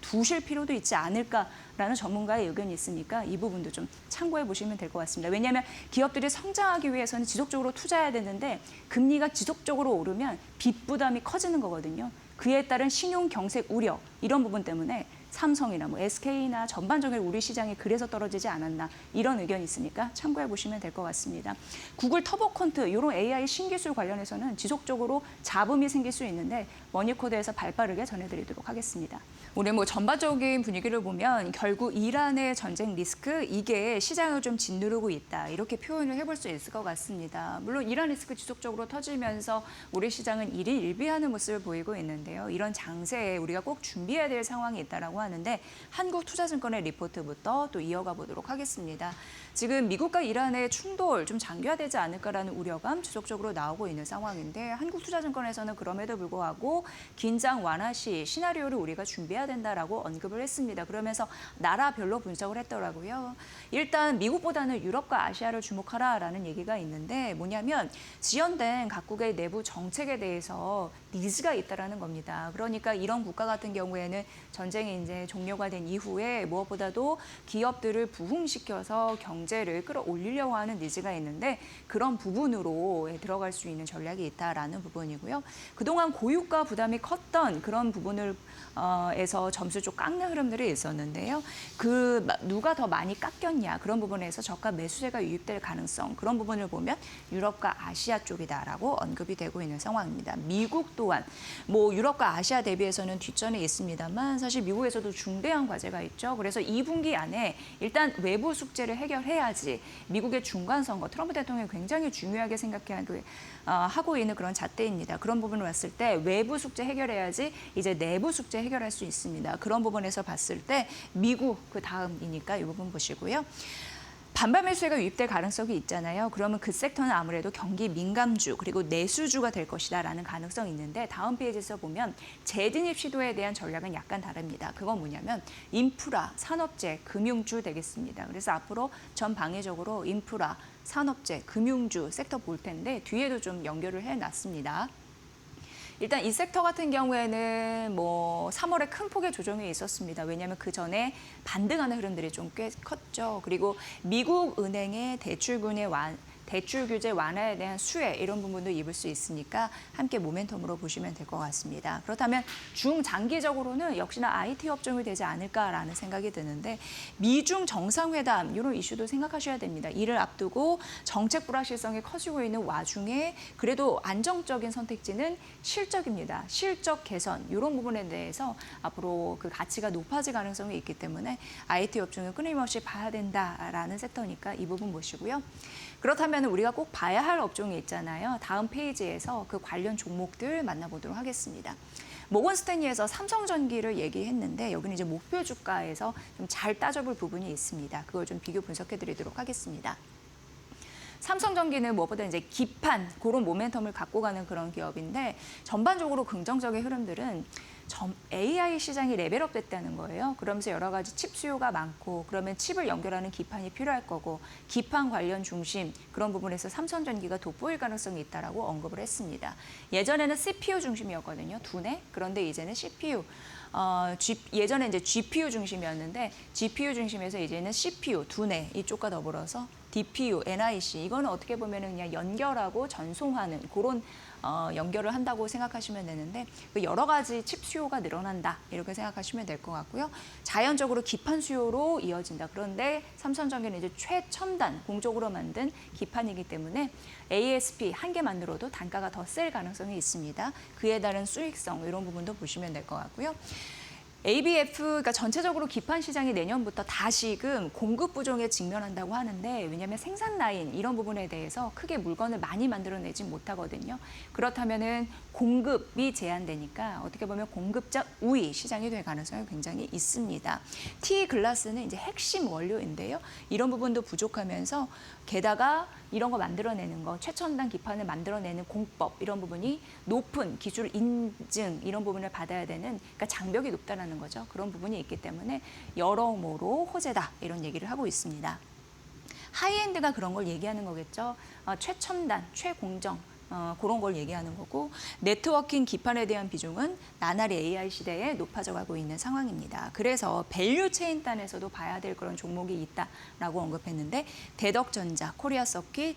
두실 필요도 있지 않을까라는 전문가의 의견이 있으니까 이 부분도 좀 참고해 보시면 될 것 같습니다. 왜냐하면 기업들이 성장하기 위해서는 지속적으로 투자해야 되는데 금리가 지속적으로 오르면 빚 부담이 커지는 거거든요. 그에 따른 신용 경색 우려, 이런 부분 때문에 삼성이나 뭐 SK나 전반적으로 우리 시장이 그래서 떨어지지 않았나 이런 의견이 있으니까 참고해 보시면 될 것 같습니다. 구글 터보컨트 이런 AI 신기술 관련해서는 지속적으로 잡음이 생길 수 있는데 머니코드에서 발빠르게 전해드리도록 하겠습니다. 오늘 뭐 전반적인 분위기를 보면 결국 이란의 전쟁 리스크 이게 시장을 좀 짓누르고 있다 이렇게 표현을 해볼 수 있을 것 같습니다. 물론 이란 리스크 지속적으로 터지면서 우리 시장은 일희일비하는 모습을 보이고 있는데요. 이런 장세에 우리가 꼭 준비해야 될 상황이 있다라고 하는데 한국투자증권의 리포트부터 또 이어가 보도록 하겠습니다. 지금 미국과 이란의 충돌 좀 장기화되지 않을까라는 우려감 지속적으로 나오고 있는 상황인데 한국투자증권에서는 그럼에도 불구하고 긴장 완화 시 시나리오를 우리가 준비해야 된다라고 언급을 했습니다. 그러면서 나라별로 분석을 했더라고요. 일단 미국보다는 유럽과 아시아를 주목하라라는 얘기가 있는데 뭐냐면 지연된 각국의 내부 정책에 대해서 니즈가 있다라는 겁니다. 그러니까 이런 국가 같은 경우에는 전쟁이 이제 종료가 된 이후에 무엇보다도 기업들을 부흥시켜서 경제를 끌어올리려고 하는 니즈가 있는데 그런 부분으로 들어갈 수 있는 전략이 있다라는 부분이고요. 그동안 고유가 부담이 컸던 그런 부분을 에서 점수 좀 깎는 흐름들이 있었는데요. 그 누가 더 많이 깎였냐 그런 부분에서 저가 매수세가 유입될 가능성 그런 부분을 보면 유럽과 아시아 쪽이다라고 언급이 되고 있는 상황입니다. 미국 또한 뭐 유럽과 아시아 대비해서는 뒷전에 있습니다만 사실 미국에서도 중대한 과제가 있죠. 그래서 2분기 안에 일단 외부 숙제를 해결해야지 미국의 중간 선거 트럼프 대통령이 굉장히 중요하게 하고 있는 그런 잣대입니다. 그런 부분을 봤을 때 외부 숙제 해결해야지 이제 내부 숙제 해결할 수 있습니다. 그런 부분에서 봤을 때 미국 그 다음이니까 이 부분 보시고요. 반발 매수세가 유입될 가능성이 있잖아요. 그러면 그 섹터는 아무래도 경기 민감주 그리고 내수주가 될 것이다라는 가능성이 있는데 다음 페이지에서 보면 재진입 시도에 대한 전략은 약간 다릅니다. 그건 뭐냐면 인프라, 산업재, 금융주 되겠습니다. 그래서 앞으로 전 방위적으로 인프라, 산업재, 금융주 섹터 볼 텐데 뒤에도 좀 연결을 해놨습니다. 일단 이 섹터 같은 경우에는 뭐 3월에 큰 폭의 조정이 있었습니다. 왜냐하면 그 전에 반등하는 흐름들이 좀 꽤 컸죠. 그리고 미국 은행의 대출 규제 완화에 대한 수혜 이런 부분도 입을 수 있으니까 함께 모멘텀으로 보시면 될 것 같습니다. 그렇다면 중장기적으로는 역시나 IT 업종이 되지 않을까라는 생각이 드는데 미중 정상회담 이런 이슈도 생각하셔야 됩니다. 이를 앞두고 정책 불확실성이 커지고 있는 와중에 그래도 안정적인 선택지는 실적입니다. 실적 개선 이런 부분에 대해서 앞으로 그 가치가 높아질 가능성이 있기 때문에 IT 업종을 끊임없이 봐야 된다라는 섹터니까 이 부분 보시고요. 그렇다면 우리가 꼭 봐야 할 업종이 있잖아요. 다음 페이지에서 그 관련 종목들 만나보도록 하겠습니다. 모건 스탠리에서 삼성전기를 얘기했는데 여기는 이제 목표 주가에서 좀 잘 따져볼 부분이 있습니다. 그걸 좀 비교 분석해 드리도록 하겠습니다. 삼성전기는 무엇보다 이제 기판 그런 모멘텀을 갖고 가는 그런 기업인데 전반적으로 긍정적인 흐름들은 AI 시장이 레벨업 됐다는 거예요. 그러면서 여러 가지 칩 수요가 많고 그러면 칩을 연결하는 기판이 필요할 거고 기판 관련 중심 그런 부분에서 삼성전기가 돋보일 가능성이 있다라고 언급을 했습니다. 예전에는 CPU 중심이었거든요. 두뇌. 그런데 이제는 CPU. 예전에 이제 GPU 중심이었는데 GPU 중심에서 이제는 CPU, 두뇌 이쪽과 더불어서 DPU, NIC 이거는 어떻게 보면은 그냥 연결하고 전송하는 그런 연결을 한다고 생각하시면 되는데 여러 가지 칩 수요가 늘어난다 이렇게 생각하시면 될 것 같고요. 자연적으로 기판 수요로 이어진다. 그런데 삼성전기는 이제 최첨단 공적으로 만든 기판이기 때문에 ASP 한 개만으로도 단가가 더 셀 가능성이 있습니다. 그에 따른 수익성 이런 부분도 보시면 될 것 같고요. ABF, 그러니까 전체적으로 기판 시장이 내년부터 다시금 공급 부족에 직면한다고 하는데 왜냐하면 생산 라인 이런 부분에 대해서 크게 물건을 많이 만들어내지 못하거든요. 그렇다면은 공급이 제한되니까 어떻게 보면 공급자 우위 시장이 될 가능성이 굉장히 있습니다. T글라스는 이제 핵심 원료인데요. 이런 부분도 부족하면서 게다가 이런 거 만들어내는 거, 최첨단 기판을 만들어내는 공법 이런 부분이 높은 기술 인증 이런 부분을 받아야 되는 그러니까 장벽이 높다는 거죠. 그런 부분이 있기 때문에 여러모로 호재다 이런 얘기를 하고 있습니다. 하이엔드가 그런 걸 얘기하는 거겠죠. 최첨단, 최공정, 그런 걸 얘기하는 거고 네트워킹 기판에 대한 비중은 나날이 AI 시대에 높아져 가고 있는 상황입니다. 그래서 밸류 체인 단에서도 봐야 될 그런 종목이 있다라고 언급했는데 대덕전자, 코리아서킷,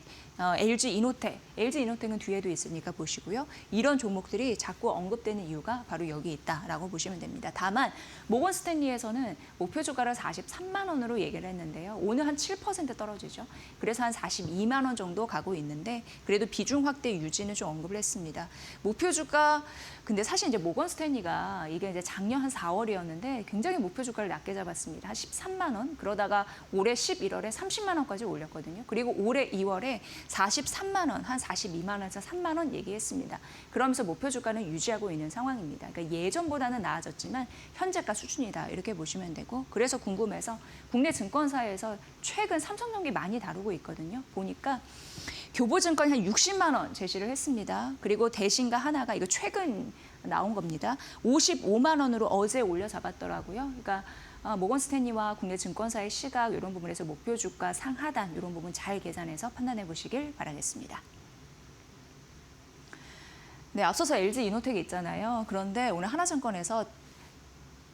LG 이노텍, LG 이노텍은 뒤에도 있으니까 보시고요. 이런 종목들이 자꾸 언급되는 이유가 바로 여기 있다라고 보시면 됩니다. 다만 모건 스탠리에서는 목표 주가를 43만 원으로 얘기를 했는데요. 오늘 한 7% 떨어지죠. 그래서 한 42만 원 정도 가고 있는데 그래도 비중 확대 유지는 좀 언급을 했습니다. 목표 주가 근데 사실 이제 모건 스탠리가 이게 이제 작년 한 4월이었는데 굉장히 목표 주가를 낮게 잡았습니다. 한 13만 원. 그러다가 올해 11월에 30만 원까지 올렸거든요. 그리고 올해 2월에 43만 원, 한 42만 원에서 3만 원 얘기했습니다. 그러면서 목표 주가는 유지하고 있는 상황입니다. 그러니까 예전보다는 나아졌지만 현재가 수준이다 이렇게 보시면 되고 그래서 궁금해서 국내 증권사에서 최근 삼성전기 많이 다루고 있거든요. 보니까 교보증권이 한 60만 원 제시를 했습니다. 그리고 대신가 하나가 이거 최근 나온 겁니다. 55만 원으로 어제 올려 잡았더라고요. 그러니까 모건 스탠리와 국내 증권사의 시각 이런 부분에서 목표 주가 상하단 이런 부분 잘 계산해서 판단해 보시길 바라겠습니다. 네, 앞서서 LG 이노텍이 있잖아요. 그런데 오늘 하나증권에서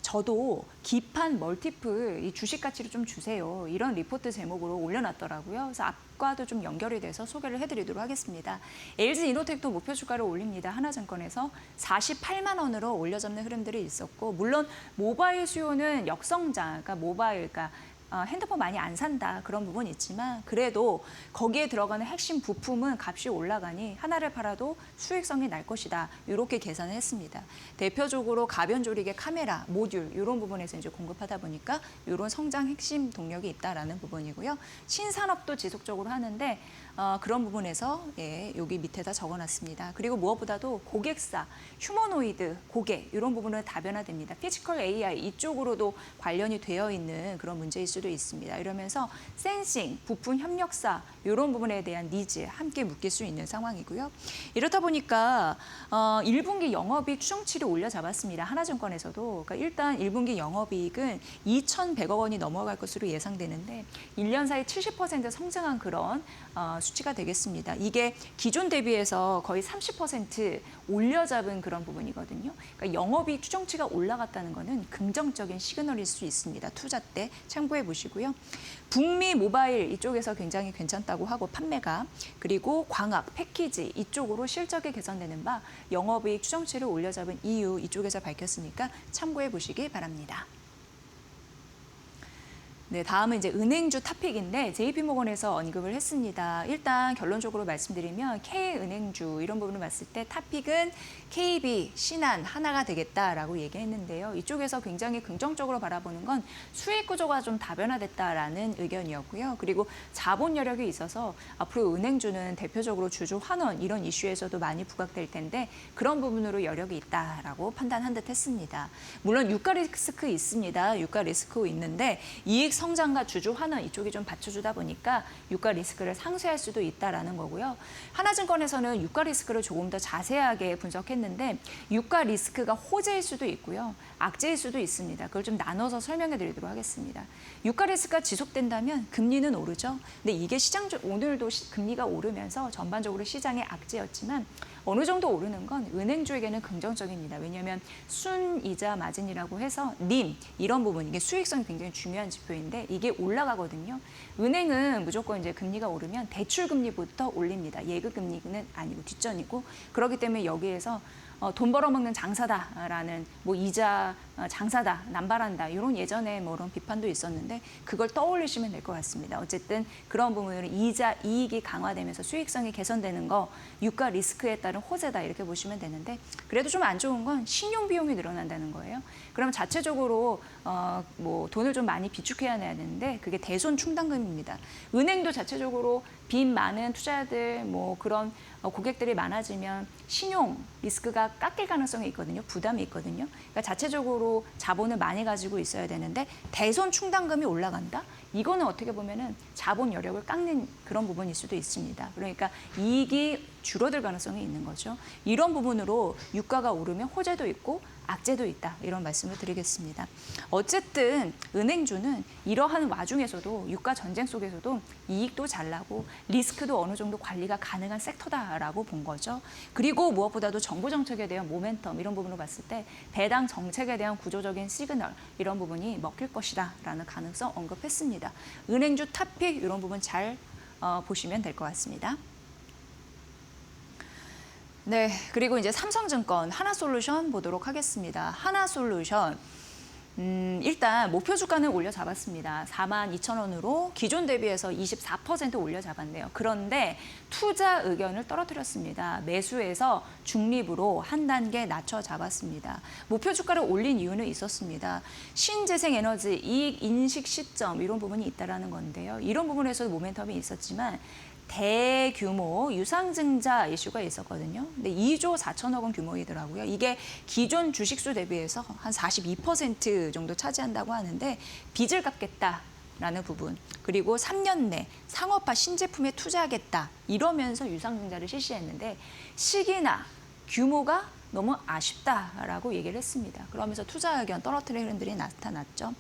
저도 기판 멀티플 이 주식 가치를 좀 주세요. 이런 리포트 제목으로 올려놨더라고요. 그래서 앞과도 좀 연결이 돼서 소개를 해드리도록 하겠습니다. LG 이노텍도 목표 주가를 올립니다. 하나증권에서 48만 원으로 올려잡는 흐름들이 있었고 물론 모바일 수요는 역성장, 그러니까 모바일, 그러니까 핸드폰 많이 안 산다 그런 부분이 있지만 그래도 거기에 들어가는 핵심 부품은 값이 올라가니 하나를 팔아도 수익성이 날 것이다 이렇게 계산을 했습니다. 대표적으로 가변 조리개 카메라, 모듈 이런 부분에서 이제 공급하다 보니까 이런 성장 핵심 동력이 있다라는 부분이고요. 신산업도 지속적으로 하는데 그런 부분에서 여기 밑에다 적어놨습니다. 그리고 무엇보다도 고객사, 휴머노이드, 고객 이런 부분은 다변화됩니다. 피지컬 AI 이쪽으로도 관련이 되어 있는 그런 문제일 수도 있습니다. 이러면서 센싱, 부품 협력사 이런 부분에 대한 니즈 함께 묶일 수 있는 상황이고요. 이렇다 보니까 1분기 영업이익 추정치를 올려잡았습니다. 하나증권에서도. 그러니까 일단 1분기 영업이익은 2,100억 원이 넘어갈 것으로 예상되는데 1년 사이 70% 성장한 그런 수치가 되겠습니다. 이게 기존 대비해서 거의 30% 올려잡은 그런 부분이거든요. 그러니까 영업이익 추정치가 올라갔다는 것은 긍정적인 시그널일 수 있습니다. 투자 때 참고해 보시고요. 북미 모바일 이쪽에서 굉장히 괜찮다고 하고 판매가 그리고 광학, 패키지 이쪽으로 실적이 개선되는 바 영업이익 추정치를 올려잡은 이유 이쪽에서 밝혔으니까 참고해 보시기 바랍니다. 네, 다음은 이제 은행주 탑픽인데 JP모건에서 언급을 했습니다. 일단 결론적으로 말씀드리면 K은행주 이런 부분을 봤을 때 탑픽은 KB, 신한, 하나가 되겠다라고 얘기했는데요. 이쪽에서 굉장히 긍정적으로 바라보는 건 수익 구조가 좀 다변화됐다라는 의견이었고요. 그리고 자본 여력이 있어서 앞으로 은행주는 대표적으로 주주 환원 이런 이슈에서도 많이 부각될 텐데 그런 부분으로 여력이 있다라고 판단한 듯 했습니다. 물론 유가 리스크 있습니다. 유가 리스크 있는데 이익 성장과 주주 환원 이쪽이 좀 받쳐주다 보니까 유가 리스크를 상쇄할 수도 있다라는 거고요. 하나증권에서는 유가 리스크를 조금 더 자세하게 분석했는데 유가 리스크가 호재일 수도 있고요. 악재일 수도 있습니다. 그걸 좀 나눠서 설명해 드리도록 하겠습니다. 유가 리스크가 지속된다면 금리는 오르죠. 근데 이게 오늘도 금리가 오르면서 전반적으로 시장의 악재였지만 어느 정도 오르는 건 은행주에게는 긍정적입니다. 왜냐하면 순이자 마진이라고 해서 님 이런 부분 이게 수익성이 굉장히 중요한 지표인데 이게 올라가거든요. 은행은 무조건 이제 금리가 오르면 대출 금리부터 올립니다. 예금 금리는 아니고 뒷전이고 그렇기 때문에 여기에서 돈 벌어먹는 장사다라는 뭐 이자 장사다 남발한다 이런 예전에 뭐 이런 비판도 있었는데 그걸 떠올리시면 될 것 같습니다. 어쨌든 그런 부분은 이자 이익이 강화되면서 수익성이 개선되는 거 유가 리스크에 따른 호재다 이렇게 보시면 되는데 그래도 좀 안 좋은 건 신용 비용이 늘어난다는 거예요. 그럼 자체적으로 뭐 돈을 좀 많이 비축해야 해야 되는데 그게 대손 충당금입니다. 은행도 자체적으로 빚 많은 투자들 뭐 그런 고객들이 많아지면 신용 리스크가 깎일 가능성이 있거든요. 부담이 있거든요. 그러니까 자체적으로 자본을 많이 가지고 있어야 되는데 대손 충당금이 올라간다? 이거는 어떻게 보면은 자본 여력을 깎는 그런 부분일 수도 있습니다. 그러니까 이익이 줄어들 가능성이 있는 거죠. 이런 부분으로 유가가 오르면 호재도 있고 악재도 있다. 이런 말씀을 드리겠습니다. 어쨌든 은행주는 이러한 와중에서도 유가 전쟁 속에서도 이익도 잘 나고 리스크도 어느 정도 관리가 가능한 섹터다라고 본 거죠. 그리고 무엇보다도 정부 정책에 대한 모멘텀 이런 부분을 봤을 때 배당 정책에 대한 구조적인 시그널 이런 부분이 먹힐 것이다라는 가능성 언급했습니다. 은행주 탑픽 이런 부분 잘 보시면 될 것 같습니다. 네, 그리고 이제 삼성증권 하나솔루션 보도록 하겠습니다. 하나솔루션 일단 목표 주가는 올려 잡았습니다. 42,000원으로 기존 대비해서 24% 올려 잡았네요. 그런데 투자 의견을 떨어뜨렸습니다. 매수에서 중립으로 한 단계 낮춰 잡았습니다. 목표 주가를 올린 이유는 있었습니다. 신재생에너지 이익 인식 시점 이런 부분이 있다라는 건데요. 이런 부분에서도 모멘텀이 있었지만 대규모 유상증자 이슈가 있었거든요. 근데 2조 4천억 원 규모이더라고요. 이게 기존 주식수 대비해서 한 42% 정도 차지한다고 하는데 빚을 갚겠다라는 부분. 그리고 3년 내 상업화 신제품에 투자하겠다. 이러면서 유상증자를 실시했는데 시기나 규모가 너무 아쉽다라고 얘기를 했습니다. 그러면서 투자 의견 떨어뜨리는 흐름들이 나타났죠.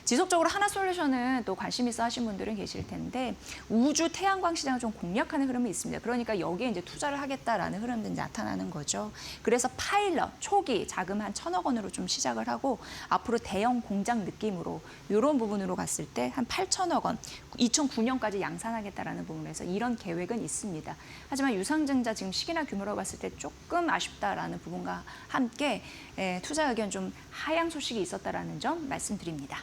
지속적으로 하나솔루션은 또 관심 있어 하신 분들은 계실 텐데 우주 태양광 시장을 좀 공략하는 흐름이 있습니다. 그러니까 여기에 이제 투자를 하겠다라는 흐름들이 나타나는 거죠. 그래서 파일럿 초기 자금 한 1,000억 원으로 좀 시작을 하고 앞으로 대형 공장 느낌으로 이런 부분으로 갔을 때 한 8,000억 원 2009년까지 양산하겠다라는 부분에서 이런 계획은 있습니다. 하지만 유상증자 지금 시기나 규모로 봤을 때 조금 아쉽다라는 부분과 함께 투자 의견 좀 하향 소식이 있었다라는 점 말씀드립니다.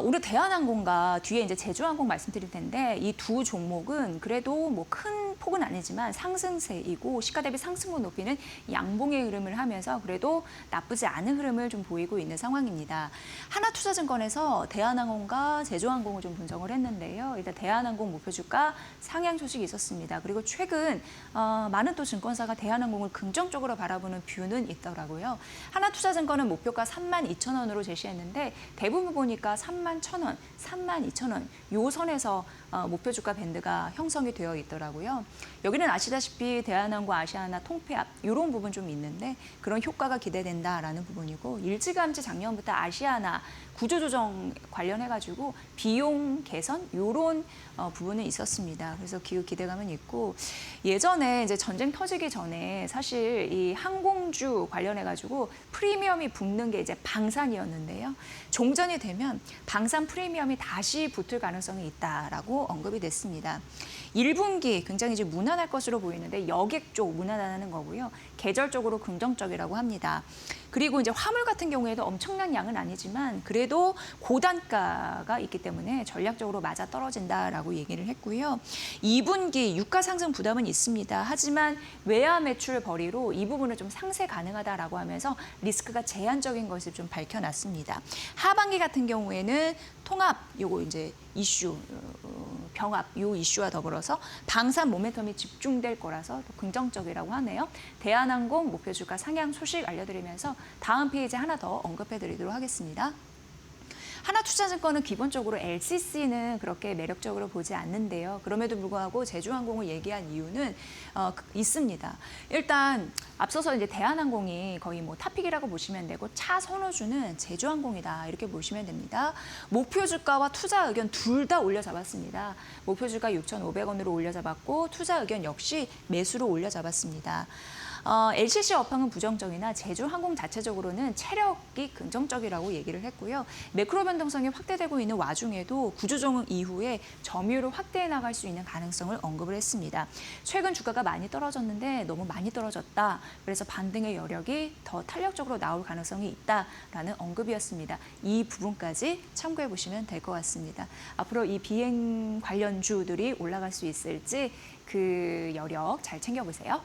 오늘 대한항공과 뒤에 이제 제주항공 말씀드릴 텐데 이 두 종목은 그래도 뭐 큰 폭은 아니지만 상승세이고 시가 대비 상승분 높이는 양봉의 흐름을 하면서 그래도 나쁘지 않은 흐름을 좀 보이고 있는 상황입니다. 하나투자증권에서 대한항공과 제주항공을 좀 분석을 했는데요. 일단 대한항공 목표 주가 상향 소식이 있었습니다. 그리고 최근 많은 또 증권사가 대한항공을 긍정적으로 바라보는 뷰는 있더라고요. 하나투자증권은 목표가 32,000원으로 제시했는데 대부분 보니까 31,000원, 32,000원 요 선에서 목표 주가 밴드가 형성이 되어 있더라고요. 여기는 아시다시피 대한항공, 아시아나, 통폐합 이런 부분 좀 있는데 그런 효과가 기대된다라는 부분이고 일찌감치 작년부터 아시아나 구조조정 관련해가지고 비용 개선 이런 부분은 있었습니다. 그래서 기대감은 있고 예전에 이제 전쟁 터지기 전에 사실 이 항공주 관련해가지고 프리미엄이 붙는 게 이제 방산이었는데요. 종전이 되면 방산 프리미엄이 다시 붙을 가능성이 있다라고 언급이 됐습니다. 1분기 굉장히 이제 무난할 것으로 보이는데 여객 쪽 무난하다는 거고요. 계절적으로 긍정적이라고 합니다. 그리고 이제 화물 같은 경우에도 엄청난 양은 아니지만 그래도 고단가가 있기 때문에 전략적으로 맞아 떨어진다라고 얘기를 했고요. 2분기 유가 상승 부담은 있습니다. 하지만 외화 매출 벌이로 이 부분을 좀 상쇄 가능하다라고 하면서 리스크가 제한적인 것을 좀 밝혀놨습니다. 하반기 같은 경우에는 통합 요거 이제 이슈 병합 요 이슈와 더불어서 방산 모멘텀이 집중될 거라서 또 긍정적이라고 하네요. 대한항공 목표 주가 상향 소식 알려드리면서 다음 페이지 하나 더 언급해드리도록 하겠습니다. 하나투자증권은 기본적으로 LCC는 그렇게 매력적으로 보지 않는데요. 그럼에도 불구하고 제주항공을 얘기한 이유는 있습니다. 일단 앞서서 이제 대한항공이 거의 뭐 탑픽이라고 보시면 되고 차 선호주는 제주항공이다 이렇게 보시면 됩니다. 목표 주가와 투자 의견 둘 다 올려 잡았습니다. 목표 주가 6,500원으로 올려 잡았고 투자 의견 역시 매수로 올려 잡았습니다. LCC 업황은 부정적이나 제주항공 자체적으로는 체력이 긍정적이라고 얘기를 했고요. 매크로 변동성이 확대되고 있는 와중에도 구조조정 이후에 점유율을 확대해 나갈 수 있는 가능성을 언급을 했습니다. 최근 주가가 많이 떨어졌는데 너무 많이 떨어졌다. 그래서 반등의 여력이 더 탄력적으로 나올 가능성이 있다라는 언급이었습니다. 이 부분까지 참고해 보시면 될 것 같습니다. 앞으로 이 비행 관련주들이 올라갈 수 있을지 그 여력 잘 챙겨보세요.